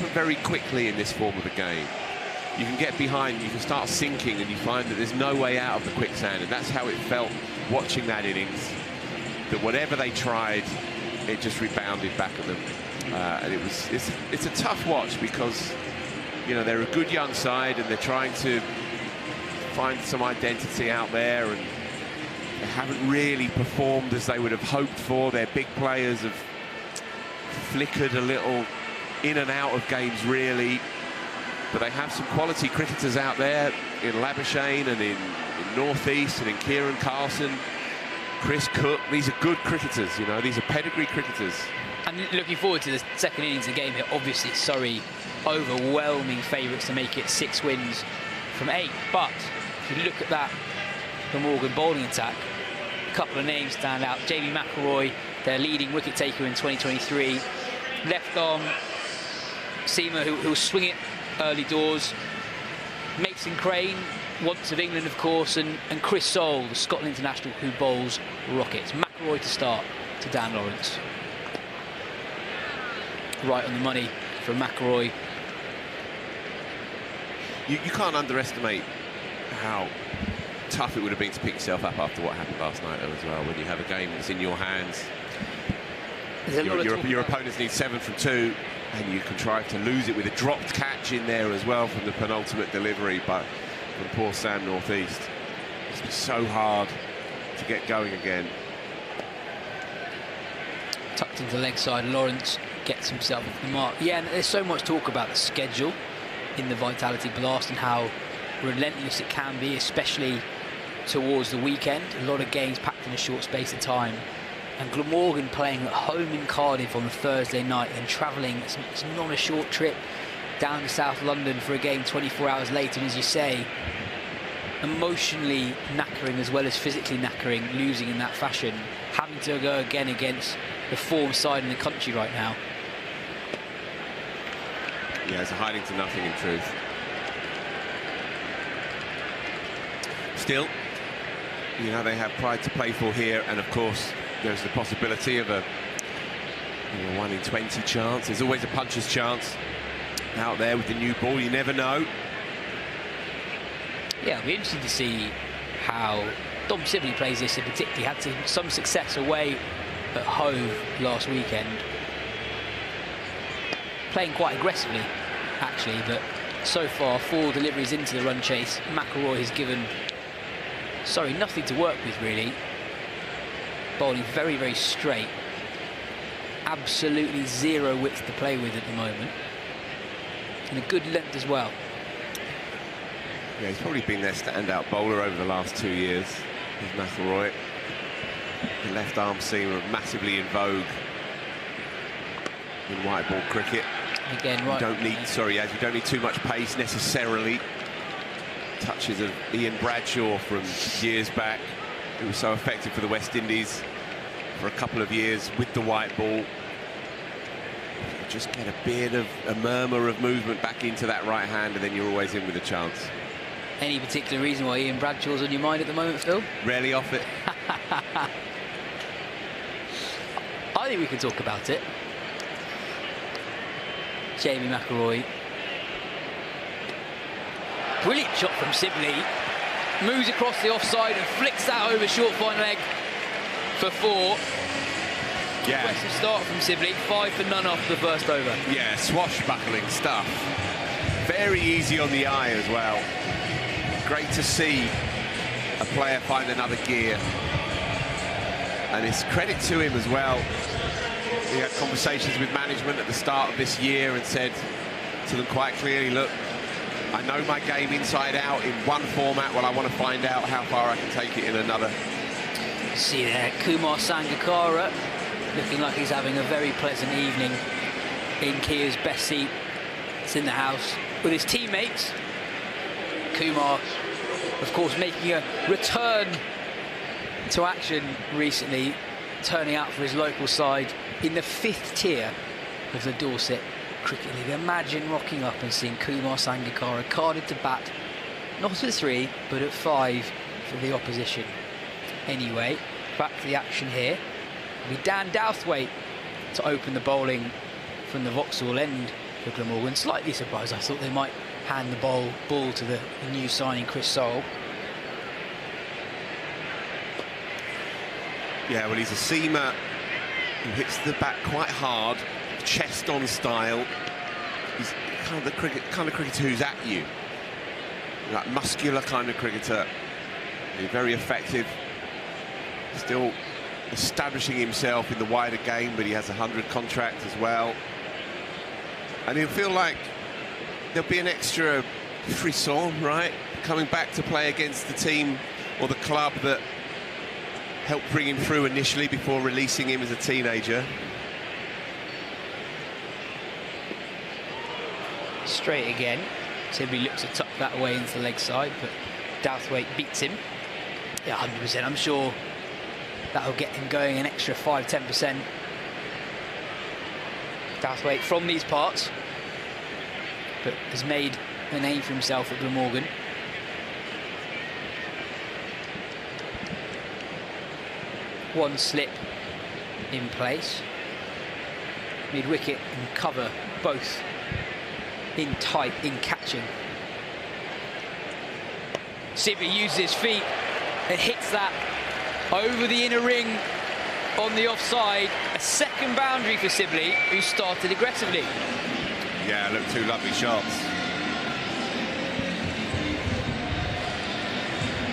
very quickly in this form of the game. You can get behind, you can start sinking, and you find that there's no way out of the quicksand, and that's how it felt watching that innings, that whatever they tried, it just rebounded back at them. And it's a tough watch because, you know, they're a good young side and they're trying to find some identity out there, and they haven't really performed as they would have hoped for. Their big players have flickered a little in and out of games, really. But they have some quality cricketers out there in Labuschagne and in North East and in Kieran Carlson, Chris Cook. These are good cricketers, you know, these are pedigree cricketers. And looking forward to the second innings of the game here. Obviously, Surrey overwhelming favourites to make it 6 wins from 8. But if you look at that Glamorgan bowling attack, a couple of names stand out. Jamie McElroy, their leading wicket taker in 2023. Left arm seamer who'll swing it early doors. Mason Crane, once of England, of course, and Chris Soule, the Scotland international, who bowls rockets. McElroy to start to Dan Lawrence. Right on the money for McElroy. You can't underestimate how tough it would have been to pick yourself up after what happened last night as well, when you have a game that's in your hands. Your opponents need 7 from 2, and you contrive to lose it with a dropped catch in there as well from the penultimate delivery from poor Sam North East. It's been so hard to get going again. Tucked into the leg side, Lawrence gets himself off the mark. Yeah, and there's so much talk about the schedule in the Vitality Blast and how relentless it can be, especially towards the weekend. A lot of games packed in a short space of time. And Glamorgan playing at home in Cardiff on the Thursday night and travelling, it's not a short trip, down to South London for a game 24 hours later. And as you say, emotionally knackering as well as physically knackering, losing in that fashion, having to go again against the form side in the country right now. Yeah, it's a hiding to nothing in truth. Still, you know, they have pride to play for here, and of course there's the possibility of a 1 in 20 chance. There's always a puncher's chance out there with the new ball. You never know. Yeah, it'll be interesting to see how Dom Sibley plays this, and particularly had some success away at home last weekend. Playing quite aggressively, actually, but so far 4 deliveries into the run chase. McElroy has given Surrey nothing to work with, really. Bowling very, very straight. Absolutely 0 width to play with at the moment. And a good length as well. Yeah, he's probably been their standout bowler over the last 2 years, is McElroy. The left arm seamer massively in vogue in white ball cricket. Again, right. You don't need too much pace necessarily. Touches of Ian Bradshaw from years back, who was so effective for the West Indies for a couple of years with the white ball. Just get a bit of a murmur of movement back into that right hand, and then you're always in with a chance. Any particular reason why Ian Bradshaw's on your mind at the moment, Phil? Rarely off it. I think we can talk about it. Jamie McElroy. Brilliant shot from Sibley. Moves across the offside and flicks that over short fine leg for 4. Yeah. Impressive start from Sibley, 5 for none off the first over. Yeah, swashbuckling stuff. Very easy on the eye as well. Great to see a player find another gear. And it's credit to him as well. He had conversations with management at the start of this year and said to them quite clearly, look, I know my game inside out in one format. Well, I want to find out how far I can take it in another. See there, Kumar Sangakkara looking like he's having a very pleasant evening in Kia's best seat. It's in the house with his teammates. Kumar, of course, making a return to action recently, turning out for his local side in the 5th tier of the Dorset Cricket League. Imagine rocking up and seeing Kumar Sangakkara carded to bat, not at 3, but at 5 for the opposition. Anyway, back to the action here. It'll be Dan Douthwaite to open the bowling from the Vauxhall end for Glamorgan. Slightly surprised. I thought they might hand the ball to the new signing, Chris Sole. Yeah, well, he's a seamer who hits the bat quite hard, chest-on style. He's kind of the cricketer who's at you. That muscular kind of cricketer. He's very effective. Still establishing himself in the wider game, but he has a 100 contract as well. And he'll feel like there'll be an extra frisson, right? Coming back to play against the team or the club that helped bring him through initially before releasing him as a teenager. Straight again. Sibley looks to tuck that away into the leg side, but Douthwaite beats him. Yeah, 100%. I'm sure that'll get him going an extra 5-10%. Douthwaite from these parts, but has made a name for himself at Glamorgan. One slip in place. Mid-wicket and cover both in tight, in catching. Sibley uses his feet and hits that over the inner ring on the offside. A second boundary for Sibley, who started aggressively. Yeah, look, 2 lovely shots.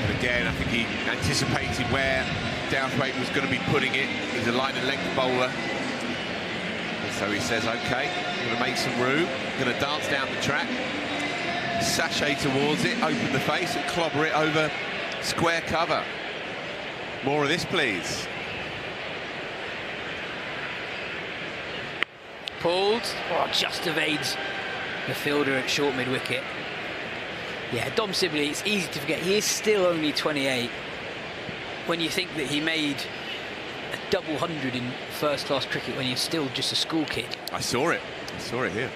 And again, I think he anticipated where Douthwaite was going to be putting it. He's a line and length bowler. And so he says, OK, I'm going to make some room. Going to dance down the track, sashay towards it, open the face and clobber it over square cover. More of this, please. Pulled, just evades the fielder at short mid-wicket. Yeah, Dom Sibley, it's easy to forget, he is still only 28. When you think that he made a double 100 in first-class cricket when you're still just a school kid. I saw it here.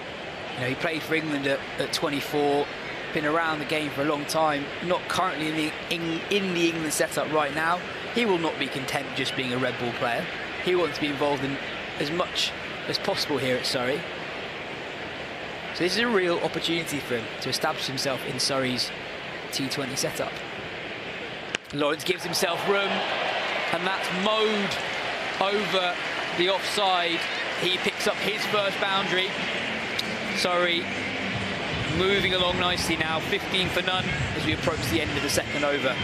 You know, he played for England at 24, been around the game for a long time, not currently in the England setup right now. He will not be content just being a red ball player. He wants to be involved in as much as possible here at Surrey. So this is a real opportunity for him to establish himself in Surrey's T20 setup. Lawrence gives himself room, and that's mowed over the offside. He picks up his first boundary. Surrey moving along nicely now, 15 for none as we approach the end of the second over.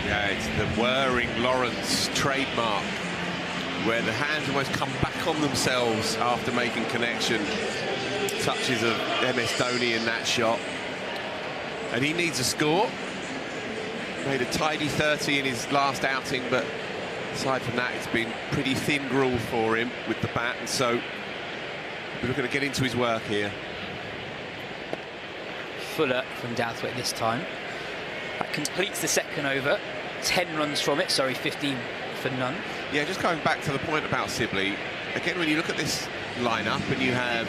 Yeah, it's the whirring Lawrence trademark, where the hands almost come back on themselves after making connection. Touches of MS Dhoni in that shot. And he needs a score. Made a tidy 30 in his last outing, but aside from that, it's been pretty thin gruel for him with the bat, and so we're going to get into his work here. Fuller from Douthwaite this time. That completes the second over. 10 runs from it, sorry, 15 for none. Yeah, just going back to the point about Sibley, again, when you look at this lineup and you have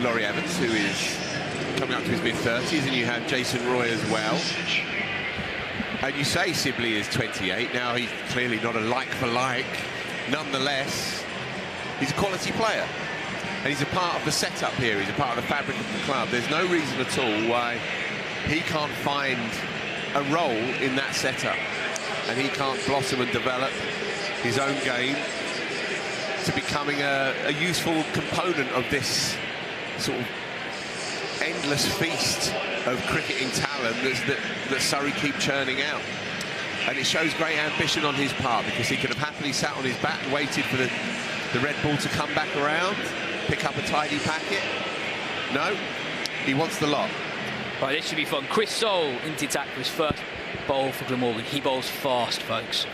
Laurie Evans, who is coming up to his mid-30s, and you have Jason Roy as well. And you say Sibley is 28, now he's clearly not a like-for-like. Nonetheless, he's a quality player. And he's a part of the setup here, he's a part of the fabric of the club. There's no reason at all why he can't find a role in that setup. And he can't blossom and develop his own game to becoming a useful component of this sort of endless feast of cricketing talent that Surrey keep churning out. And it shows great ambition on his part, because he could have happily sat on his bat and waited for the red ball to come back around, pick up a tidy packet. No, he wants the lot. Right, this should be fun. Chris Soule into attack for his first bowl for Glamorgan. He bowls fast, folks.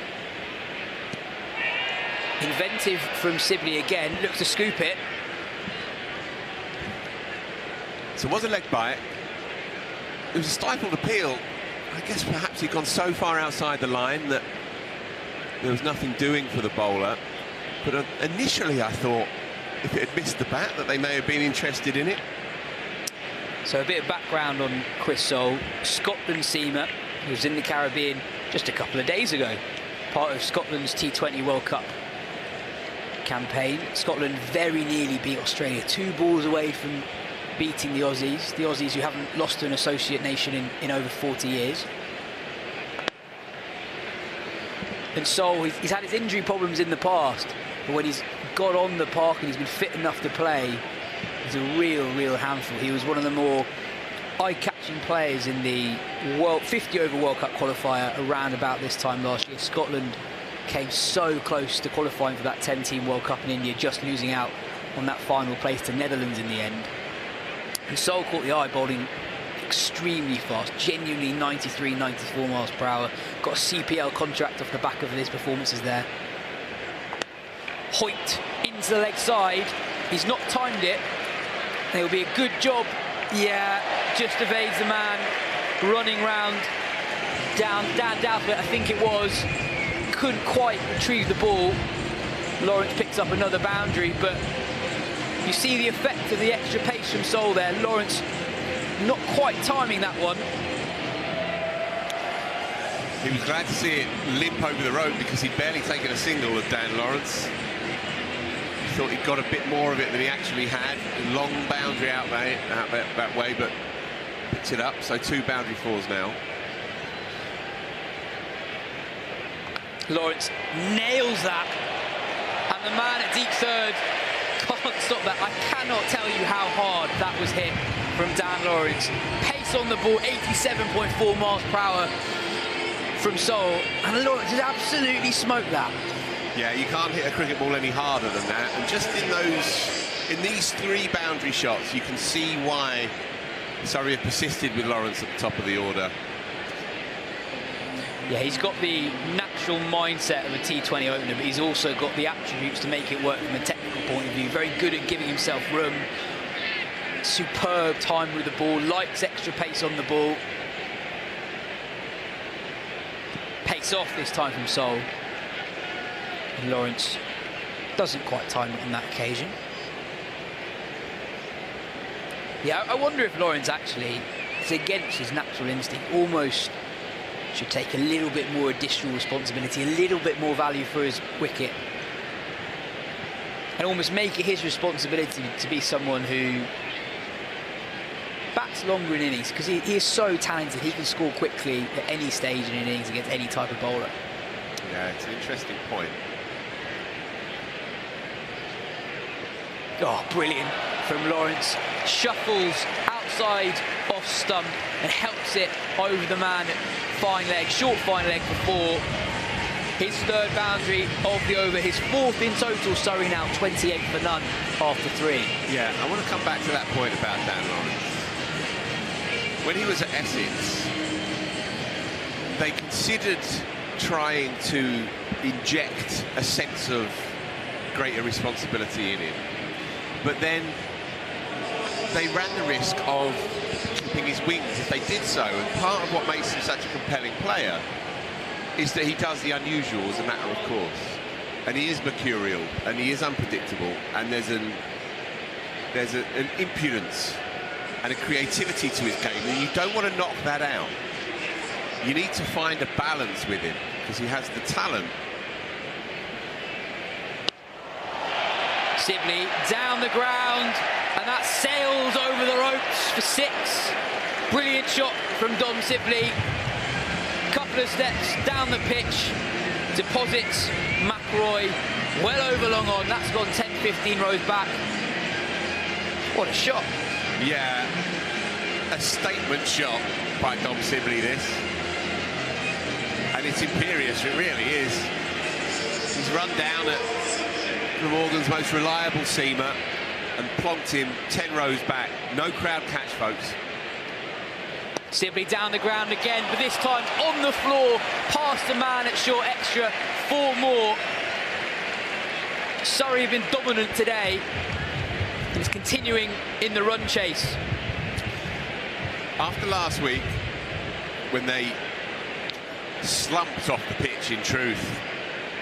Inventive from Sibley again, looks to scoop it. So it was a leg bite. It was a stifled appeal. I guess perhaps he'd gone so far outside the line that there was nothing doing for the bowler. But initially I thought if it had missed the bat that they may have been interested in it. So a bit of background on Chris Soule. Scotland seamer, who was in the Caribbean just a couple of days ago. Part of Scotland's T20 World Cup campaign. Scotland very nearly beat Australia, 2 balls away from beating the Aussies who haven't lost to an associate nation in over 40 years. And Soule, he's had his injury problems in the past, but when he's got on the park and he's been fit enough to play, he's a real handful. He was one of the more eye-catching players in the 50 over World Cup qualifier around about this time last year. Scotland came so close to qualifying for that 10-team World Cup in India, just losing out on that final place to Netherlands in the end. And Soule caught the eye, bowling extremely fast, genuinely 93, 94 miles per hour. Got a CPL contract off the back of his performances there. Hoyt into the leg side. He's not timed it. It'll be a good job. Yeah, just evades the man. Running round. Dan Douthwaite, I think it was. Couldn't quite retrieve the ball. Lawrence picks up another boundary, but you see the effect of the extra pace from Soule there. Lawrence not quite timing that one. He was glad to see it limp over the rope, because he'd barely taken a single with Dan Lawrence. He thought he'd got a bit more of it than he actually had. Long boundary out that way, but picks it up. So 2 boundary fours now. Lawrence nails that, and the man at deep third can't stop that. I cannot tell you how hard that was hit from Dan Lawrence. Pace on the ball, 87.4 miles per hour from Soule, and Lawrence has absolutely smoked that. Yeah, you can't hit a cricket ball any harder than that. And just in these 3 boundary shots, you can see why Surrey have persisted with Lawrence at the top of the order. Yeah, he's got the natural mindset of a T20 opener, but he's also got the attributes to make it work from a technical point of view. Very good at giving himself room. Superb time with the ball, likes extra pace on the ball. Pace off this time from Soule. And Lawrence doesn't quite time it on that occasion. Yeah, I wonder if Lawrence actually is against his natural instinct, almost should take a little bit more additional responsibility, a little bit more value for his wicket, and almost make it his responsibility to be someone who bats longer in innings, because he is so talented. He can score quickly at any stage in innings against any type of bowler. Yeah, it's an interesting point. Oh, brilliant from Lawrence. Shuffles outside off stump and helps it over the man. Fine leg, short fine leg for 4. His 3rd boundary of the over, his 4th in total. Surrey now 28 for none after 3. Yeah, I want to come back to that point about Dan Lawrence. When he was at Essex, they considered trying to inject a sense of greater responsibility in him. But then they ran the risk of clipping his wings if they did so. And part of what makes him such a compelling player is that he does the unusual as a matter of course. And he is mercurial, and he is unpredictable, and there's an impudence and a creativity to his game, and you don't want to knock that out. You need to find a balance with him, because he has the talent. Sibley down the ground, and that sails over the ropes for 6. Brilliant shot from Dom Sibley. Couple of steps down the pitch Deposits McIlroy well over long on. That's gone 10-15 rows back. What a shot. Yeah, a statement shot by Dom Sibley, this. And it's imperious, it really is. He's run down at Glamorgan's most reliable seamer and plonked him 10 rows back. No crowd catch, folks. Sibley down the ground again, but this time on the floor, past the man at short extra, 4 more. Surrey have been dominant today. He's continuing in the run chase. After last week, when they slumped off the pitch, in truth,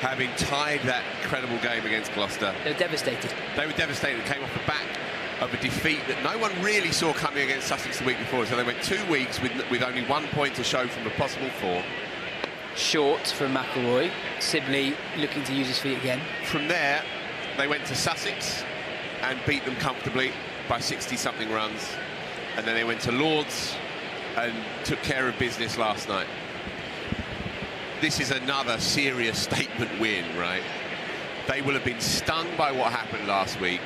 having tied that incredible game against Gloucester. They were devastated. They were devastated. It came off the back of a defeat that no one really saw coming against Sussex the week before. So they went 2 weeks with only 1 point to show from a possible 4. Short from McIlroy. Sibley looking to use his feet again. From there, they went to Sussex and beat them comfortably by 60-something runs. And then they went to Lords and took care of business last night. This is another serious statement win, right? They will have been stung by what happened last week,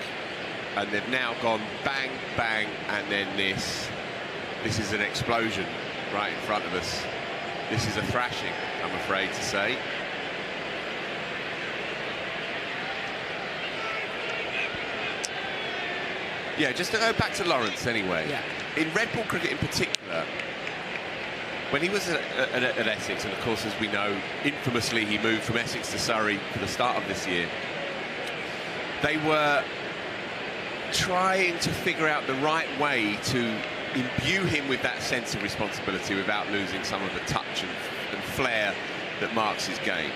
and they've now gone bang, bang, and then this. This is an explosion right in front of us. This is a thrashing, I'm afraid to say. Yeah, just to go back to Lawrence anyway. Yeah. In red ball cricket in particular, when he was at Essex, and of course, as we know, infamously he moved from Essex to Surrey for the start of this year, they were trying to figure out the right way to imbue him with that sense of responsibility without losing some of the touch and flair that marks his game.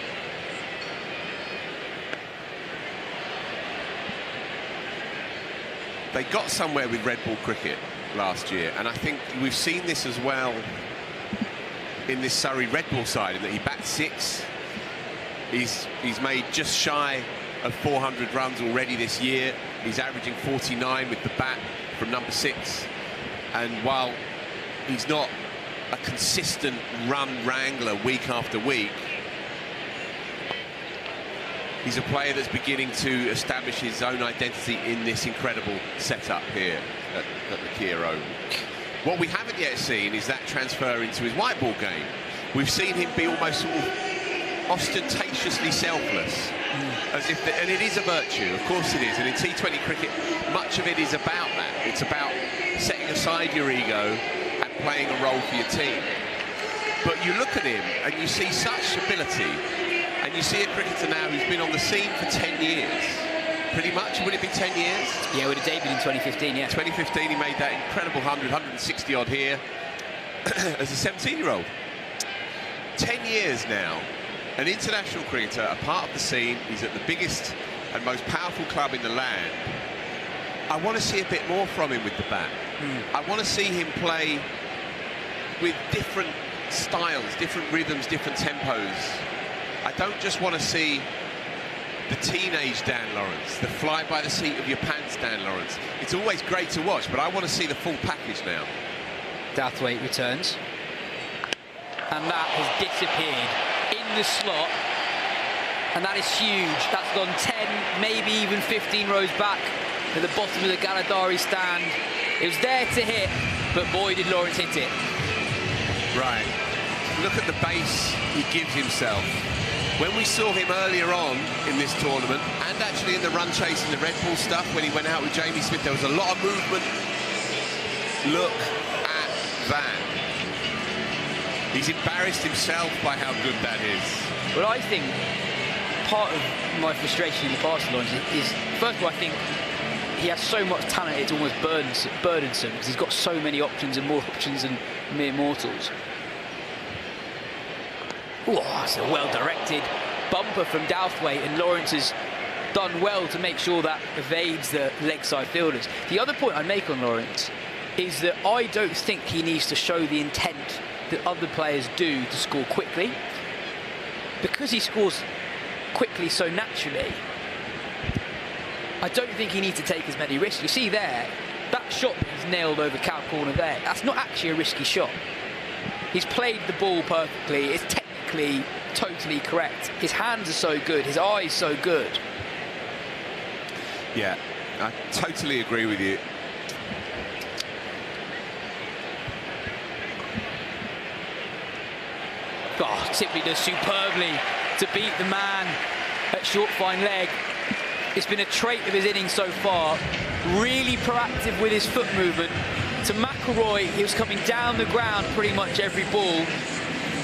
They got somewhere with red ball cricket last year, and I think we've seen this as well in this Surrey red ball side, in that he bats 6. He's made just shy of 400 runs already this year. He's averaging 49 with the bat from number 6. And while he's not a consistent run wrangler week after week, he's a player that's beginning to establish his own identity in this incredible setup here at the Kia Oval. What we haven't yet seen is that transfer into his white ball game. We've seen him be almost sort of ostentatiously selfless, as if, and it is a virtue, of course it is. And in T20 cricket, much of it is about that. It's about setting aside your ego and playing a role for your team. But you look at him and you see such ability, and you see a cricketer now who's been on the scene for 10 years. Pretty much, would it be 10 years? Yeah, would have debuted in 2015, yeah. 2015, he made that incredible 160 odd here as a 17-year-old. 10 years now, an international cricketer, a part of the scene. He's at the biggest and most powerful club in the land. I want to see a bit more from him with the bat. I want to see him play with different styles, different rhythms, different tempos. I don't just want to see the teenage Dan Lawrence, the fly by the seat of your pants Dan Lawrence. It's always great to watch, but I want to see the full package now. Dathwaite returns, and that has disappeared in the slot, and that is huge. That's gone 10, maybe even 15 rows back to the bottom of the Galadari stand. It was there to hit, but boy did Lawrence hit it. Right, look at the base he gives himself. When we saw him earlier on in this tournament, and actually in the run chase and the red ball stuff, when he went out with Jamie Smith, there was a lot of movement. Look at that. He's embarrassed himself by how good that is. Well, I think part of my frustration in the past, Lawrence, is first of all, I think he has so much talent it's almost burdensome, because he's got so many options and more options than mere mortals. Oh, it's a well-directed bumper from Dathwaite, and Lawrence has done well to make sure that evades the leg side fielders. The other point I make on Lawrence is that I don't think he needs to show the intent that other players do to score quickly. Because he scores quickly so naturally, I don't think he needs to take as many risks. You see there, that shot that he's nailed over cow corner there, that's not actually a risky shot. He's played the ball perfectly. It's technically totally correct. His hands are so good, his eyes so good. Yeah, I totally agree with you. Oh, Sibley does superbly to beat the man at short fine leg. It's been a trait of his innings so far. Really proactive with his foot movement. To McIlroy, he was coming down the ground pretty much every ball.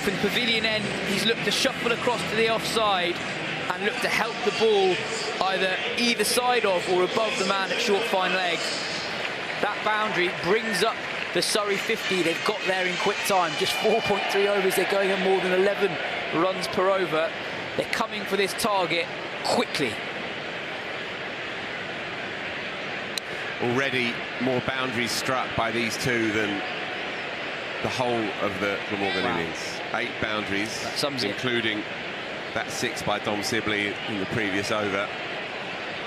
From the pavilion end, he's looked to shuffle across to the offside and looked to help the ball either side of or above the man at short fine leg. That boundary brings up the Surrey 50. They've got there in quick time. Just 4.3 overs. They're going at more than 11 runs per over. They're coming for this target quickly. Already more boundaries struck by these two than the whole of the Glamorgan innings. 8 boundaries, including that 6 by Dom Sibley in the previous over.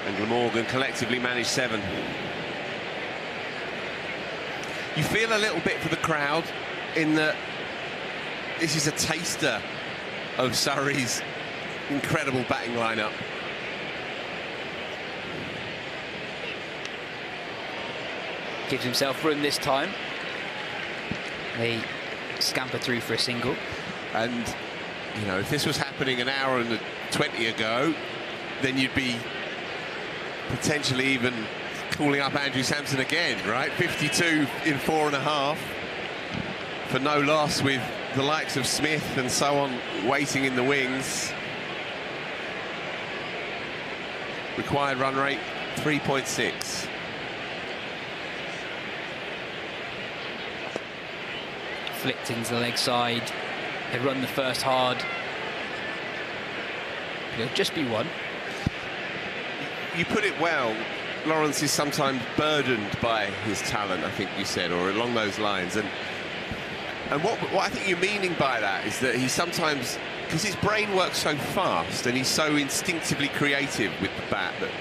And Glamorgan collectively managed 7. You feel a little bit for the crowd in that this is a taster of Surrey's incredible batting lineup. Gives himself room this time. They scamper through for a single. And, you know, if this was happening an hour and 20 ago, then you'd be potentially even calling up Andrew Sampson again, right? 52 in 4.5 for no loss, with the likes of Smith and so on waiting in the wings. Required run rate 3.6. Flicked into the leg side. They run the first hard. It'll just be 1. You put it well. Lawrence is sometimes burdened by his talent, I think you said, or along those lines. And what I think you're meaning by that is that he sometimes, because his brain works so fast and he's so instinctively creative with the bat, that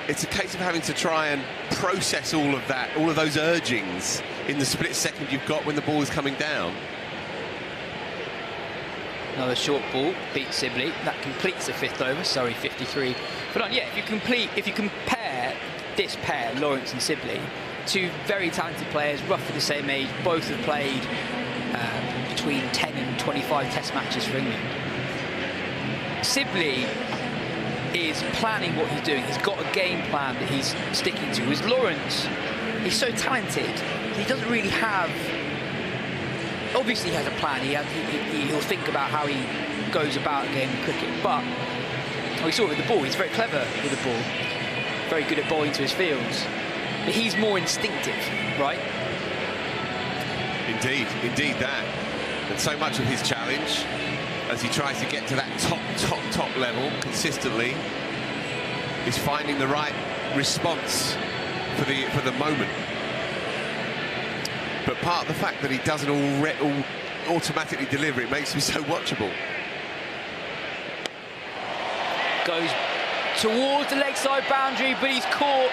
it's a case of having to try and process all of that, all of those urgings in the split second you've got when the ball is coming down. Another short ball beats Sibley. That completes the 5th over. Surrey 53. But yeah, if you compare this pair, Lawrence and Sibley, 2 very talented players, roughly the same age, both have played between 10 and 25 Test matches for England. Sibley is planning what he's doing. He's got a game plan that he's sticking to. Whereas Lawrence, he's so talented, he doesn't really have... Obviously he has a plan. He'll think about how he goes about a game of cricket. But we saw it with the ball. He's very clever with the ball. Very good at bowling to his fields. But he's more instinctive, right? Indeed that. And so much of his challenge, as he tries to get to that top level consistently, is finding the right response for the moment. But part of the fact that he doesn't automatically deliver, it makes him so watchable. Goes towards the leg side boundary, but he's caught.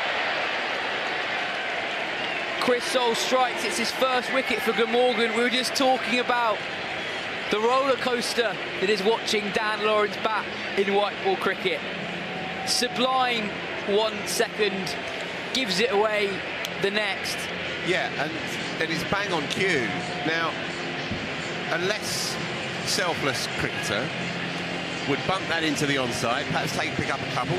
Chris Soule strikes. It's his first wicket for Glamorgan. We were just talking about the roller coaster that is watching Dan Lawrence bat in white ball cricket. Sublime 1 second, gives it away the next. Yeah, and it's bang on cue. Now, a less selfless cricketer would bump that into the onside, perhaps pick up a couple,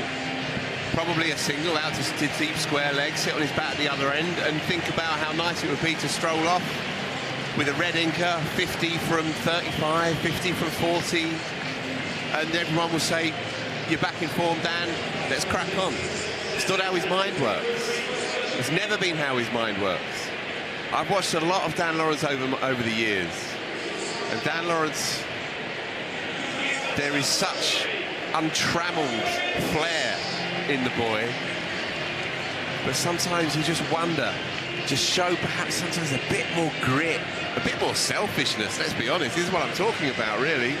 probably a single out to deep square leg, sit on his bat at the other end, and think about how nice it would be to stroll off with a red inker, 50 from 35, 50 from 40, and everyone will say, "You're back in form, Dan, let's crack on." It's not how his mind works. It's never been how his mind works. I've watched a lot of Dan Lawrence over the years, and Dan Lawrence, there is such untrammeled flair in the boy, but sometimes you just wonder, just show perhaps sometimes a bit more grit, a bit more selfishness, let's be honest. This is what I'm talking about, really.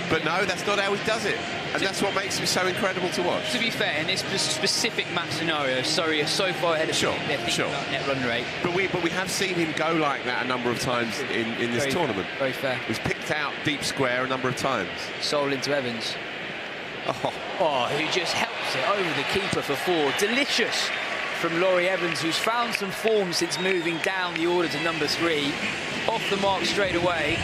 But no, that's not how he does it. And that's what makes him so incredible to watch. To be fair, in this specific match scenario, Surrey are so far ahead of Sure. about net run rate. But we have seen him go like that a number of times in this tournament. Very fair. He's picked out deep square a number of times. Soul into Evans. Oh, who just helps it over the keeper for 4. Delicious from Laurie Evans, who's found some form since moving down the order to number 3. Off the mark straight away.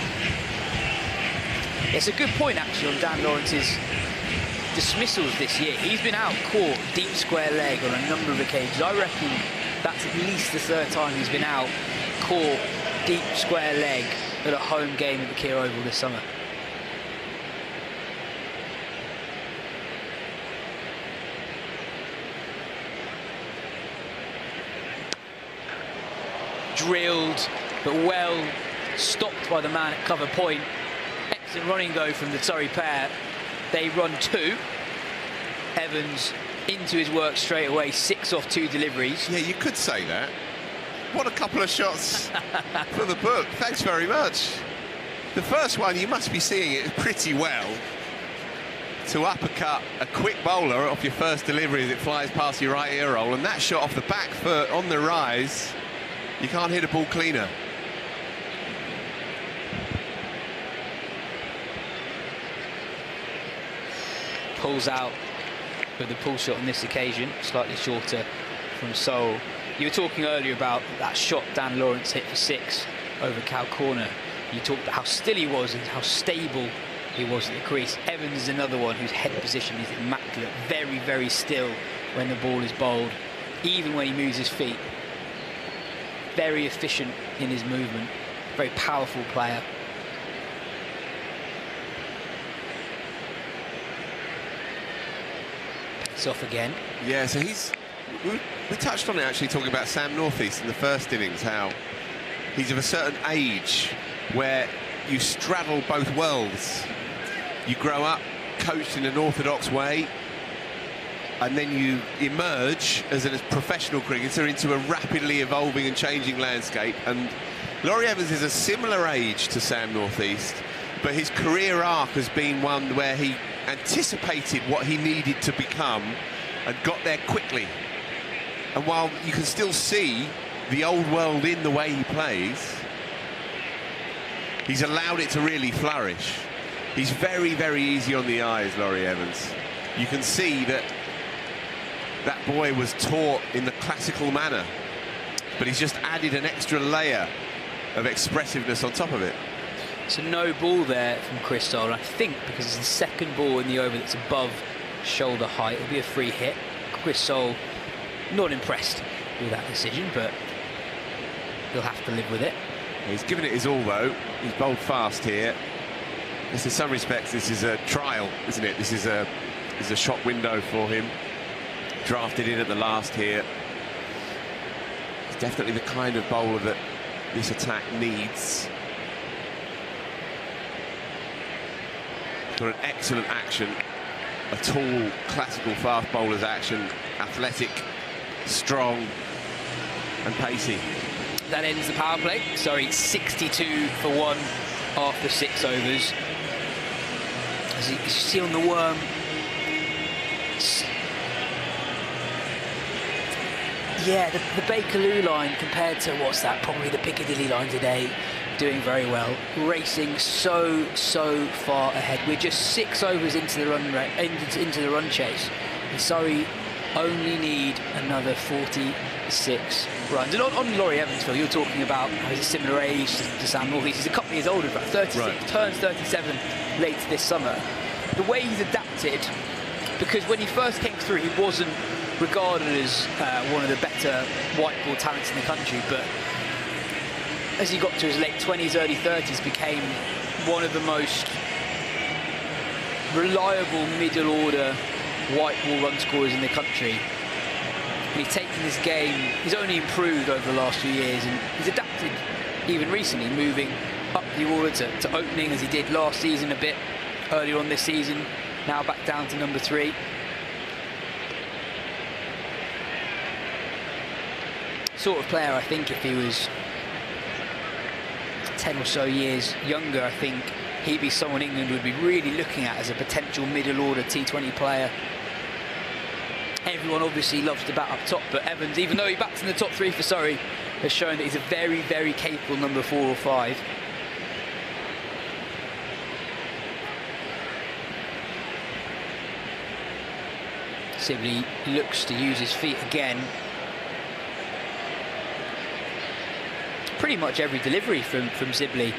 It's a good point, actually, on Dan Lawrence's dismissals this year. He's been out caught deep square leg on a number of occasions. I reckon that's at least the 3rd time he's been out caught deep square leg at a home game at the Kia Oval this summer. Drilled, but well stopped by the man at cover point. Excellent running, though, from the Surrey pair. They run 2. Evans into his work straight away, 6 off 2 deliveries. Yeah, you could say that. What a couple of shots for the book. Thanks very much. The first one, you must be seeing it pretty well. To uppercut a quick bowler off your first delivery as it flies past your right ear roll, and that shot off the back foot on the rise. You can't hit a ball cleaner. Pulls out with the pull shot on this occasion, slightly shorter from Soul. You were talking earlier about that shot Dan Lawrence hit for 6 over Cow Corner. You talked about how still he was and how stable he was at the crease. Evans is another one whose head position is immaculate, very, very still when the ball is bowled, even when he moves his feet. Very efficient in his movement, very powerful player. It's off again. Yeah, so we touched on it actually, talking about Sam Northeast in the first innings, how he's of a certain age where you straddle both worlds. You grow up coached in an orthodox way, and then you emerge as a professional cricketer into a rapidly evolving and changing landscape. And Laurie Evans is a similar age to Sam Northeast, but his career arc has been one where he anticipated what he needed to become and got there quickly. And while you can still see the old world in the way he plays, he's allowed it to really flourish. He's very, very easy on the eyes, Laurie Evans. You can see that that boy was taught in the classical manner, but he's just added an extra layer of expressiveness on top of it. It's a no ball there from Chris Soul, I think, because it's the second ball in the over that's above shoulder height. It'll be a free hit. Chris Soul not impressed with that decision, but he'll have to live with it. He's given it his all, though. He's bowled fast here. In some respects, this is a trial, isn't it? This is a shot window for him. Drafted in at the last here. He's definitely the kind of bowler that this attack needs. Got an excellent action, a tall, classical fast bowler's action, athletic, strong and pacey. That ends the power play. Sorry, 62 for 1 after 6 overs. As you see on the worm, yeah, the Bakerloo line compared to, what's that, probably the Piccadilly line today, doing very well, racing so far ahead. We're just 6 overs into the run chase, and Surrey only need another 46 runs. And on Laurie Evans, Phil, you're talking about how he's a similar age to Sam Northeast. He's a couple of years older, about 36, right. Turns 37 later this summer. The way he's adapted, because when he first came through, he wasn't regarded as one of the better white ball talents in the country, but as he got to his late 20s, early 30s, became one of the most reliable middle-order white ball run scorers in the country. And he's taken this game, he's only improved over the last few years, and he's adapted even recently, moving up the order to opening as he did last season a bit, earlier on this season, now back down to number 3. Sort of player, I think, if he was 10 or so years younger, I think he'd be someone England would be really looking at as a potential middle-order T20 player. Everyone obviously loves to bat up top, but Evans, even though he bats in the top 3 for Surrey, has shown that he's a very, very capable number 4 or 5. Sibley looks to use his feet again. Pretty much every delivery from Sibley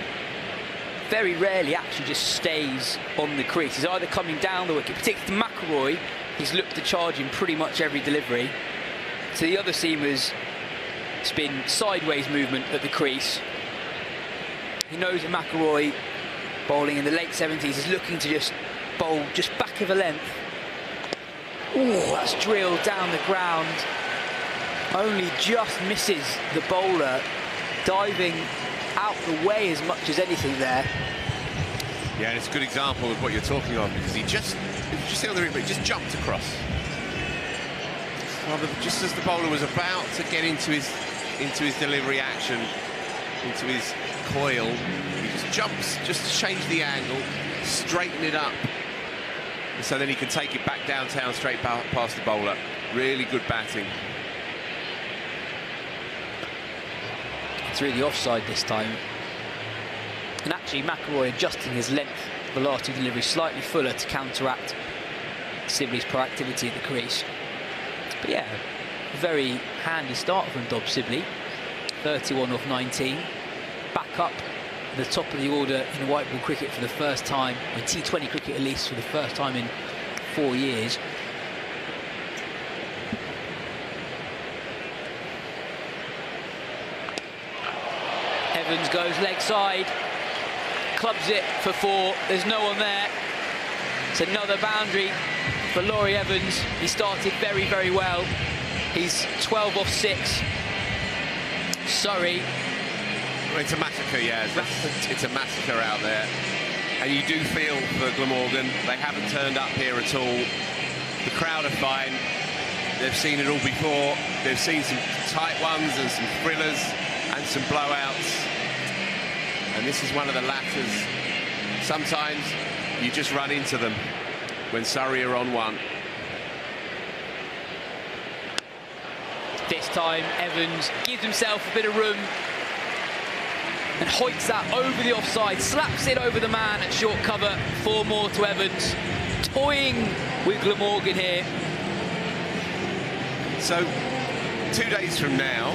very rarely actually just stays on the crease. He's either coming down the wicket, particularly to McIlroy, he's looked to charge in pretty much every delivery. To the other seamers, it's been sideways movement at the crease. He knows that McIlroy, bowling in the late 70s, is looking to just bowl just back of a length. Oh, that's drilled down the ground. Only just misses the bowler, diving out the way as much as anything there. Yeah, and it's a good example of what you're talking of, because he just see on the replay, he just jumped across. Well, just as the bowler was about to get into his delivery action, into his coil, he just jumps, just to change the angle, straighten it up, so then he can take it back downtown straight past the bowler. Really good batting. Through the offside this time. And actually McIlroy adjusting his length for the last 2 deliveries slightly fuller to counteract Sibley's proactivity at the crease. But yeah, a very handy start from Dob Sibley. 31 off 19. Back up at the top of the order in white ball cricket for the first time, in T20 cricket at least for the first time in 4 years. Evans goes leg side, clubs it for 4, there's no one there. It's another boundary for Laurie Evans. He started very, very well. He's 12 off 6. Surrey. Well, it's a massacre, yeah. It's a massacre out there. And you do feel for Glamorgan. They haven't turned up here at all. The crowd are fine. They've seen it all before. They've seen some tight ones and some thrillers and some blowouts. And this is one of the latters. Sometimes you just run into them when Surrey are on 1. This time Evans gives himself a bit of room and hoiks that over the offside, slaps it over the man at short cover. 4 more to Evans, toying with Glamorgan here. So 2 days from now,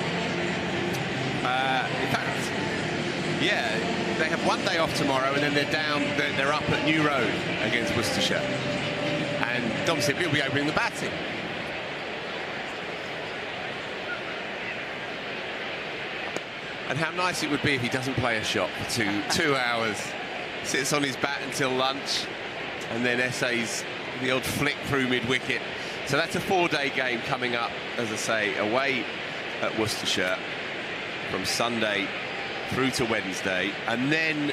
in fact, yeah, they have 1 day off tomorrow, and then they're up at New Road against Worcestershire, and Dom Sibley will be opening the batting. And how nice it would be if he doesn't play a shot for 2 hours, sits on his bat until lunch, and then essays the odd flick through mid-wicket. So that's a 4-day game coming up, as I say, away at Worcestershire from Sunday through to Wednesday, and then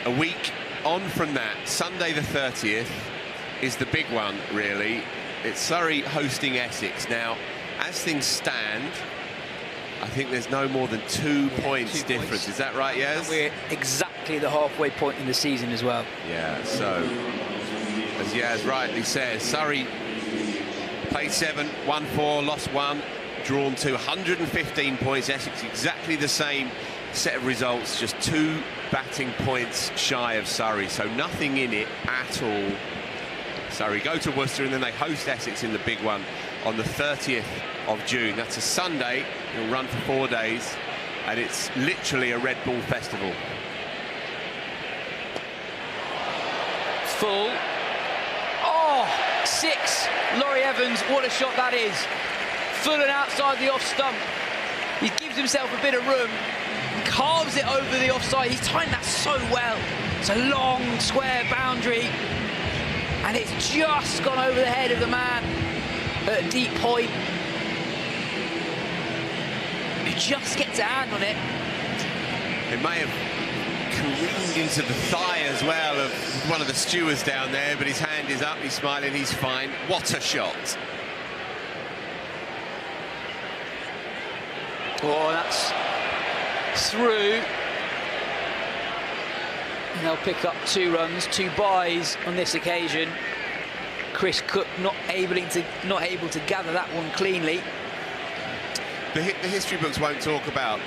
a week on from that, Sunday the 30th is the big one, really. It's Surrey hosting Essex. Now, as things stand, I think there's no more than 2 points difference. Is that right, Yaz? And we're exactly the halfway point in the season as well. Yeah, so, as Yaz rightly says, Surrey played 7, won 4, lost 1, drawn 2, 115 points. Essex exactly the same set of results, just 2 batting points shy of Surrey, so nothing in it at all. Surrey go to Worcester and then they host Essex in the big one on the 30th of June. That's a Sunday. It'll run for 4 days, and it's literally a Red Bull festival. Full. Oh, 6. Laurie Evans, what a shot that is. Full and outside the off stump. He gives himself a bit of room, carves it over the offside. He's timed that so well. It's a long, square boundary, and it's just gone over the head of the man at deep point. He just gets a hand on it. It may have careened into the thigh as well of one of the stewards down there, but his hand is up, he's smiling, he's fine. What a shot. Oh, that's through. And they'll pick up 2 runs, 2 byes on this occasion. Chris Cook not able to gather that one cleanly. The history books won't talk about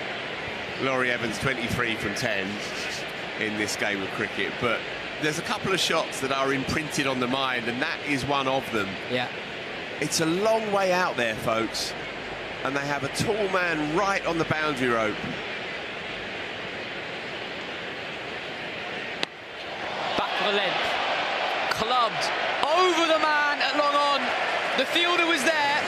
Laurie Evans 23 from 10 in this game of cricket, but there's a couple of shots that are imprinted on the mind, and that is one of them. Yeah. It's a long way out there, folks, and they have a tall man right on the boundary rope. Back for the length. Clubbed over the man at long on. The fielder was there.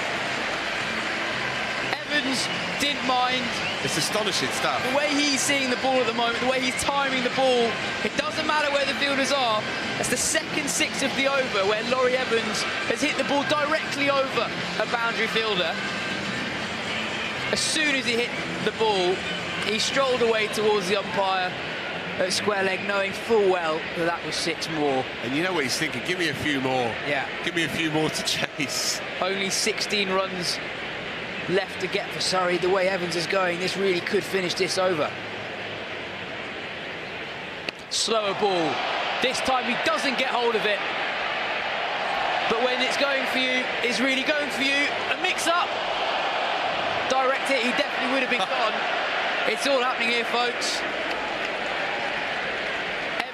Evans didn't mind. It's astonishing stuff. The way he's seeing the ball at the moment, the way he's timing the ball, it doesn't matter where the fielders are. That's the second 6 of the over where Laurie Evans has hit the ball directly over a boundary fielder. As soon as he hit the ball, he strolled away towards the umpire at square leg, knowing full well that that was 6 more. And you know what he's thinking? Give me a few more. Yeah. Give me a few more to chase. Only 16 runs left to get for Surrey. The way Evans is going, this really could finish this over. Slower ball. This time he doesn't get hold of it. But when it's going for you, it's really going for you. A mix-up. Direct hit, he definitely would have been gone. It's all happening here, folks.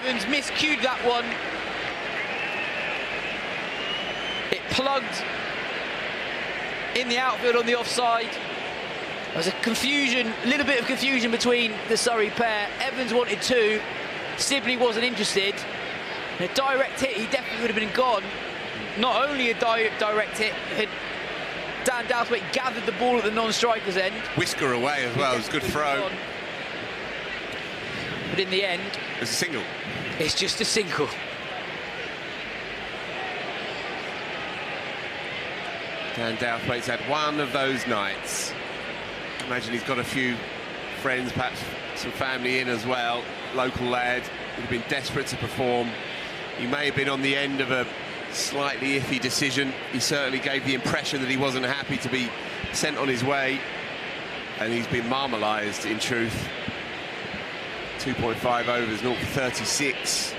Evans miscued that one. It plugged in the outfield on the offside. There was a little bit of confusion between the Surrey pair. Evans wanted 2, Sibley wasn't interested. And a direct hit, he definitely would have been gone. Not only a direct hit, had Dan Douthwaite gathered the ball at the non-striker's end. Whisker away as well, it was a good throw. But in the end, it's a single. It's just a single. Dan Douthwaite's had one of those nights. Imagine he's got a few friends, perhaps some family in as well. Local lad who'd have been desperate to perform. He may have been on the end of a slightly iffy decision. He certainly gave the impression that he wasn't happy to be sent on his way, and he's been marmalised in truth. 2.5 overs, 0 for 36.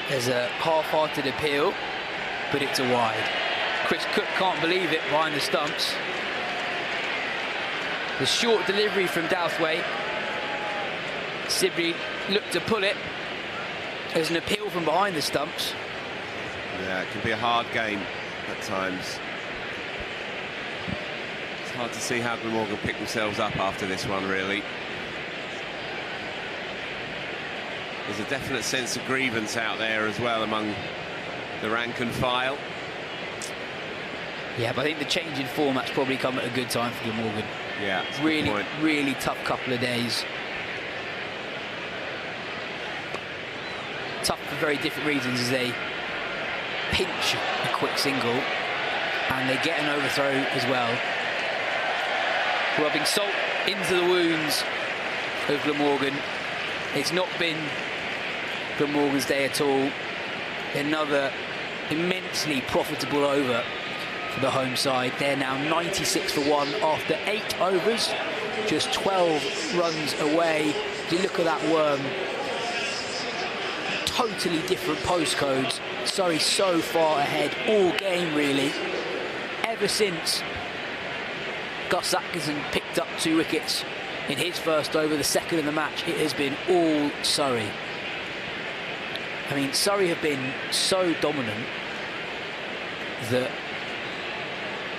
There's a half-hearted appeal, but it's a wide. Chris Cook can't believe it behind the stumps. The short delivery from Douthwaite. Sibley looked to pull it. There's an appeal from behind the stumps. Yeah, it can be a hard game at times. It's hard to see how Glamorgan pick themselves up after this one, really. There's a definite sense of grievance out there as well among the rank and file. Yeah, but I think the change in format's probably come at a good time for Glamorgan. Yeah, really tough couple of days. Tough for very different reasons, as they pinch a quick single and they get an overthrow as well, rubbing salt into the wounds of Glamorgan. It's not been Glamorgan's day at all. Another immensely profitable over for the home side. They're now 96 for 1 after 8 overs, just 12 runs away. If you look at that worm, totally different postcodes. Surrey so far ahead all game, really. Ever since Gus Atkinson picked up 2 wickets in his first over, the second of the match, it has been all Surrey. I mean, Surrey have been so dominant that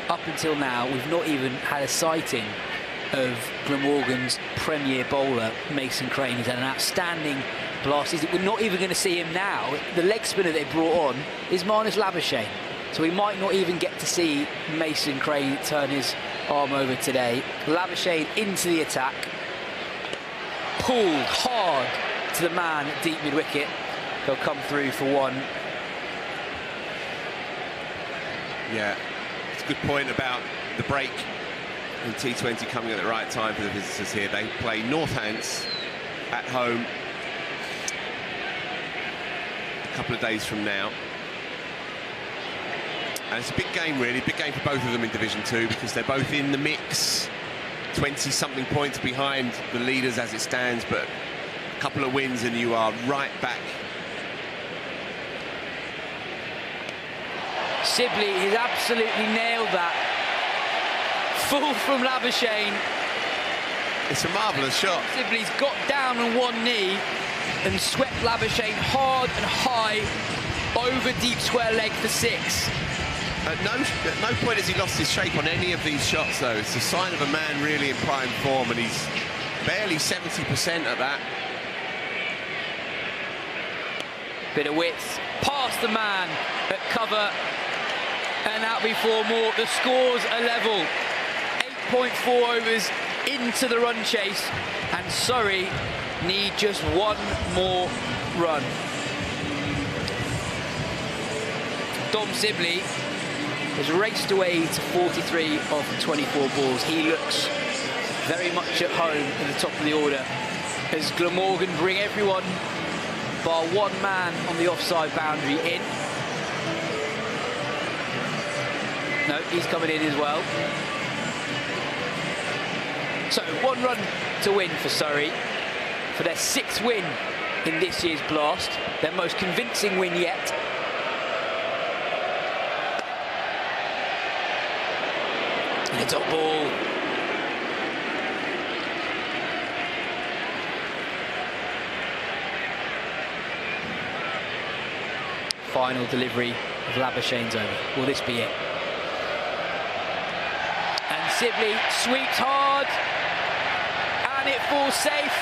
up until now we've not even had a sighting of Glamorgan's premier bowler, Mason Crane. He's had an outstanding blast. We're not even going to see him now. The leg spinner they brought on is Marnus Labuschagne, so we might not even get to see Mason Crane turn his arm over today. Labuschagne into the attack, pulled hard to the man at deep mid-wicket. They'll come through for 1. Yeah, it's a good point about the break in T20 coming at the right time for the visitors here. They play Northants at home a couple of days from now. And it's a big game, really, big game for both of them in Division 2, because they're both in the mix 20-something points behind the leaders as it stands, but a couple of wins and you are right back. Sibley has absolutely nailed that. Full from Labuschagne. It's a marvellous shot. Sibley's got down on one knee and swept Labuschagne hard and high over deep square leg for 6. At no point has he lost his shape on any of these shots, though. It's a sign of a man really in prime form, and he's barely 70% at that. Bit of width, past the man at cover, and that'll be 4 more. The scores are level. 8.4 overs into the run chase, and Surrey need just 1 more run. Dom Sibley has raced away to 43 of 24 balls. He looks very much at home at the top of the order as Glamorgan bring everyone bar 1 man on the offside boundary in. No, he's coming in as well. So 1 run to win for Surrey for their 6th win in this year's Blast, their most convincing win yet. And a top ball. Final delivery of Labuschagne's over. Will this be it? And Sibley sweeps hard, and it falls safe.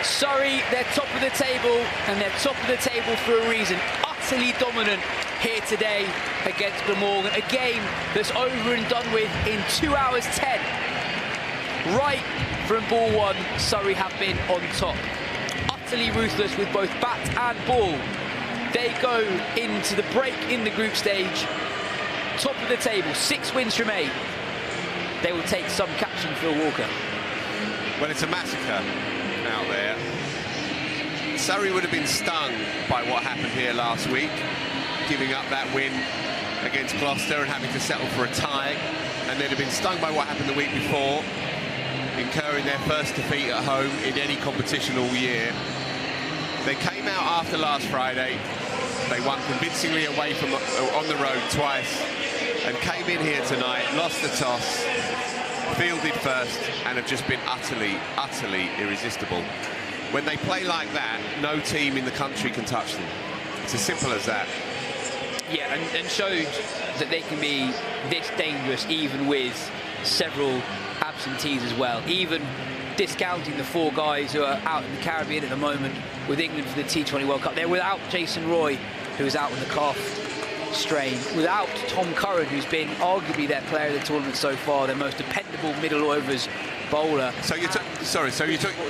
Surrey, they're top of the table, and they're top of the table for a reason. Utterly dominant here today against Glamorgan. A game that's over and done with in 2 hours 10. Right from ball 1, Surrey have been on top. Utterly ruthless with both bat and ball. They go into the break in the group stage, top of the table, 6 wins from 8. They will take some catching Phil Walker. Well, it's a massacre out there. Surrey would have been stung by what happened here last week, giving up that win against Gloucester and having to settle for a tie, and they'd have been stung by what happened the week before, incurring their first defeat at home in any competition all year. They came out after last Friday. They won convincingly away from on the road twice, and came in here tonight, lost the toss, fielded first, and have just been utterly irresistible. When they play like that, no team in the country can touch them. It's as simple as that. Yeah, and showed that they can be this dangerous even with several absentees as well. Even discounting the 4 guys who are out in the Caribbean at the moment with England for the T20 World Cup. They're without Jason Roy, who is out with the calf strain. Without Tom Curran, who's been arguably their player of the tournament so far, their most dependable middle overs bowler. So you took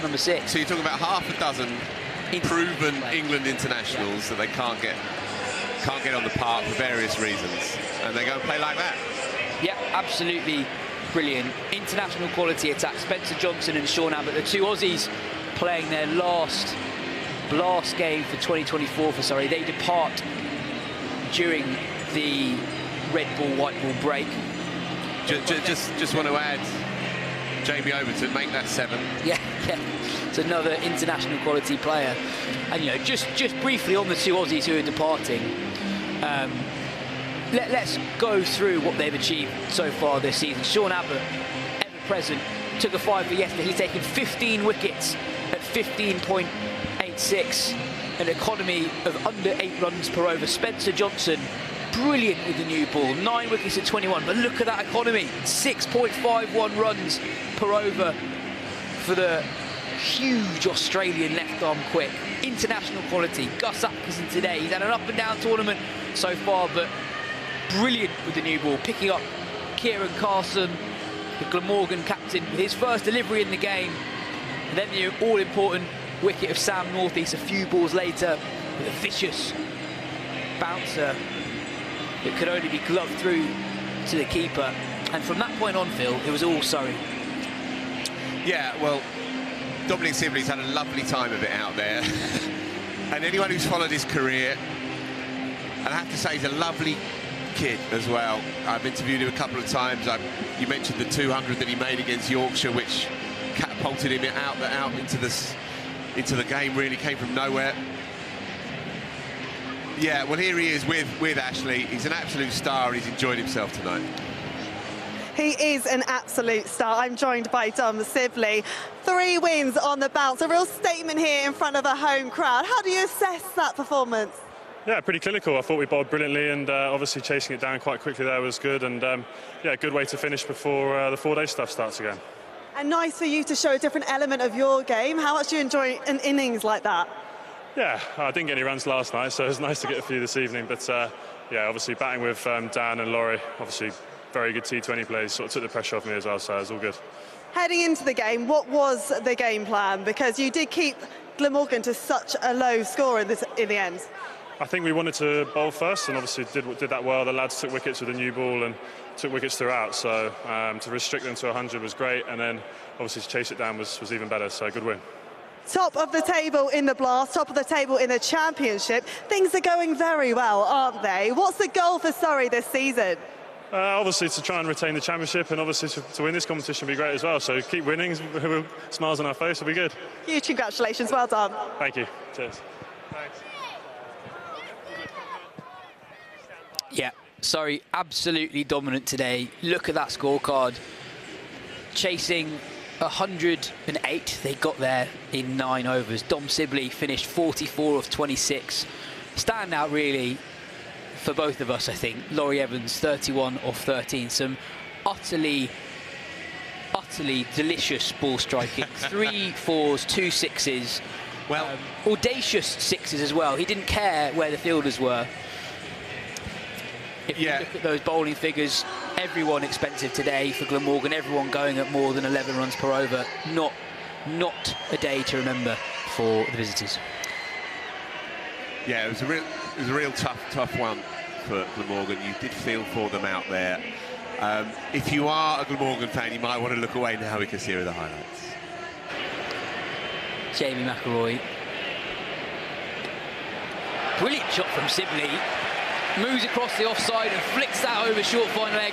number 6. So you're talking about half a dozen proven England internationals that they can't get on the park for various reasons, and they go and play like that. Yeah, absolutely brilliant. International quality attack. Spencer Johnson and Sean Abbott, the 2 Aussies playing their last Blast game for 2024 for Surrey. They depart during the red ball, white ball break. Just want to add, Jamie Overton, make that 7. Yeah, it's another international quality player. And you know, just briefly on the 2 Aussies who are departing, let's go through what they've achieved so far this season. Sean Abbott, ever present, took a 5 for yesterday. He's taken 15 wickets at 15.86, an economy of under 8 runs per over. Spencer Johnson, brilliant with the new ball, 9 wickets at 21, but look at that economy, 6.51 runs per over for the huge Australian left-arm quick. International quality. Gus Atkinson today, he's had an up-and-down tournament so far, but brilliant with the new ball, picking up Kieran Carson, the Glamorgan captain, with his first delivery in the game. And then the all-important wicket of Sam Northeast a few balls later with a vicious bouncer that could only be gloved through to the keeper. And from that point on, Phil, it was all Surrey. Yeah, well, Dominic Sibley's had a lovely time of it out there. And anyone who's followed his career, and I have to say he's a lovely kid as well. I've interviewed him a couple of times. You mentioned the 200 that he made against Yorkshire, which catapulted him out into the game. Really came from nowhere. Yeah, well, here he is with Ashley. He's an absolute star, and he's enjoyed himself tonight. He is an absolute star. I'm joined by Dom Sibley. 3 wins on the bounce, a real statement here in front of a home crowd. How do you assess that performance? Yeah, pretty clinical. I thought we bowled brilliantly, and obviously chasing it down quite quickly there was good. And yeah, good way to finish before the 4-day stuff starts again. And nice for you to show a different element of your game. How much do you enjoy an innings like that? Yeah, I didn't get any runs last night, so it was nice to get a few this evening. But yeah, obviously batting with Dan and Laurie, obviously very good T20 plays, sort of took the pressure off me as well, so it was all good. Heading into the game, what was the game plan? Because you did keep Glamorgan to such a low score in the end. I think we wanted to bowl first, and obviously did that well. The lads took wickets with the new ball and took wickets throughout, so to restrict them to 100 was great, and then obviously to chase it down was even better, so good win. Top of the table in the Blast, top of the table in the Championship. Things are going very well, aren't they? What's the goal for Surrey this season? Obviously to try and retain the Championship, and obviously to win this competition would be great as well. So keep winning, smiles on our face will be good. Huge congratulations, well done. Thank you, cheers. Thanks. Yeah, Surrey absolutely dominant today. Look at that scorecard. Chasing 108, they got there in 9 overs. Dom Sibley finished 44 of 26. Standout really for both of us, I think. Laurie Evans, 31 of 13. Some utterly delicious ball striking. 3 4s, 2 6s. Well, audacious 6s as well. He didn't care where the fielders were. If you look at those bowling figures, everyone expensive today for Glamorgan, everyone going at more than 11 runs per over. Not a day to remember for the visitors. Yeah, it was a real tough one for Glamorgan. You did feel for them out there. If you are a Glamorgan fan, you might want to look away now because here are the highlights. Jamie McElroy. Brilliant shot from Sibley. Moves across the offside and flicks that over short fine leg.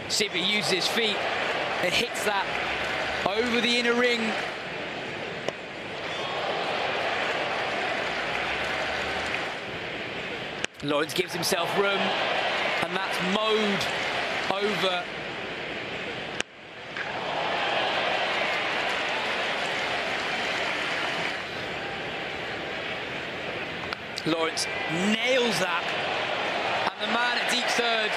Sibley uses his feet and hits that over the inner ring. Lawrence gives himself room, and that's mowed over. Lawrence nails that, and the man at deep third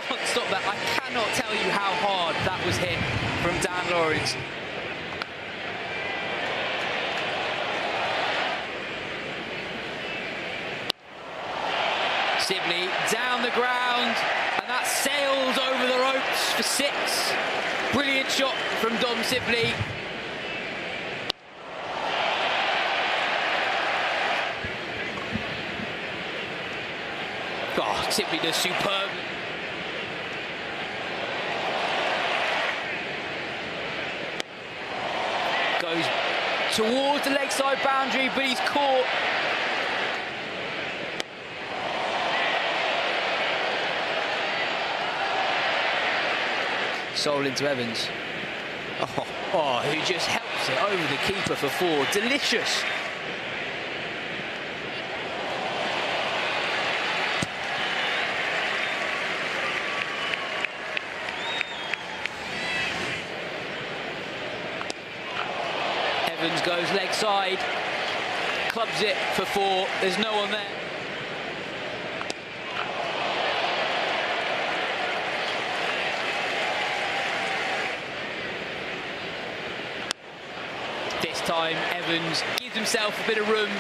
can't stop that. I cannot tell you how hard that was hit from Dan Lawrence. Sibley down the ground, and that sails over the ropes for 6. Brilliant shot from Dom Sibley. Oh, Sibley does superb. Goes towards the leg side boundary, but he's caught. Soul into Evans. Oh, who just helps it over the keeper for 4. Delicious. Evans goes leg side, clubs it for 4. There's no one there. This time Evans gives himself a bit of room.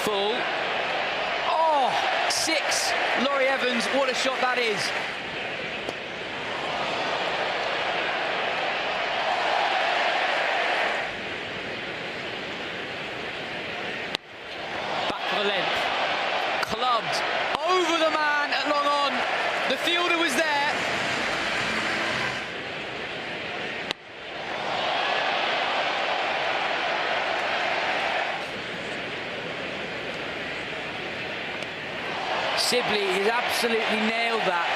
Full. 6. Laurie Evans, what a shot that is. Back for the length. Clubbed over the Sibley has absolutely nailed that.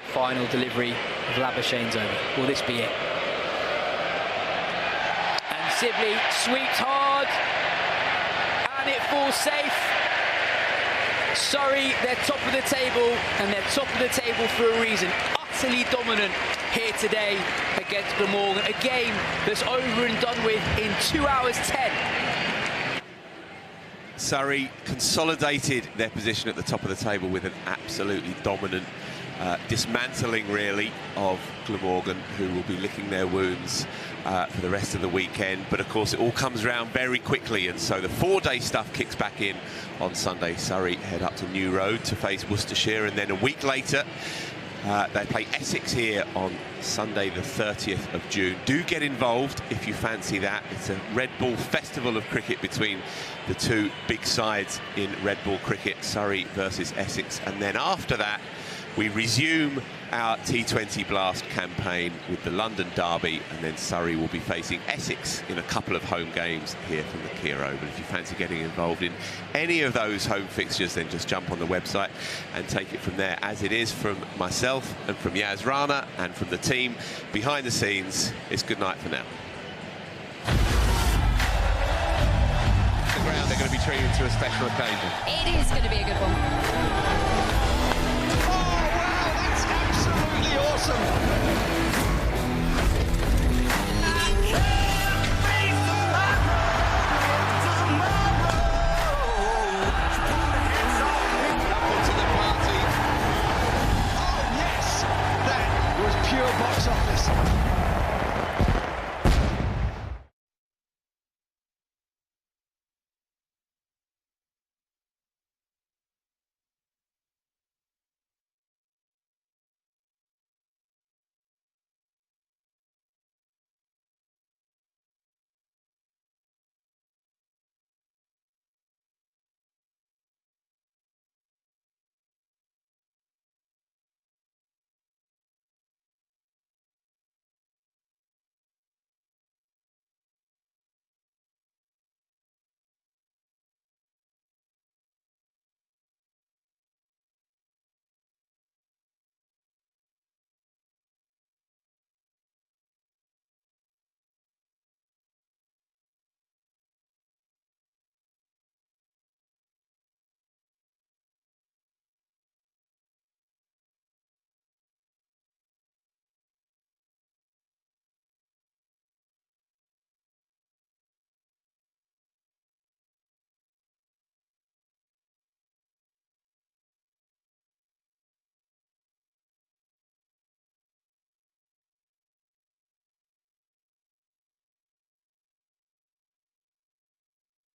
Final delivery of Labuschagne's over. Will this be it? And Sibley sweeps hard, and it falls safe. Surrey, they're top of the table, and they're top of the table for a reason. Utterly dominant here today against Glamorgan. A game that's over and done with in 2 hours 10. Surrey consolidated their position at the top of the table with an absolutely dominant dismantling, really, of Glamorgan, who will be licking their wounds for the rest of the weekend. But of course, it all comes around very quickly, and so the 4-day stuff kicks back in on Sunday. Surrey head up to New Road to face Worcestershire, and then a week later they play Essex here on Sunday the 30th of June. Do get involved if you fancy that. It's a red ball festival of cricket between the two big sides in red ball cricket, Surrey versus Essex. And then after that, we resume our T20 Blast campaign with the London Derby, and then Surrey will be facing Essex in a couple of home games here from the Kia Oval. If you fancy getting involved in any of those home fixtures, then just jump on the website and take it from there. As it is from myself and from Yaz Rana and from the team behind the scenes, it's good night for now. The ground, they're going to be treated to a special occasion. It is going to be a good one.